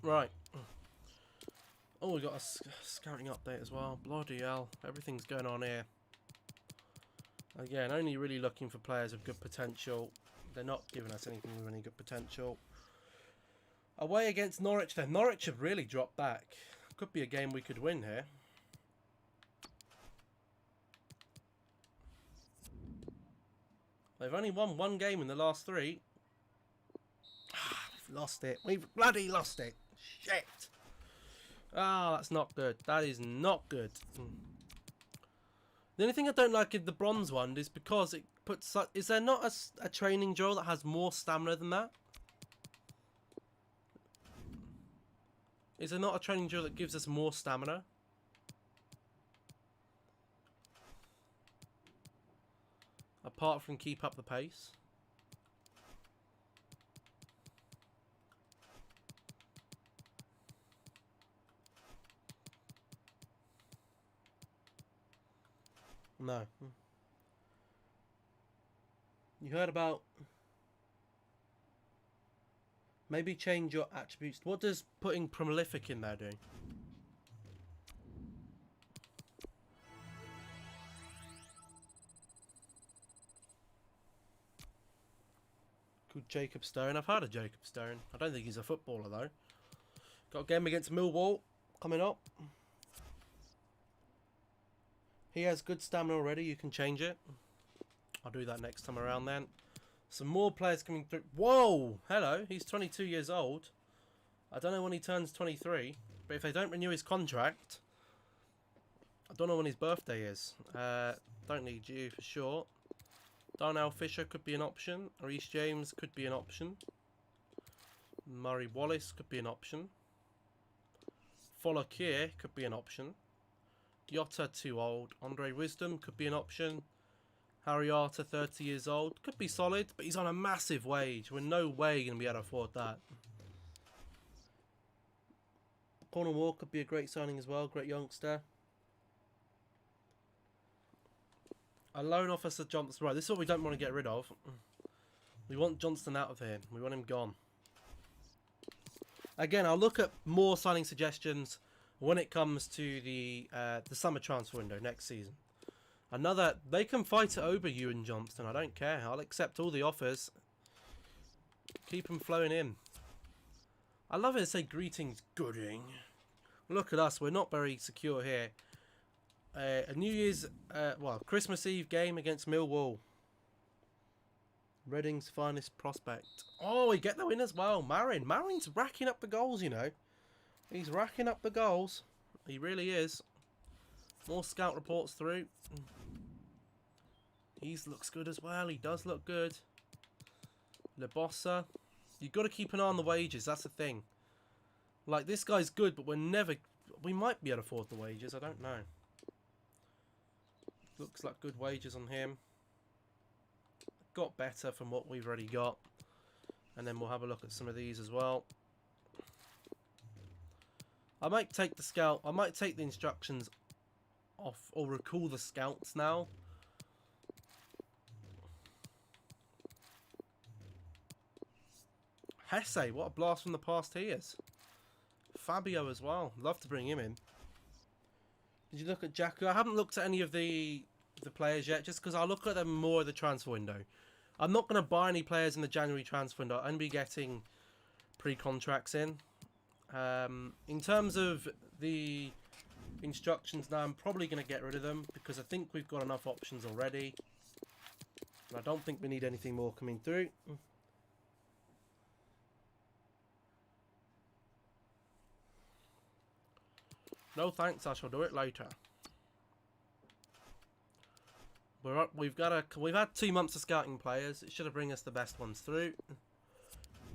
Right. Oh, we got a scouting update as well. Bloody hell. Everything's going on here. Again, only really looking for players of good potential. They're not giving us anything with any good potential. Away against Norwich then. Norwich have really dropped back. Could be a game we could win here. They've only won one game in the last 3. We've lost it. We've bloody lost it. Shit. Ah, that's not good. That is not good. The only thing I don't like in the bronze one is because it puts... Is there not a training drill that has more stamina than that? Is there not a training drill that gives us more stamina? Apart from keep up the pace. No. You heard about... Maybe change your attributes. What does putting prolific in there do? Called Jacob Stone. I've heard of Jacob Stone. I don't think he's a footballer though. Got a game against Millwall coming up. He has good stamina already. You can change it. I'll do that next time around then. Some more players coming through. Whoa! Hello. He's 22 years old. I don't know when he turns 23. But if they don't renew his contract... I don't know when his birthday is. Don't need you for sure. Darnell Fisher could be an option. Reece James could be an option. Murray Wallace could be an option. Folakir could be an option. Yotta too old. Andre Wisdom could be an option. Harry Arter 30 years old. Could be solid, but he's on a massive wage. We're no way going to be able to afford that. Cornwall Moore could be a great signing as well. Great youngster. A loan officer Johnson. Right, this is what we don't want to get rid of. We want Johnston out of here. We want him gone. Again, I'll look at more signing suggestions when it comes to the summer transfer window next season. They can fight it over you and Johnston. I don't care. I'll accept all the offers. Keep them flowing in. I love it to say greetings, Gooding. Look at us. We're not very secure here. A New Year's, Christmas Eve game against Millwall. Reading's finest prospect. Oh, we get the win as well. Marin's racking up the goals, you know. He's racking up the goals. He really is. More scout reports through. He looks good as well. He does look good. Lebossa. You've got to keep an eye on the wages. That's the thing. Like, this guy's good, but we might be able to afford the wages. I don't know. Looks like good wages on him. Got better from what we've already got. And then we'll have a look at some of these as well. I might take the scout. I might take the instructions off or recall the scouts now. Hesse, what a blast from the past he is. Fabio as well. Love to bring him in. Did you look at Jacko? I haven't looked at any of the players yet, just because I'll look at them more at the transfer window. I'm not going to buy any players in the January transfer window. I'm going to be getting pre-contracts in. In terms of the instructions now, I'm probably going to get rid of them because I think we've got enough options already. And I don't think we need anything more coming through. No thanks, I shall do it later. We've had 2 months of scouting players. It should bring us the best ones through.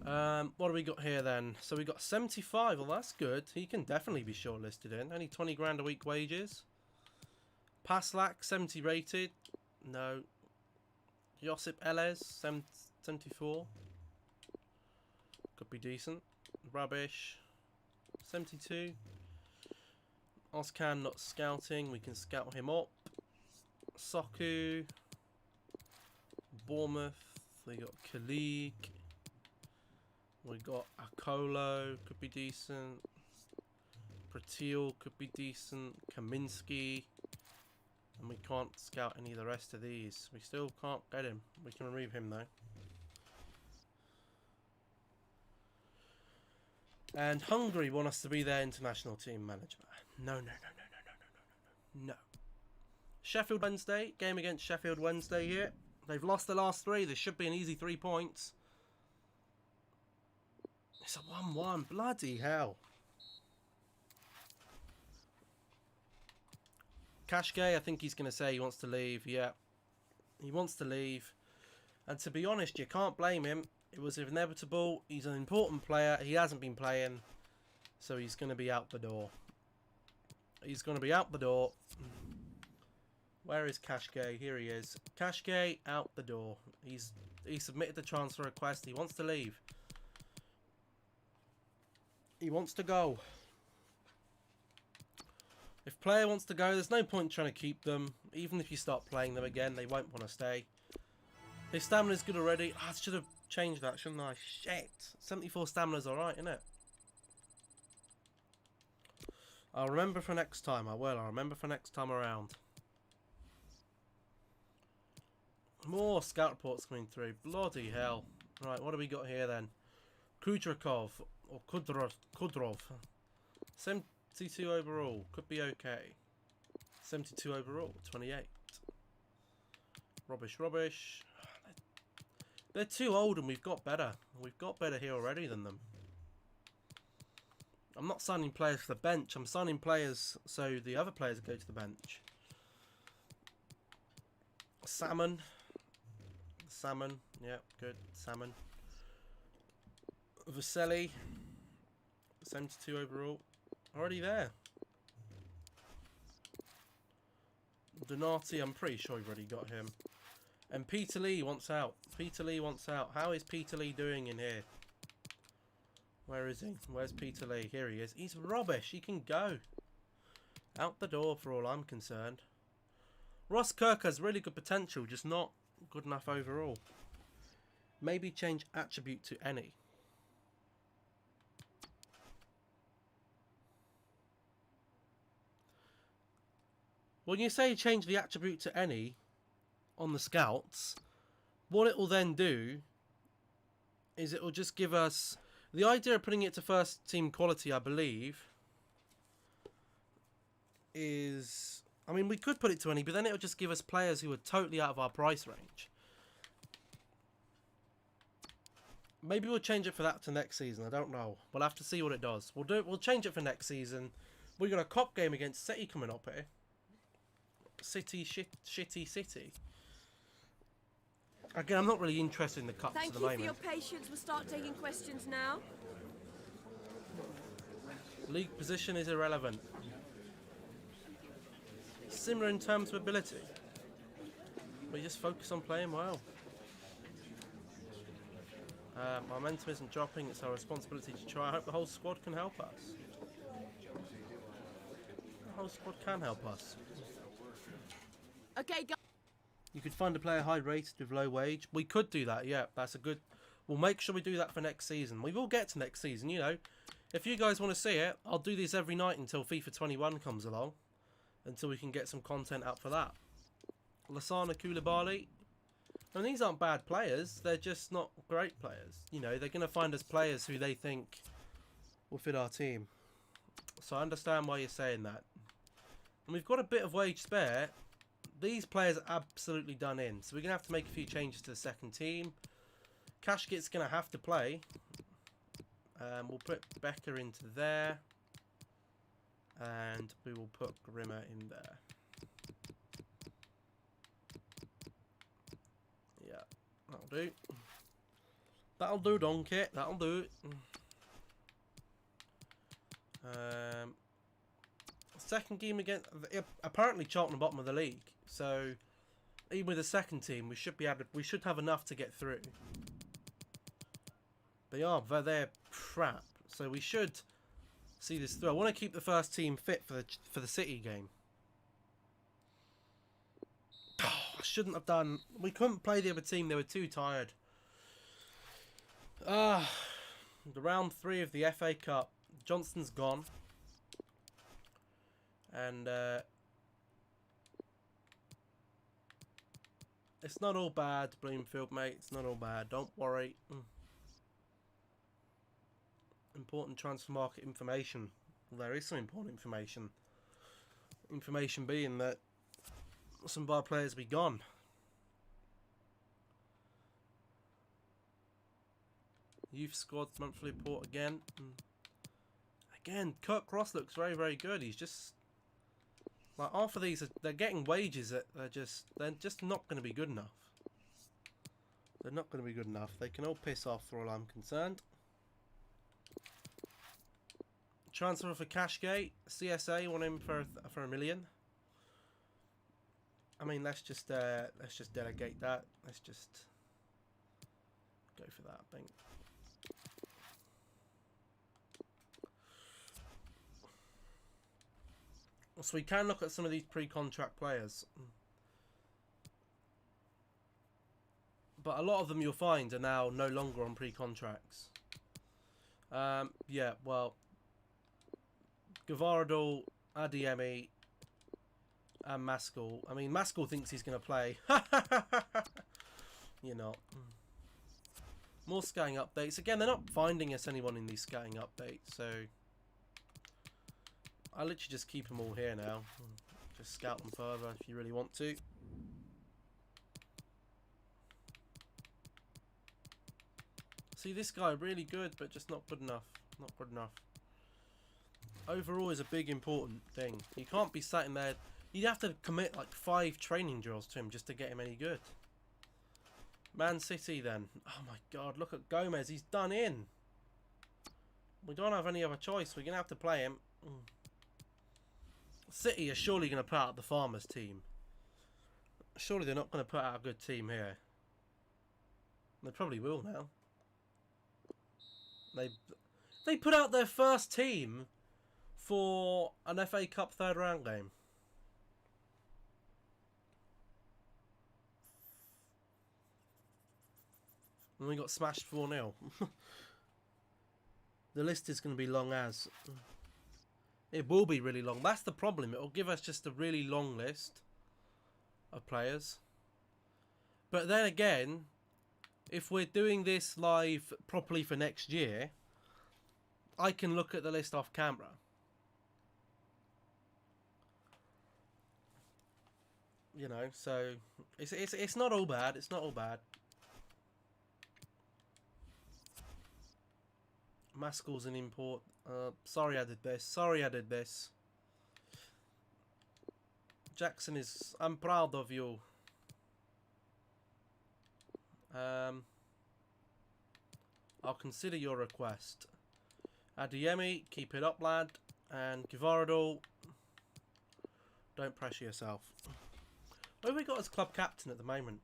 What do we got here then? So we got 75. Well, that's good. He can definitely be shortlisted in. Only 20 grand a week wages. Paslak 70 rated. No. Josip Elez 74. Could be decent. Rubbish 72. Oscan not scouting. We can scout him up. Soku. Bournemouth. We got Kalik. We got Akolo. Could be decent. Pratil could be decent. Kaminsky. And we can't scout any of the rest of these. We still can't get him. We can remove him though. And Hungary want us to be their international team manager. No. No. Sheffield Wednesday. Game against Sheffield Wednesday here. They've lost the last 3. This should be an easy 3 points. It's a 1-1. Bloody hell. Kashke, I think he's going to say he wants to leave. Yeah. He wants to leave. And to be honest, you can't blame him. It was inevitable. He's an important player. He hasn't been playing. So he's going to be out the door. He's going to be out the door. Where is Kashke? Here he is. Kashke out the door. He submitted the transfer request. He wants to leave. He wants to go. If player wants to go, there's no point trying to keep them. Even if you start playing them again, they won't want to stay. His stamina's good already. I should have changed that, shouldn't I? Shit. 74 stamina's alright, isn't it? I'll remember for next time. I will. I'll remember for next time around. More scout reports coming through. Bloody hell. Right, what do we got here then? Kudrakov. Or Kudrov. 72 overall. Could be okay. 72 overall. 28. Rubbish. They're too old and we've got better. We've got better here already than them. I'm not signing players for the bench. I'm signing players so the other players go to the bench. Salmon. Yeah, good. Salmon. Vaselli. 72 overall. Already there. Donati, I'm pretty sure we've already got him. And Peter Lee wants out. How is Peter Lee doing in here? Where is he? Where's Peter Lee? Here he is. He's rubbish. He can go. Out the door for all I'm concerned. Ross Kirk has really good potential, just not good enough overall. Maybe change attribute to any. When you say change the attribute to any on the scouts, what it will then do is it will just give us the idea of putting it to first team quality, I believe, is, I mean, we could put it to any, but then it will just give us players who are totally out of our price range. Maybe we'll change it for that to next season. I don't know. We'll have to see what it does. We'll change it for next season. We've got a cop game against City coming up here. Shitty City. Again, I'm not really interested in the cups at the moment. Thank you for your patience. We'll start taking questions now. League position is irrelevant. Similar in terms of ability. We just focus on playing well. Momentum isn't dropping. It's our responsibility to try. I hope the whole squad can help us. Our squad can help us. Okay, guys. You could find a player high rated with low wage. We could do that, yeah. That's a good... We'll make sure we do that for next season. We will get to next season, you know. If you guys want to see it, I'll do this every night until FIFA 21 comes along. Until we can get some content out for that. Lasana Koulibaly. I mean, these aren't bad players. They're just not great players. You know, they're going to find us players who they think will fit our team. So I understand why you're saying that. And we've got a bit of wage spare. These players are absolutely done in. So we're going to have to make a few changes to the second team. Kashkit's going to have to play. We'll put Becker into there. And we will put Grimmer in there. Yeah, that'll do. That'll do, donkey. That'll do. Second game again. Apparently, Charlton are bottom of the league. So, even with the second team, we should be able to, we should have enough to get through. They're crap. So we should see this through. I want to keep the first team fit for the City game. Oh, I shouldn't have done. We couldn't play the other team. They were too tired. The round 3 of the FA Cup. Johnston's gone. And it's not all bad, Bloomfield, mate. It's not all bad. Don't worry. Important transfer market information. Well, there is some important information. Information being that some of our players will be gone. Youth squad monthly report again. Again, Kirk Cross looks very, very good. He's just like half of these. They're getting wages that they're just not going to be good enough. They're not going to be good enough. They can all piss off, for all I'm concerned. Transfer for Cashgate. CSA want him for $1 million. I mean, let's just delegate that. Let's just go for that, I think. So we can look at some of these pre-contract players. But a lot of them you'll find are now no longer on pre-contracts. Yeah, well, Gavaradol, Adiemi, and Maskell. I mean, Maskell thinks he's going to play. You're not. More scouting updates. Again, they're not finding us anyone in these scouting updates, so I'll literally just keep them all here now. Just scout them further if you really want to. See, this guy really good, but just not good enough. Not good enough. Overall is a big important thing. You can't be sat in there. You'd have to commit like 5 training drills to him just to get him any good. Man City then. Oh my god, look at Gomez. He's done in. We don't have any other choice. We're going to have to play him. City are surely going to put out the Farmers team. Surely they're not going to put out a good team here. They probably will now. They put out their first team for an FA Cup 3rd round game. And we got smashed 4-0. The list is going to be long as. It will be really long. That's the problem. It will give us just a really long list of players. But then again, if we're doing this live properly for next year, I can look at the list off camera. You know, so it's not all bad. It's not all bad. Maskell's an import. Sorry I did this. Sorry I did this. Jackson is... I'm proud of you. I'll consider your request. Adiemi, keep it up, lad. And Gavaradol, don't pressure yourself. What have we got as club captain at the moment?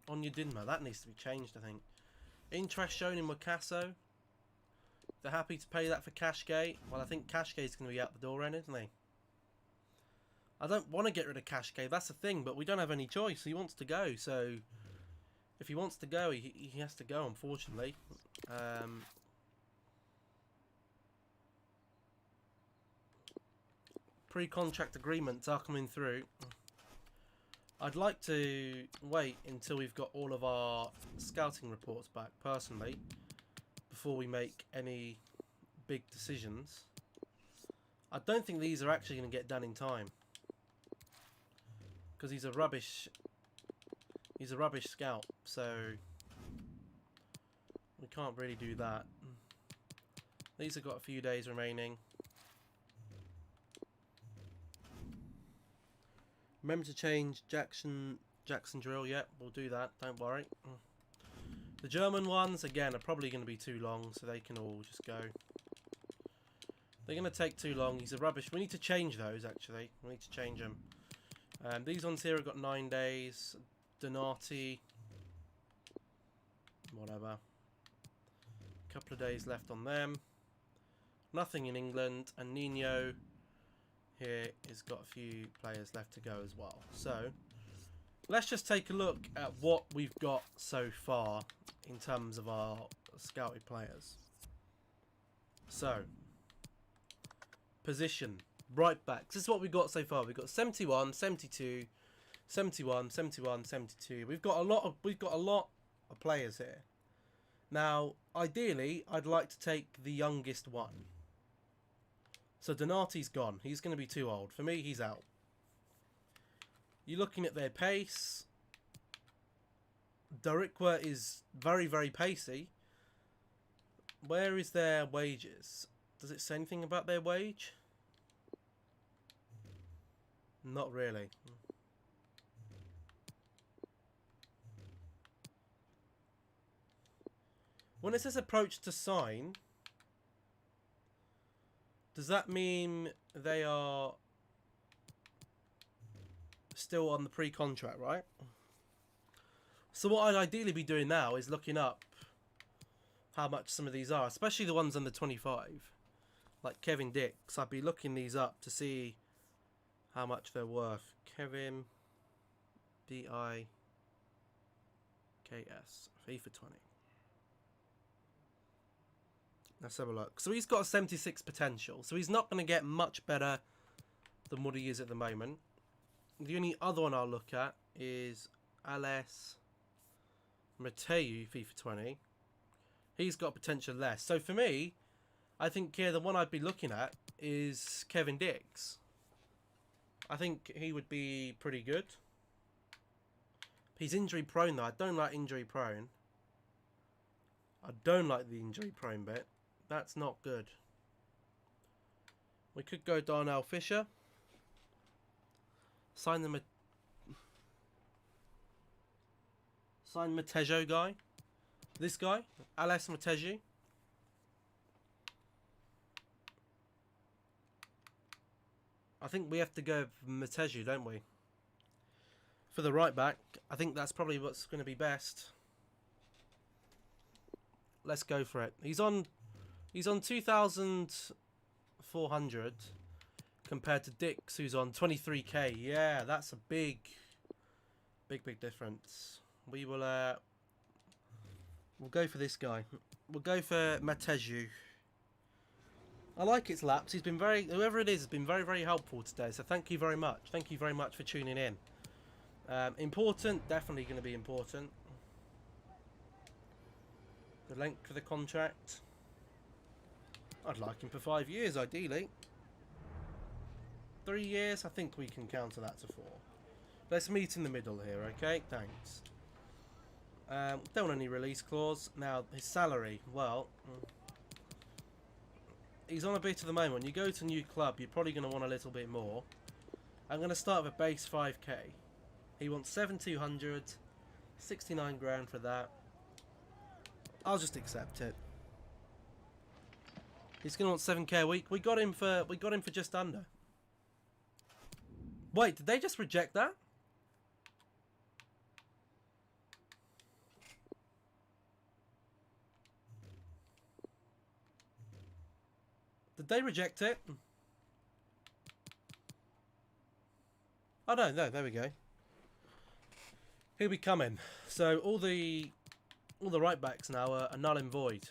Onya Dinma. That needs to be changed, I think. Interest shown in Wakaso. They're happy to pay that for Cashgate. Well, I think Cashgate's going to be out the door end, isn't he? I don't want to get rid of Cashcade, that's the thing, but we don't have any choice. He wants to go, so if he wants to go, he has to go, unfortunately. Pre-contract agreements are coming through. I'd like to wait until we've got all of our scouting reports back, personally, before we make any big decisions. I don't think these are actually going to get done in time, because he's a rubbish scout, so we can't really do that. These have got a few days remaining. Remember to change Jackson drill. Yep, we'll do that. Don't worry. The German ones, again, are probably going to be too long, so they can all just go. They're going to take too long. These are rubbish. We need to change those, actually. We need to change them. These ones here have got 9 days. Donati. Whatever. A couple of days left on them. Nothing in England. And Nino here has got a few players left to go as well. So let's just take a look at what we've got so far in terms of our scouted players. So position, right backs. This is what we've got so far. We've got 71, 72, 71, 71, 72. We've got a lot of players here. Now, ideally, I'd like to take the youngest one. So Donati's gone. He's going to be too old. For me, he's out. You're looking at their pace. Darikwa is very, very pacey. Where is their wages? Does it say anything about their wage? Not really. When it says approach to sign, does that mean they are still on the pre-contract, right? So what I'd ideally be doing now is looking up how much some of these are, especially the ones under 25, like Kevin Dix. I'd be looking these up to see how much they're worth. Kevin D-I-K-S, FIFA 20. Let's have a look. So he's got a 76 potential. So he's not going to get much better than what he is at the moment. The only other one I'll look at is Ales Mateu, FIFA 20. He's got potential less. So for me, I think here the one I'd be looking at is Kevin Dix. I think he would be pretty good. He's injury prone though. I don't like injury prone. I don't like the injury prone bit. That's not good. We could go Darnell Fisher. Sign the Matejo guy. This guy, Ales Matejo. I think we have to go Matejo, don't we? For the right back, I think that's probably what's going to be best. Let's go for it. He's on 2,400 compared to Dix, who's on 23k. Yeah, that's a big difference. We will we'll go for this guy. We'll go for Mateju. I like its laps. He's been whoever it is has been very helpful today. So thank you very much. Thank you very much for tuning in. Important, definitely going to be important. The length of the contract. I'd like him for 5 years, ideally. 3 years, I think we can counter that to 4. Let's meet in the middle here, okay? Thanks. Don't want any release clause. Now, his salary, well, he's on a bit at the moment. When you go to a new club, you're probably going to want a little bit more. I'm going to start with a base 5k. He wants 7,200, 69 grand for that. I'll just accept it. He's going to want 7k a week. We got him for just under. Wait, did they just reject that? Did they reject it? Oh no, no, there we go. He'll be coming. So all the right backs now are null and void.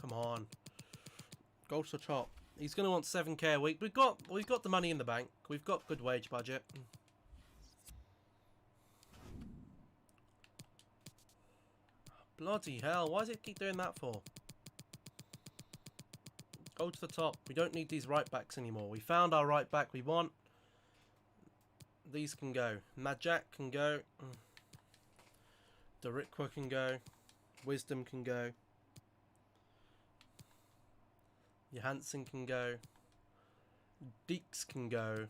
Come on. Go to the top. He's going to want 7k a week. We've got the money in the bank. We've got good wage budget. Bloody hell. Why does it keep doing that for? Go to the top. We don't need these right backs anymore. We found our right back we want. These can go. Majak can go. Darikwa can go. Wisdom can go. Johansson can go. Deeks can go.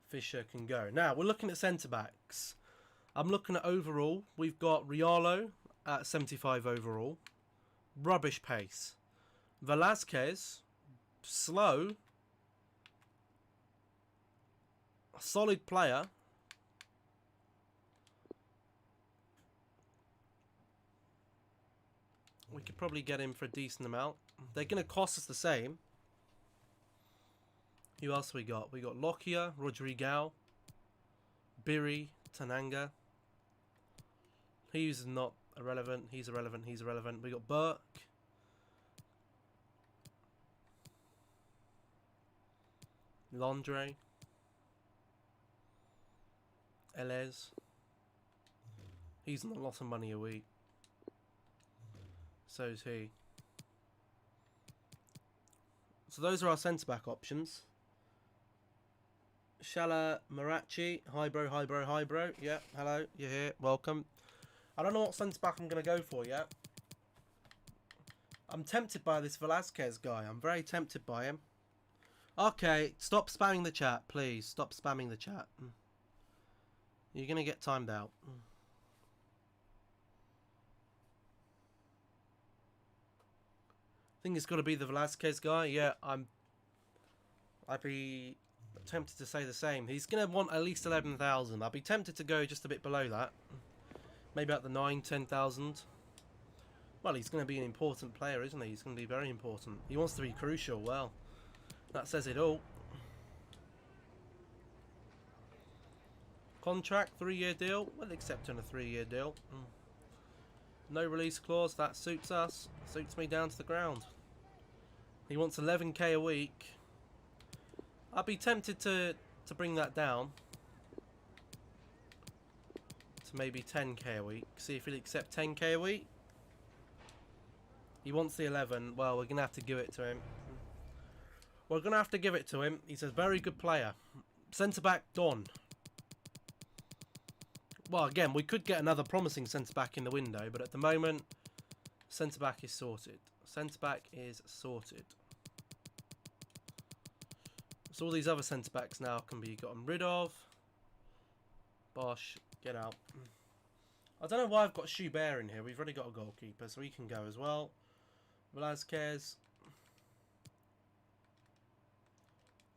Fisher can go. Now, we're looking at centre-backs. I'm looking at overall. We've got Rialo at 75 overall. Rubbish pace. Velasquez, slow. A solid player. We could probably get him for a decent amount. They're going to cost us the same. Who else we got? We got Lockyer, Rodrigo, Biri, Tananga. He's not irrelevant. He's irrelevant. He's irrelevant. We got Burke. Londre. Elez. He's on a lot of money a week. So's he. So those are our centre-back options. Shala Marachi. Hi bro, hi bro, hi bro. Yeah, hello, you're here. Welcome. I don't know what centre-back I'm going to go for yet. I'm tempted by this Velasquez guy. I'm very tempted by him. Okay, stop spamming the chat, please. Stop spamming the chat. You're going to get timed out. I think it's got to be the Velasquez guy. Yeah, I'd be tempted to say the same. He's going to want at least 11,000. I'd be tempted to go just a bit below that. Maybe at the 10,000. Well, he's going to be an important player, isn't he? He's going to be very important. He wants to be crucial. Well, that says it all. Contract, 3-year deal. We'll accept on a 3-year deal. No release clause. That suits us. Suits me down to the ground. He wants 11k a week. I'd be tempted to bring that down to maybe 10k a week. See if he'll accept 10k a week. He wants the 11. Well, we're going to have to give it to him. We're going to have to give it to him. He's a very good player. Centre-back, Don. Well, again, we could get another promising centre-back in the window, but at the moment, centre-back is sorted. Centre-back is sorted. So all these other centre-backs now can be gotten rid of. Bosh, get out. I don't know why I've got Schubert in here. We've already got a goalkeeper, so he can go as well. Velasquez.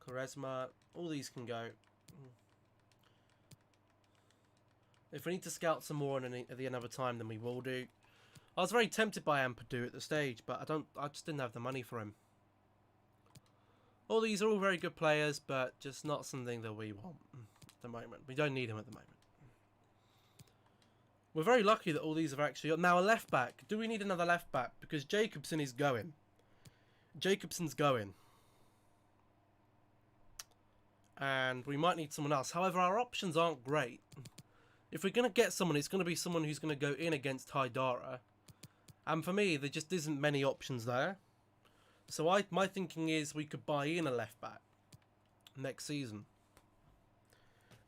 Quaresma. All these can go. If we need to scout some more at the end of a time, then we will do. I was very tempted by Ampadu at the stage, but I just didn't have the money for him. All these are all very good players, but just not something that we want at the moment. We don't need him at the moment. We're very lucky that all these have actually... Now, a left back. Do we need another left back? Because Jacobson is going. Jacobson's going. And we might need someone else. However, our options aren't great. If we're going to get someone, it's going to be someone who's going to go in against Haidara. And for me, there just isn't many options there. So my thinking is we could buy in a left back next season.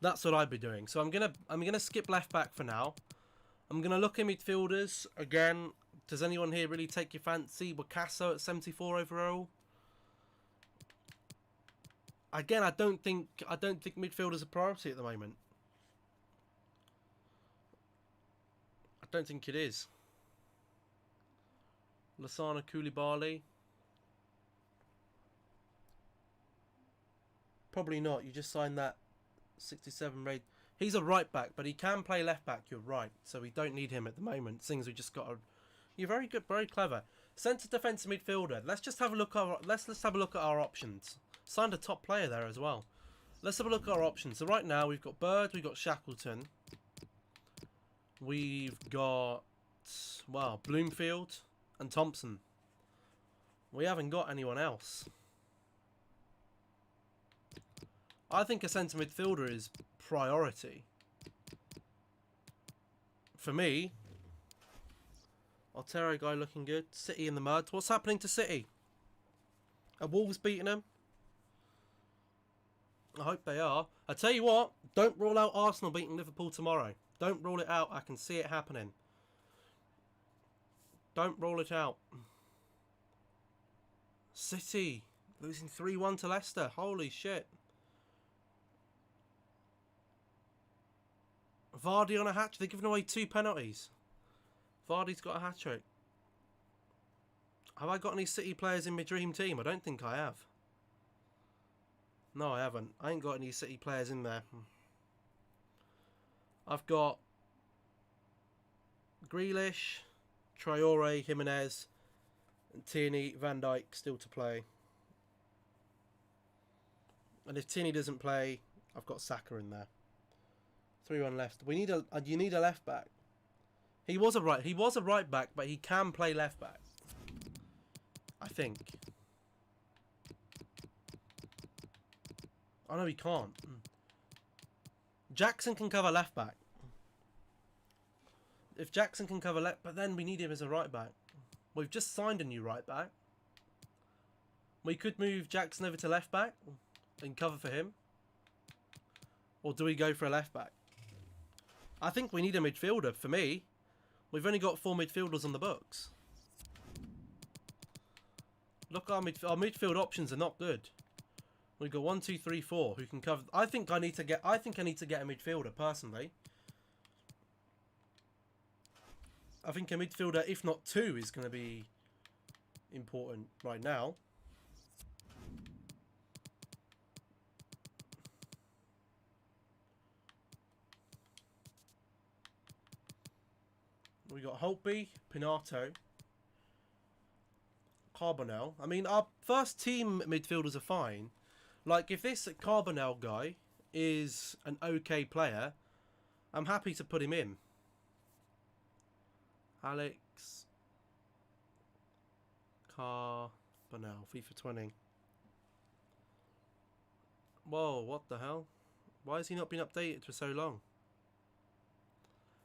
That's what I'd be doing. So I'm gonna skip left back for now. I'm gonna look at midfielders again. Does anyone here really take your fancy? Wakaso at 74 overall. Again, I don't think midfielders a priority at the moment. I don't think it is. Lasana Koulibaly. Probably not. You just signed that 67 rate. He's a right back, but he can play left back. You're right. So we don't need him at the moment. Things we just got. You're very good, very clever. Centre defensive midfielder. Let's just have a look. Let's have a look at our options. Signed a top player there as well. Let's have a look at our options. So right now we've got Bird, we've got Shackleton, we've got Bloomfield and Thompson. We haven't got anyone else. I think a centre midfielder is priority. For me, Otero guy looking good. City in the mud. What's happening to City? Are Wolves beating them? I hope they are. I tell you what, don't rule out Arsenal beating Liverpool tomorrow. Don't rule it out. I can see it happening. Don't rule it out. City losing 3-1 to Leicester. Holy shit. Vardy on a hat-trick. They're giving away 2 penalties. Vardy's got a hat-trick. Have I got any City players in my dream team? I don't think I have. No, I haven't. I ain't got any City players in there. I've got Grealish, Traore, Jimenez, and Tierney, Van Dijk still to play. And if Tierney doesn't play, I've got Saka in there. 3-1 left. We need you need a left back. He was a right back, but he can play left back. I think. Oh no, he can't. Jackson can cover left back. If Jackson can cover left, but then we need him as a right back. We've just signed a new right back. We could move Jackson over to left back and cover for him. Or do we go for a left back? I think we need a midfielder. For me, we've only got 4 midfielders on the books. Look, our midfield options are not good. We've got 1, 2, 3, 4 who can cover. I think I need to get a midfielder personally. I think a midfielder, if not 2, is going to be important right now. We got Holtby, Pinato, Carbonell. I mean, our first team midfielders are fine. Like, if this Carbonell guy is an okay player, I'm happy to put him in. Alex Carbonell, FIFA 20. Whoa, what the hell? Why has he not been updated for so long?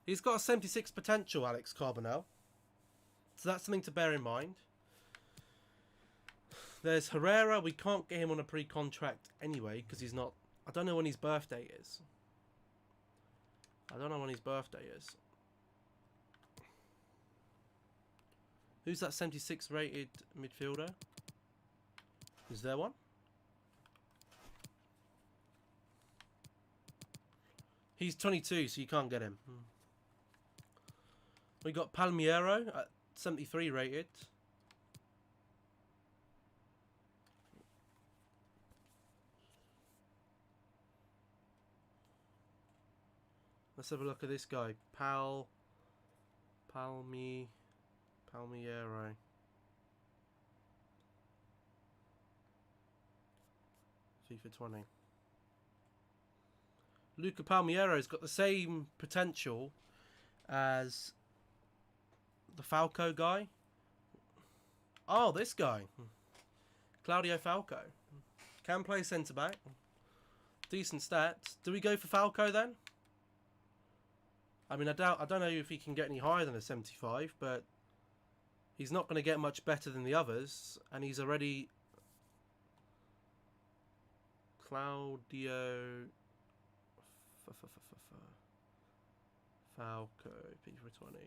He's got a 76 potential, Alex Carbonell. So that's something to bear in mind. There's Herrera. We can't get him on a pre-contract anyway because he's not... I don't know when his birthday is. Who's that 76 rated midfielder? Is there one? He's 22, so you can't get him. We got Palmiero at 73 rated. Let's have a look at this guy. Palmiero. FIFA 20. Luca Palmiero's got the same potential as the Falco guy. Oh, this guy. Claudio Falco. Can play centre back. Decent stats. Do we go for Falco then? I mean, I don't know if he can get any higher than a 75, but he's not going to get much better than the others, and he's already Claudio Falco, FIFA 20.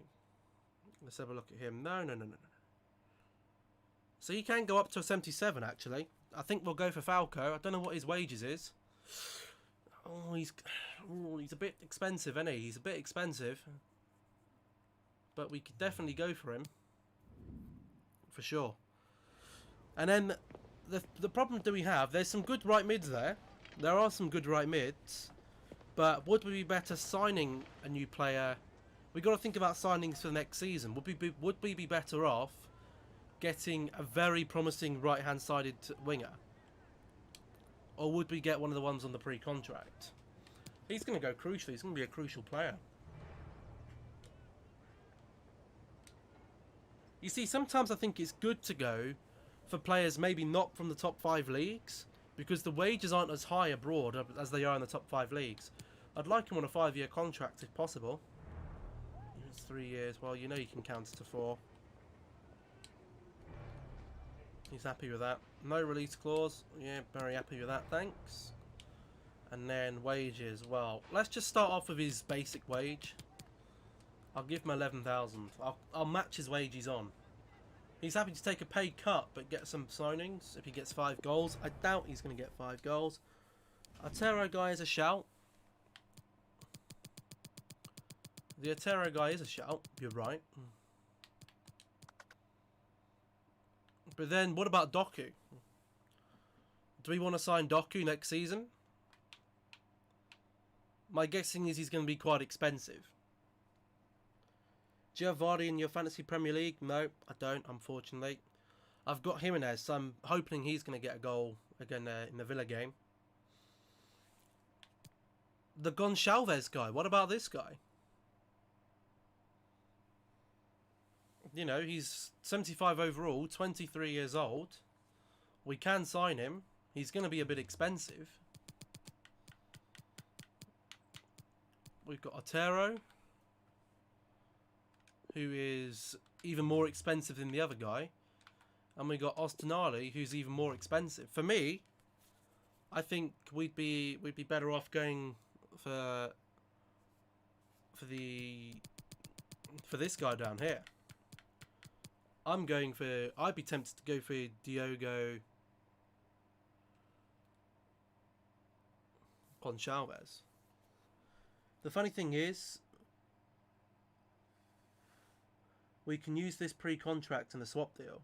Let's have a look at him. No. So he can go up to a 77, actually. I think we'll go for Falco. I don't know what his wages is. Oh, he's a bit expensive, isn't he? He's a bit expensive. But we could definitely go for him. For sure. And then the problem do we have? There's some good right mids there. There are some good right mids. But would we be better signing a new player? We got to think about signings for the next season. Would we be better off getting a very promising right-hand sided winger? Or would we get one of the ones on the pre-contract? He's going to go crucial. He's going to be a crucial player. You see, sometimes I think it's good to go for players maybe not from the top 5 leagues, because the wages aren't as high abroad as they are in the top 5 leagues. I'd like him on a 5-year contract if possible. It's 3 years. Well, you know you can count it to 4. He's happy with that. No release clause. Yeah, very happy with that. Thanks. And then wages. Well, let's just start off with his basic wage. I'll give him 11,000. I'll match his wage he's on. He's happy to take a pay cut, but get some signings if he gets 5 goals. I doubt he's going to get 5 goals. Otero guy is a shout. The Otero guy is a shout. You're right. But then, what about Doku? Do we want to sign Doku next season? My guessing is he's going to be quite expensive. Do you have Vardy in your fantasy Premier League? No, I don't, unfortunately. I've got Jimenez, so I'm hoping he's going to get a goal again in the Villa game. The Gonçalves guy, what about this guy? You know, he's 75 overall, 23 years old. We can sign him. He's going to be a bit expensive. We've got Otero, who is even more expensive than the other guy. And we got Ostinali, who's even more expensive. For me, I think we'd be better off going for this guy down here. I'd be tempted to go for Diogo Gonçalves. The funny thing is, we can use this pre-contract in the swap deal.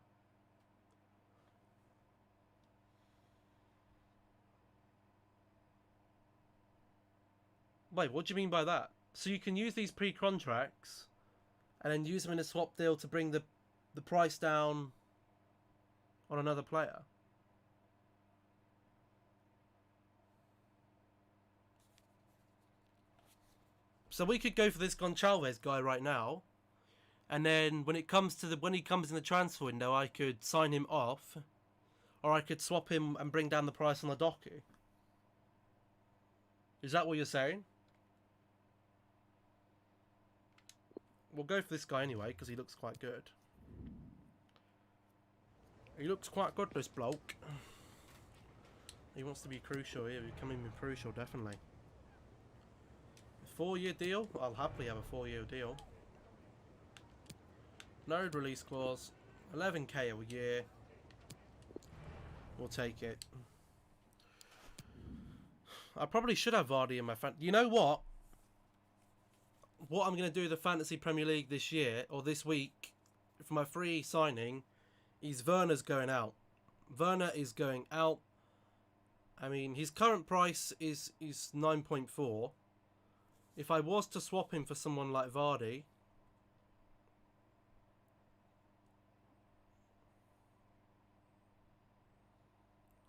Wait, what do you mean by that? So you can use these pre-contracts and then use them in a swap deal to bring the price down on another player? So we could go for this Gonçalves guy right now, and then when he comes in the transfer window, I could sign him off, or I could swap him and bring down the price on the Doku. Is that what you're saying? We'll go for this guy anyway, because he looks quite good. He looks quite good, this bloke. He wants to be crucial here. Becoming crucial, definitely. 4-year deal? I'll happily have a 4-year deal. No release clause. 11k a year. We'll take it. I probably should have Vardy in my You know what? What I'm going to do with the Fantasy Premier League this year, or this week, for my free signing, is Werner's going out. Werner is going out. I mean, his current price is 9.4. If I was to swap him for someone like Vardy,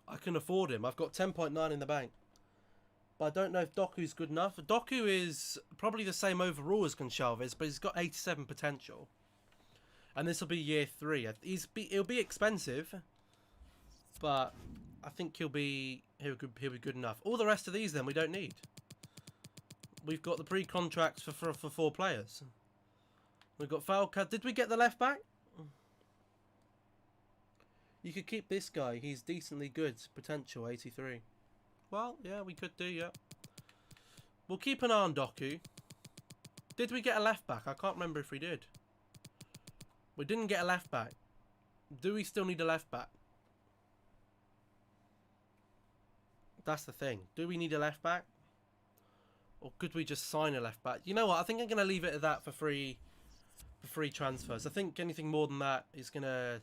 I can afford him. I've got 10.9 in the bank. But I don't know if Doku's good enough. Doku is probably the same overall as Gonçalves, but he's got 87 potential. And this will be year 3. He'll be expensive, but I think he'll be good enough. All the rest of these then we don't need. We've got the pre-contracts for 4 players. We've got Falca. Did we get the left back? You could keep this guy. He's decently good. Potential 83. Well, yeah, we could do, yeah. We'll keep an eye on Doku. Did we get a left back? I can't remember if we did. We didn't get a left back. Do we still need a left back? That's the thing. Do we need a left back? Or could we just sign a left back? You know what? I think I'm going to leave it at that for free transfers. I think anything more than that is going to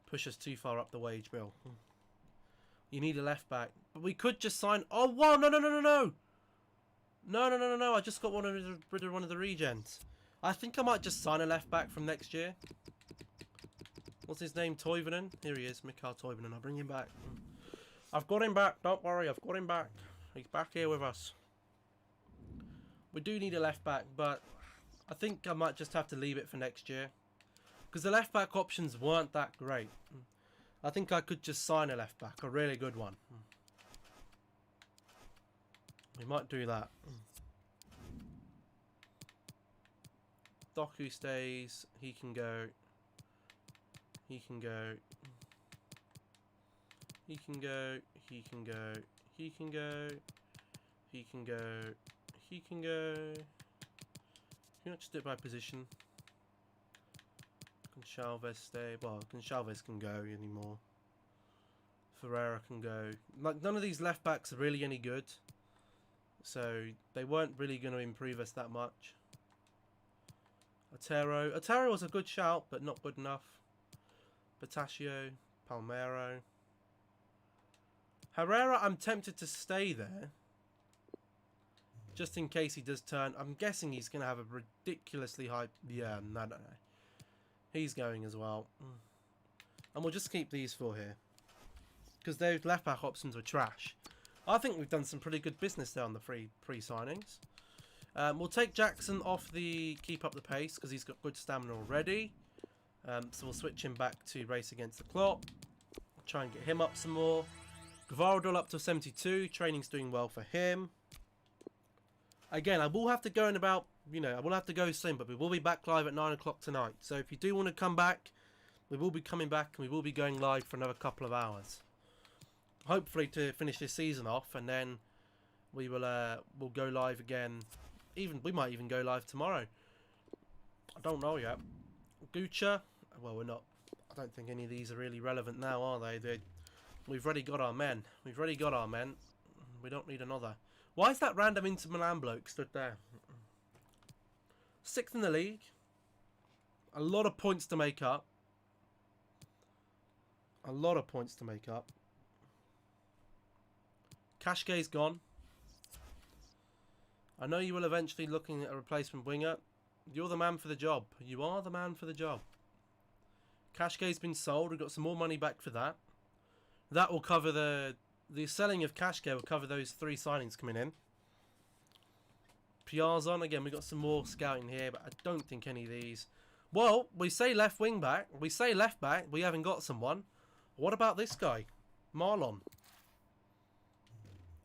push us too far up the wage bill. You need a left back. But we could just sign... Oh, wow! No! No! I just got rid of one of the regens. I think I might just sign a left back from next year. What's his name? Toivonen? Here he is, Mikael Toivonen. I'll bring him back. I've got him back. Don't worry, I've got him back. He's back here with us. We do need a left back, but I think I might just have to leave it for next year. Because the left back options weren't that great. I think I could just sign a left back, a really good one. We might do that. Doku stays. He can go. He can go. He can go. He can go. He can go. He can go. He can go. Can you not just do it by position? Gonçalves stay. Well, Gonçalves can go anymore. Ferreira can go. Like, none of these left backs are really any good. So they weren't really going to improve us that much. Otero was a good shout, but not good enough. Batasio, Palmeiro. Herrera, I'm tempted to stay there. Just in case he does turn. I'm guessing he's going to have a ridiculously high... Yeah, no. He's going as well. And we'll just keep these four here. Because those left back options were trash. I think we've done some pretty good business there on the free signings. We'll take Jackson off the keep up the pace because he's got good stamina already. So we'll switch him back to race against the clock. Try and get him up some more. Gvardiol up to 72. Training's doing well for him. Again, I will have to go in about, I will have to go soon, but we will be back live at 9 o'clock tonight. So if you do want to come back, we will be coming back and we will be going live for another couple of hours. Hopefully to finish this season off, and then we will we'll go live again. We might even go live tomorrow. I don't know yet. Gucha, well, we're not. I don't think any of these are really relevant now, are they? We've already got our men. We've already got our men. We don't need another. Why is that random Inter Milan bloke stood there? 6th in the league. A lot of points to make up. A lot of points to make up. Kashke's gone. I know you will eventually looking at a replacement winger. You're the man for the job. You are the man for the job. Kashke's been sold. We've got some more money back for that. That will cover the selling of Kashke will cover those 3 signings coming in. Piarzon, again, we've got some more scouting here, but I don't think any of these... Well, we say left wing back. We say left back. We haven't got someone. What about this guy? Marlon.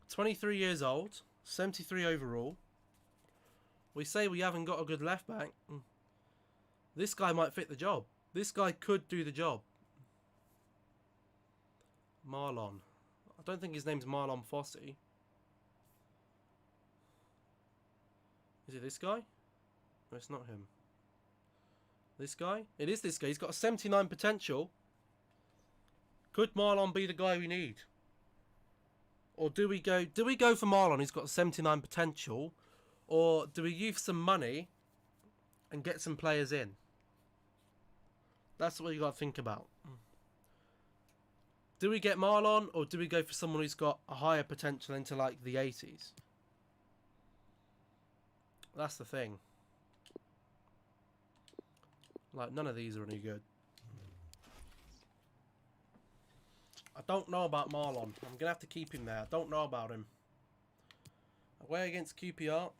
23 years old. 73 overall. We say we haven't got a good left back. This guy might fit the job. This guy could do the job. Marlon. I don't think his name's Marlon Fossey. Is it this guy? No, it's not him. This guy? It is this guy. He's got a 79 potential. Could Marlon be the guy we need? Or do we go for Marlon, who's got 79 potential? Or do we use some money and get some players in? That's what you got to think about. Do we get Marlon, or do we go for someone who's got a higher potential into like the 80s? That's the thing. Like, none of these are any good. I don't know about Marlon. I'm going to have to keep him there. I don't know about him. Away against QPR.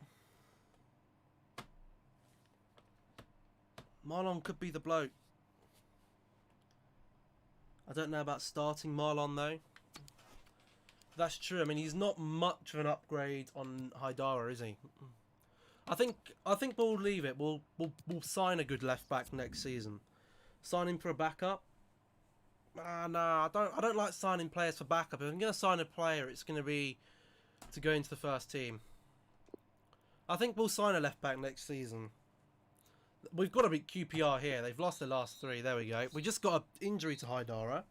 Marlon could be the bloke. I don't know about starting Marlon though. That's true. I mean, he's not much of an upgrade on Haidara, is he? I think we'll leave it. We'll sign a good left back next season. Sign him for a backup. No, I don't like signing players for backup. If I'm going to sign a player, it's going to be to go into the first team. I think we'll sign a left back next season. We've got to beat QPR here. They've lost their last 3. There we go. We just got an injury to Haidara.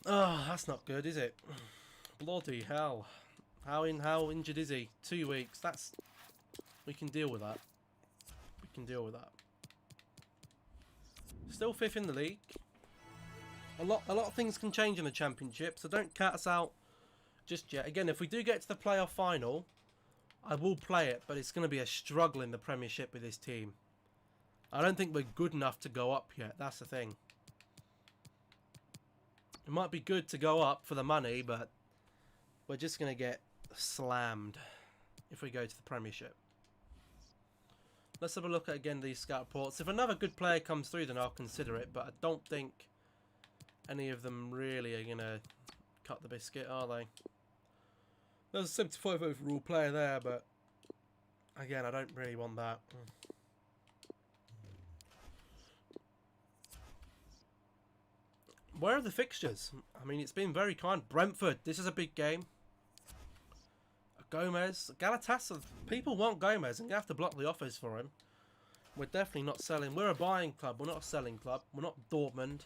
Oh, that's not good, is it? Bloody hell. How injured is he? 2 weeks. We can deal with that. We can deal with that. Still 5th in the league. A lot of things can change in the Championship, so don't cut us out just yet. Again, if we do get to the playoff final, I will play it, but it's going to be a struggle in the Premiership with this team. I don't think we're good enough to go up yet. That's the thing. It might be good to go up for the money, but we're just going to get slammed if we go to the Premiership. Let's have a look at, again, these scout reports. If another good player comes through, then I'll consider it, but I don't think any of them really are going to cut the biscuit, are they? There's a 75 overall player there, but again, I don't really want that. Where are the fixtures? I mean, it's been very kind. Brentford, this is a big game. Gomez, Galatasaray. People want Gomez, and you have to block the offers for him. We're definitely not selling. We're a buying club. We're not a selling club. We're not Dortmund.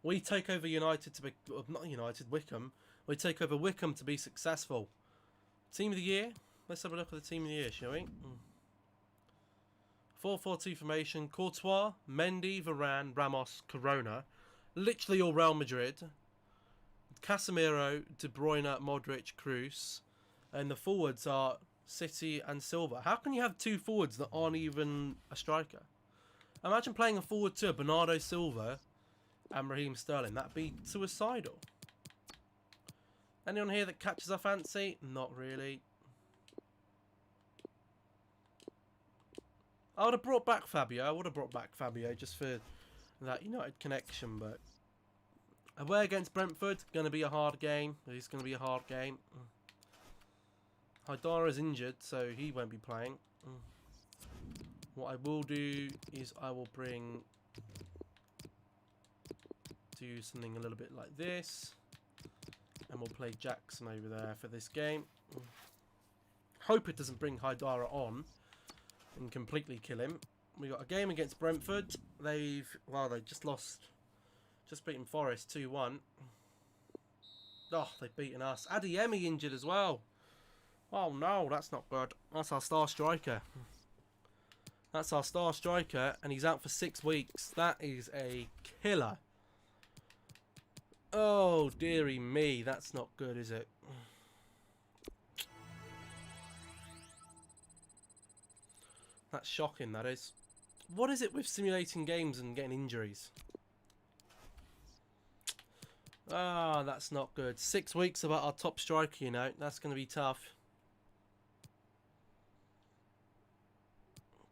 We take over United to be, not United, Wycombe. We take over Wycombe to be successful. Team of the year. Let's have a look at the team of the year, shall we? 4-4-2 formation. Courtois, Mendy, Varane, Ramos, Corona. Literally all Real Madrid. Casemiro, De Bruyne, Modric, Kroos. And the forwards are City and Silva. How can you have two forwards that aren't even a striker? Imagine playing a forward to Bernardo Silva and Raheem Sterling. That'd be suicidal. Anyone here that catches our fancy? Not really. I would have brought back Fabio. I would have brought back Fabio just for that United connection. But away against Brentford, going to be a hard game. It's going to be a hard game. Haidara's injured, so he won't be playing. What I will do is I will do something a little bit like this. And we'll play Jackson over there for this game. Hope it doesn't bring Haidara on and completely kill him. We got a game against Brentford. They just lost. Just beaten Forest 2-1. Oh, they've beaten us. Adeyemi injured as well. Oh no, that's not good. That's our star striker. That's our star striker, and he's out for 6 weeks. That is a killer. Oh, dearie me. That's not good, is it? That's shocking, that is. What is it with simulating games and getting injuries? Ah, that's not good. 6 weeks about our top striker, you know. That's going to be tough.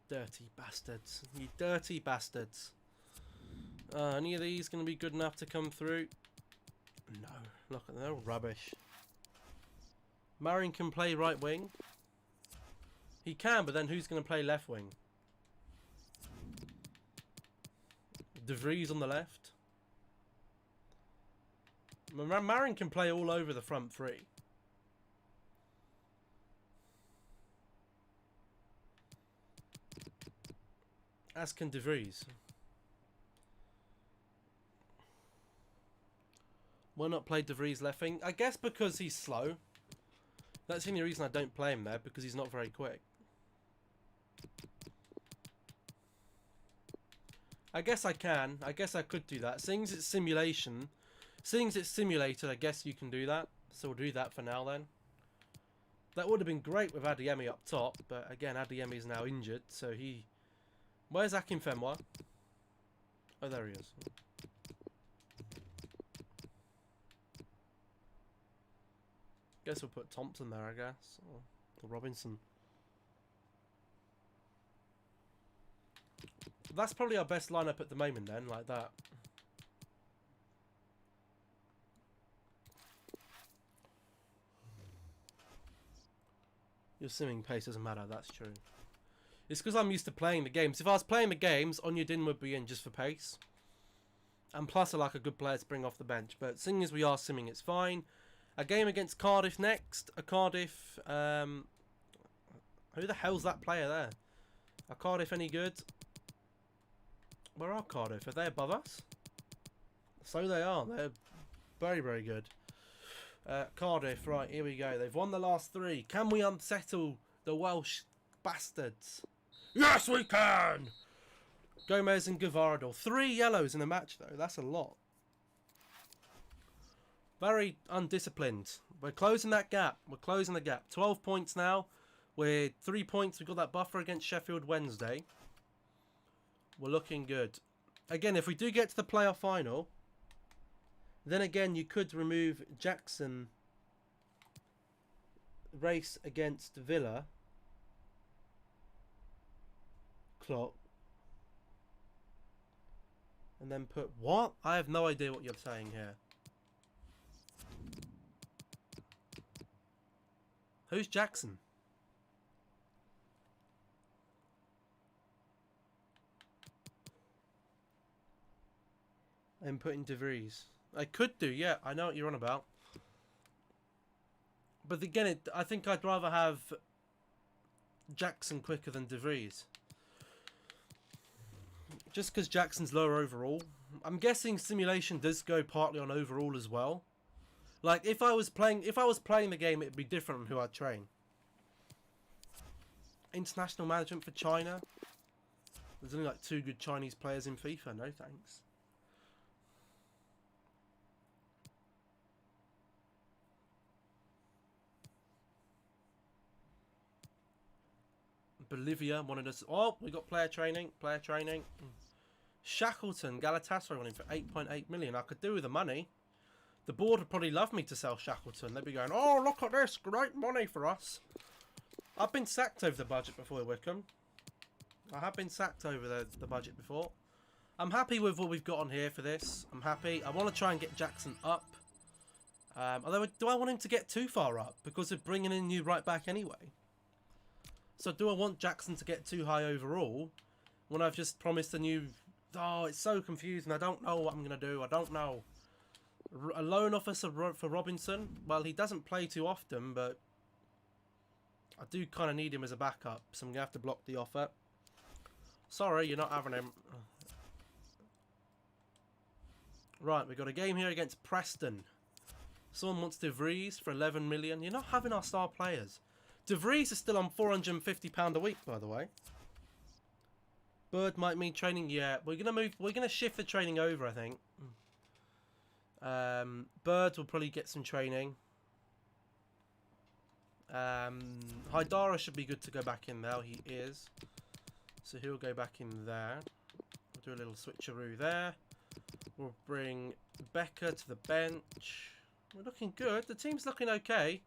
Dirty bastards. You dirty bastards. Any of these going to be good enough to come through? No. Look at them. They're all rubbish. Marion can play right wing. He can, but then who's going to play left wing? De Vries on the left. Marion can play all over the front three. As can De Vries. Why not play De Vries left wing? I guess because he's slow. That's the only reason I don't play him there, because he's not very quick. I guess I can. I guess I could do that. Seeing as it's simulation, seeing as it's simulated, I guess you can do that. So we'll do that for now then. That would have been great with Adeyemi up top, but again, Adeyemi is now injured, so he... Where's Akinfenwa? Oh, there he is. Guess we'll put Thompson there, I guess. Or Robinson. That's probably our best lineup at the moment then, like that. Your simming pace doesn't matter, that's true. It's because I'm used to playing the games. If I was playing the games, Onyedin would be in just for pace. And plus I like a good player to bring off the bench. But seeing as we are simming, it's fine. A game against Cardiff next. A Cardiff... who the hell's that player there? Are Cardiff any good? Where are Cardiff? Are they above us? So they are. They're very, very good. Cardiff, right, here we go. They've won the last 3. Can we unsettle the Welsh bastards? Yes, we can! Gomez and Gavardal. 3 yellows in a match, though. That's a lot. Very undisciplined. We're closing that gap. We're closing the gap. 12 points now. We're 3 points. We've got that buffer against Sheffield Wednesday. We're looking good. Again, if we do get to the playoff final, then again you could remove Jackson. Race against Villa. Klopp. And then put what? I have no idea what you're saying here. Who's Jackson? And putting De Vries. I could do, yeah. I know what you're on about. But again, I think I'd rather have Jackson quicker than De Vries. Just because Jackson's lower overall. I'm guessing simulation does go partly on overall as well. Like if I was playing the game, it'd be different on who I'd train. International management for China. There's only like 2 good Chinese players in FIFA. No thanks. Bolivia wanted us. Oh, we got player training. Player training. Shackleton, Galatasaray wanting for 8.8 million. I could do with the money. The board would probably love me to sell Shackleton. They'd be going, oh, look at this. Great money for us. I've been sacked over the budget before, Wycombe. I have been sacked over the budget before. I'm happy with what we've got on here for this. I'm happy. I want to try and get Jackson up. Although, do I want him to get too far up? Because of bringing in a new right back anyway. So do I want Jackson to get too high overall when I've just promised a new... Oh, it's so confusing. I don't know what I'm going to do. I don't know. A loan officer for Robinson. Well, he doesn't play too often, but I do kind of need him as a backup. So I'm going to have to block the offer. Sorry, you're not having him. Right, we've got a game here against Preston. Someone wants De Vries for 11 million. You're not having our star players. De Vries is still on £450 a week, by the way. Bird might mean training. Yeah, we're gonna shift the training over, I think. Bird will probably get some training. Haidara should be good to go back in there. He is. So he'll go back in there. We'll do a little switcheroo there. We'll bring Becker to the bench. We're looking good. The team's looking okay.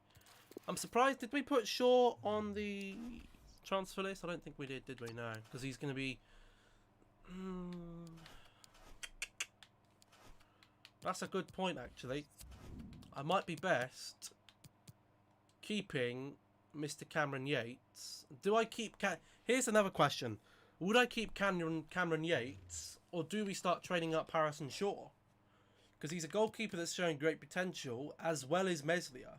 I'm surprised. Did we put Shaw on the transfer list? I don't think we did we? No. Because he's going to be... That's a good point, actually. I might be best keeping Mr. Cameron Yates. Do I keep... Here's another question. Would I keep Cameron Yates, or do we start training up Harrison Shaw? Because he's a goalkeeper that's showing great potential, as well as Meslier.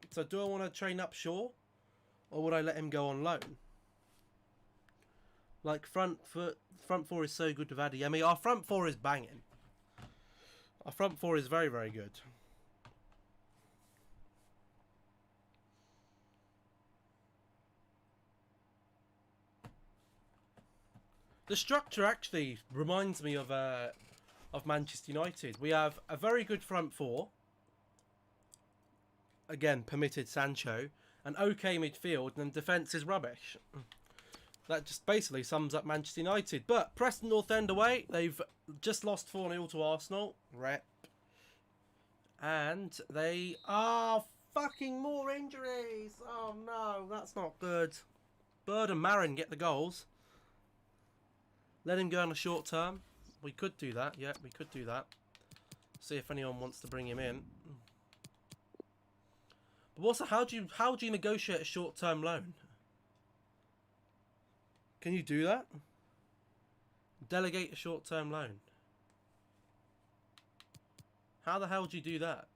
So do I want to train up Shaw, or would I let him go on loan? Like front four is so good with Adeyemi. Our front four is banging. Our front four is very, very good. The structure actually reminds me of Manchester United. We have a very good front four. Again, permitted Sancho. An okay midfield, and defence is rubbish. That just basically sums up Manchester United. But Preston North End away. They've just lost 4-0 to Arsenal. Rep. And they are fucking more injuries. Oh no, that's not good. Bird and Marin get the goals. Let him go on a short term. We could do that. Yeah, we could do that. See if anyone wants to bring him in. But also, how do you negotiate a short term loan? Can you do that? Delegate a short term loan. How the hell do you do that?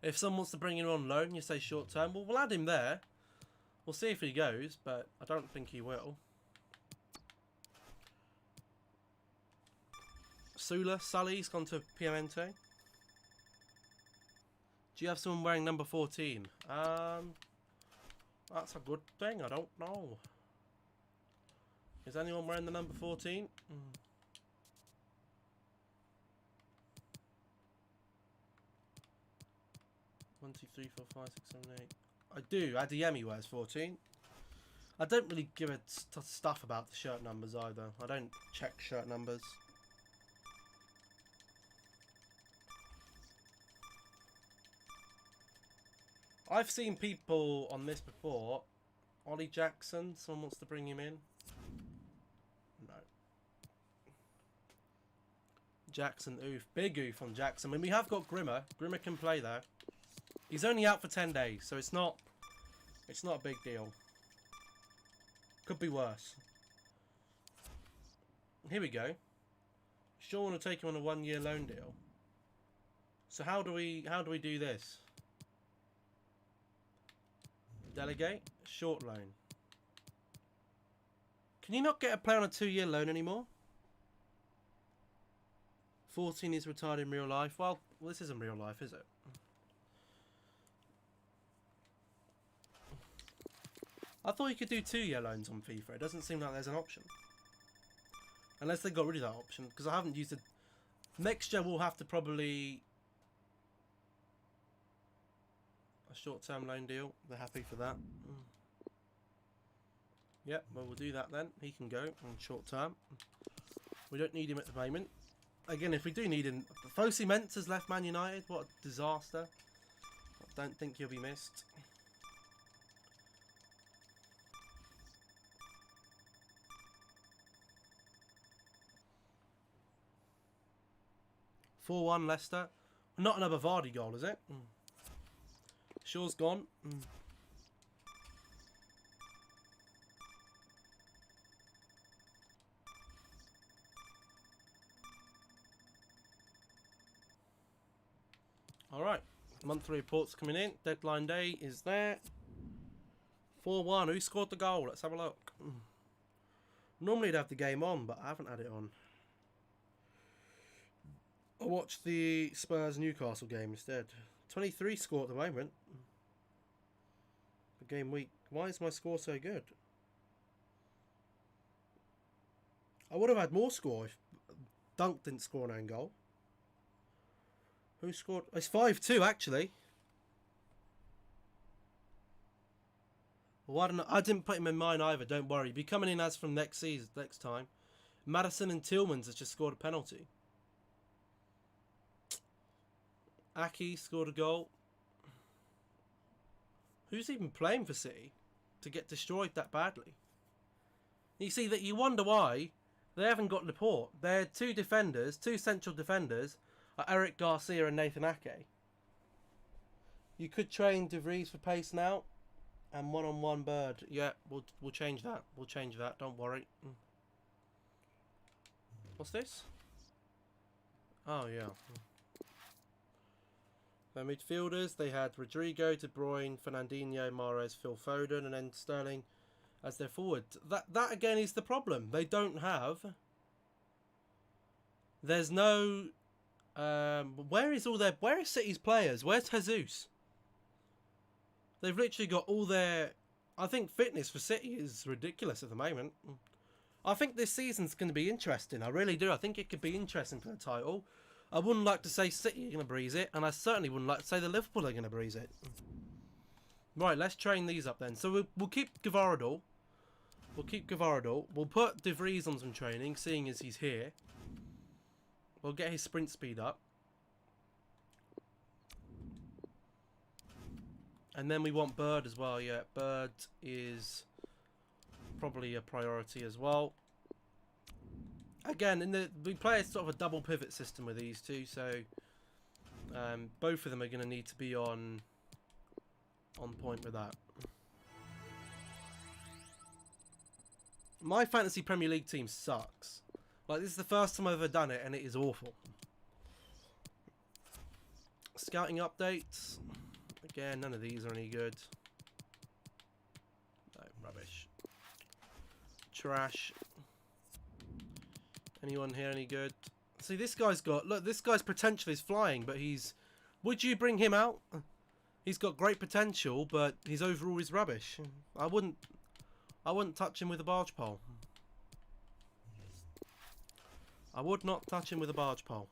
If someone wants to bring him on loan, you say short term. Well, we'll add him there. We'll see if he goes, but I don't think he will. Sully's gone to Piemonte. Do you have someone wearing number 14? That's a good thing. I don't know. Is anyone wearing the number 14? 1, 2, 3, 4, 5, 6, 7, 8. I do. Adeyemi wears 14. I don't really give a stuff about the shirt numbers either. I don't check shirt numbers. I've seen people on this before. Ollie Jackson, someone wants to bring him in. No. Jackson, oof. Big oof on Jackson. I mean, we have got Grimmer. Grimmer can play there. He's only out for 10 days, so it's not a big deal. Could be worse. Here we go. Sure want to take him on a 1-year loan deal. So how do we do this? Delegate, short loan. Can you not get a player on a 2-year loan anymore? 14 is retired in real life. Well, this isn't real life, is it? I thought you could do 2-year loans on FIFA. It doesn't seem like there's an option. Unless they got rid of that option, because I haven't used it. Next year we'll have to probably... a short-term loan deal. They're happy for that. Yep, well we'll do that then. He can go on short-term. We don't need him at the moment. Again, if we do need him... Fosu Mensah's left Man United. What a disaster. I don't think he'll be missed. (4-1) Leicester. Not another Vardy goal, is it? Shaw's gone. Alright. Monthly reports coming in. Deadline day is there. 4-1. Who scored the goal? Let's have a look. Normally I'd have the game on, but I haven't had it on. I watched the Spurs-Newcastle game instead. 23 score at the moment. The game week. Why is my score so good? I would have had more score if Dunk didn't score an own goal. Who scored? It's 5-2 actually. Well, I don't know. I didn't put him in mine either. Don't worry. He'll be coming in as from next season, next time. Maddison and Tillmans has just scored a penalty. Aki scored a goal. Who's even playing for City to get destroyed that badly? You see that you wonder why they haven't got Laporte. Their two defenders, two central defenders, are Eric Garcia and Nathan Ake. You could train De Vries for pace now, and one-on-one Bird. Yeah, we'll change that. We'll change that. Don't worry. What's this? Oh yeah. Their midfielders, they had Rodrigo, De Bruyne, Fernandinho, Mahrez, Phil Foden, and then Sterling as their forward. That again is the problem. They don't have... There's no... where is City's players? Where's Jesus? They've literally got all their... I think fitness for City is ridiculous at the moment. I think this season's going to be interesting. I really do. I think it could be interesting for the title. I wouldn't like to say City are going to breeze it, and I certainly wouldn't like to say the Liverpool are going to breeze it. Right, let's train these up then. So we'll keep Gavaradol. We'll put De Vries on some training, seeing as he's here. We'll get his sprint speed up. And then we want Bird as well, yeah. Bird is probably a priority as well. Again, we play a sort of a double pivot system with these two, so both of them are going to need to be on point with that. My fantasy Premier League team sucks. Like, this is the first time I've ever done it, and it is awful. Scouting updates. Again, none of these are any good. No, rubbish. Trash. Anyone here any good? See, this guy's got... Look, this guy's potential is flying, but he's... Would you bring him out? He's got great potential, but his overall is rubbish. I wouldn't touch him with a barge pole. I would not touch him with a barge pole.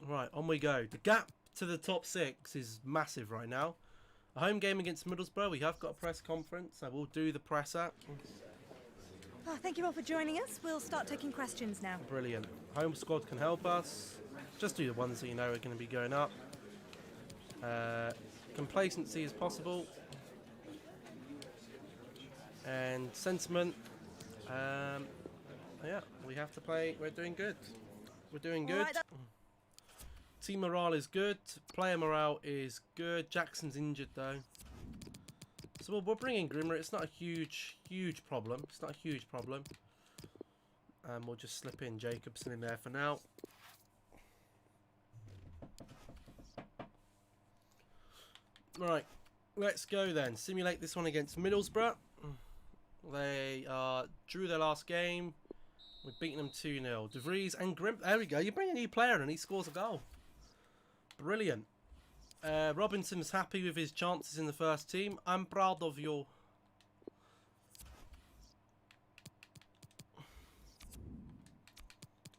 Right, on we go. The gap to the top 6 is massive right now. A home game against Middlesbrough. We have got a press conference. I will do the presser. Oh, thank you all for joining us. We'll start taking questions now. Brilliant. Home squad can help us. Just do the ones that you know are going to be going up. Complacency is possible. And sentiment. Yeah, we have to play. We're doing good. We're doing good. Right, Team morale is good. Player morale is good. Jackson's injured though. So we'll bring in Grimmer. It's not a huge problem. It's not a huge problem. We'll just slip in Jacobson in there for now. Right, let's go then. Simulate this one against Middlesbrough. They drew their last game. We've beaten them 2-0. De Vries and Grim. There we go. You bring a new player and he scores a goal. Brilliant. Robinson's happy with his chances in the first team. I'm proud of you.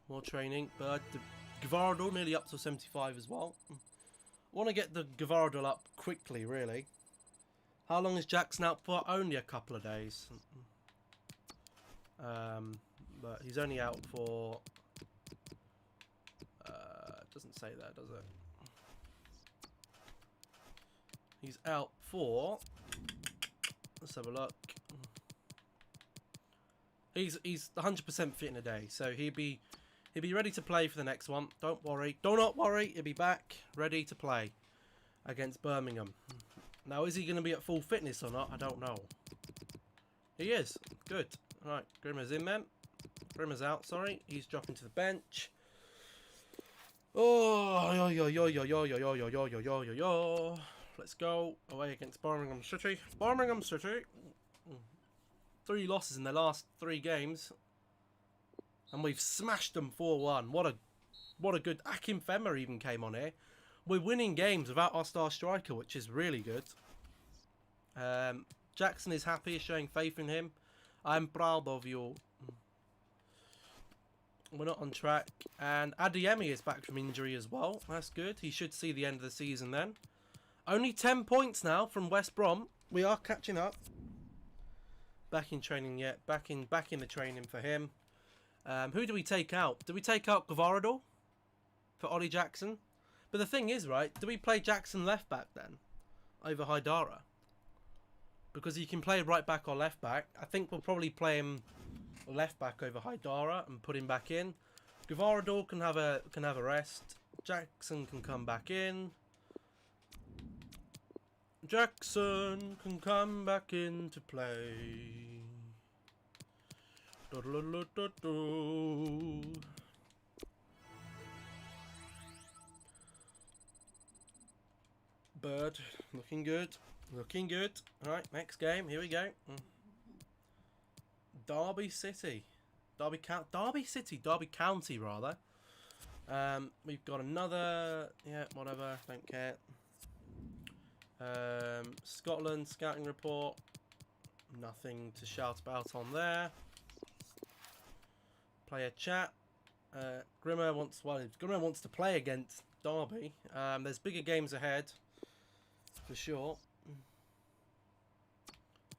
More training. But Gvardo nearly up to 75 as well. Want to get the Gvardo up quickly, really. How long is Jackson out for? Only a couple of days. But he's only out for... doesn't say that, does it? He's out for... Let's have a look. He's 100% fit in a day, so he'll be ready to play for the next one. Don't worry. Do not worry. He'll be back, ready to play against Birmingham. Now, is he going to be at full fitness or not? I don't know. He is. Good. Right, Grimmer's in then. Grimmer's out, sorry. He's dropping to the bench. Oh, yo, yo, yo, yo, yo, yo, yo, yo, yo, yo, yo, yo, yo. Let's go away against Birmingham City. Birmingham City. 3 losses in the last 3 games. And we've smashed them 4-1. What a good... Akim Femmer even came on here. We're winning games without our star striker, which is really good. Jackson is happy, showing faith in him. I'm proud of you. We're not on track. And Adeyemi is back from injury as well. That's good. He should see the end of the season then. Only 10 points now from West Brom. We are catching up. Back in training yet. Back in the training for him. Who do we take out? Do we take out Gvardo for Ollie Jackson? But the thing is, right, do we play Jackson left back then over Haidara? Because he can play right back or left back. I think we'll probably play him left back over Haidara and put him back in. Gvardo can have a rest. Jackson can come back in. Jackson can come back into play. Bird, looking good. Looking good. Alright, next game. Here we go. Derby City. Derby County, rather. We've got another... Yeah, whatever. Don't care. Scotland, scouting report. Nothing to shout about on there. Player chat. Grimmer wants to play against Derby. There's bigger games ahead, for sure.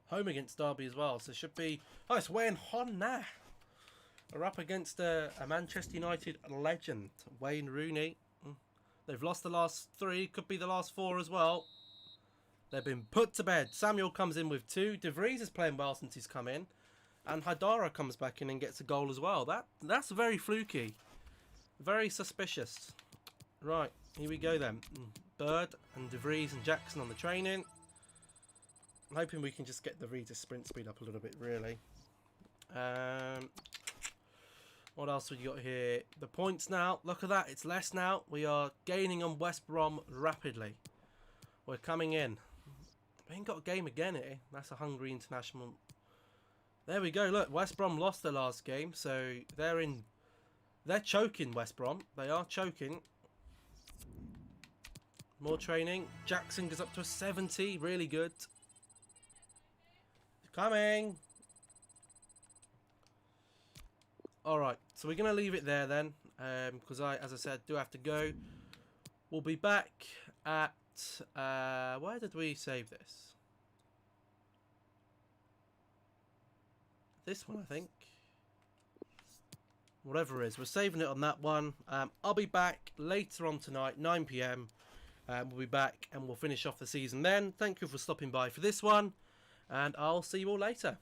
Home against Derby as well, so it should be... Oh, it's Wayne Honna. We're up against a Manchester United legend, Wayne Rooney. They've lost the last 3, could be the last 4 as well. They've been put to bed. Samuel comes in with 2. De Vries is playing well since he's come in. And Haidara comes back in and gets a goal as well. That's very fluky. Very suspicious. Right, here we go then. Bird and De Vries and Jackson on the training. I'm hoping we can just get De Vries' sprint speed up a little bit, really. What else have we got here? The points now. Look at that. It's less now. We are gaining on West Brom rapidly. We're coming in. We ain't got a game again here. That's a hungry international. There we go. Look, West Brom lost their last game, so they're choking, West Brom. They are choking. More training. Jackson goes up to a 70. Really good. Coming. Alright, so we're going to leave it there then. Because as I said, do have to go. We'll be back at where did we save this? This one, I think. Whatever it is, we're saving it on that one. I'll be back later on tonight, 9 PM. We'll be back and we'll finish off the season then. Thank you for stopping by for this one, and I'll see you all later.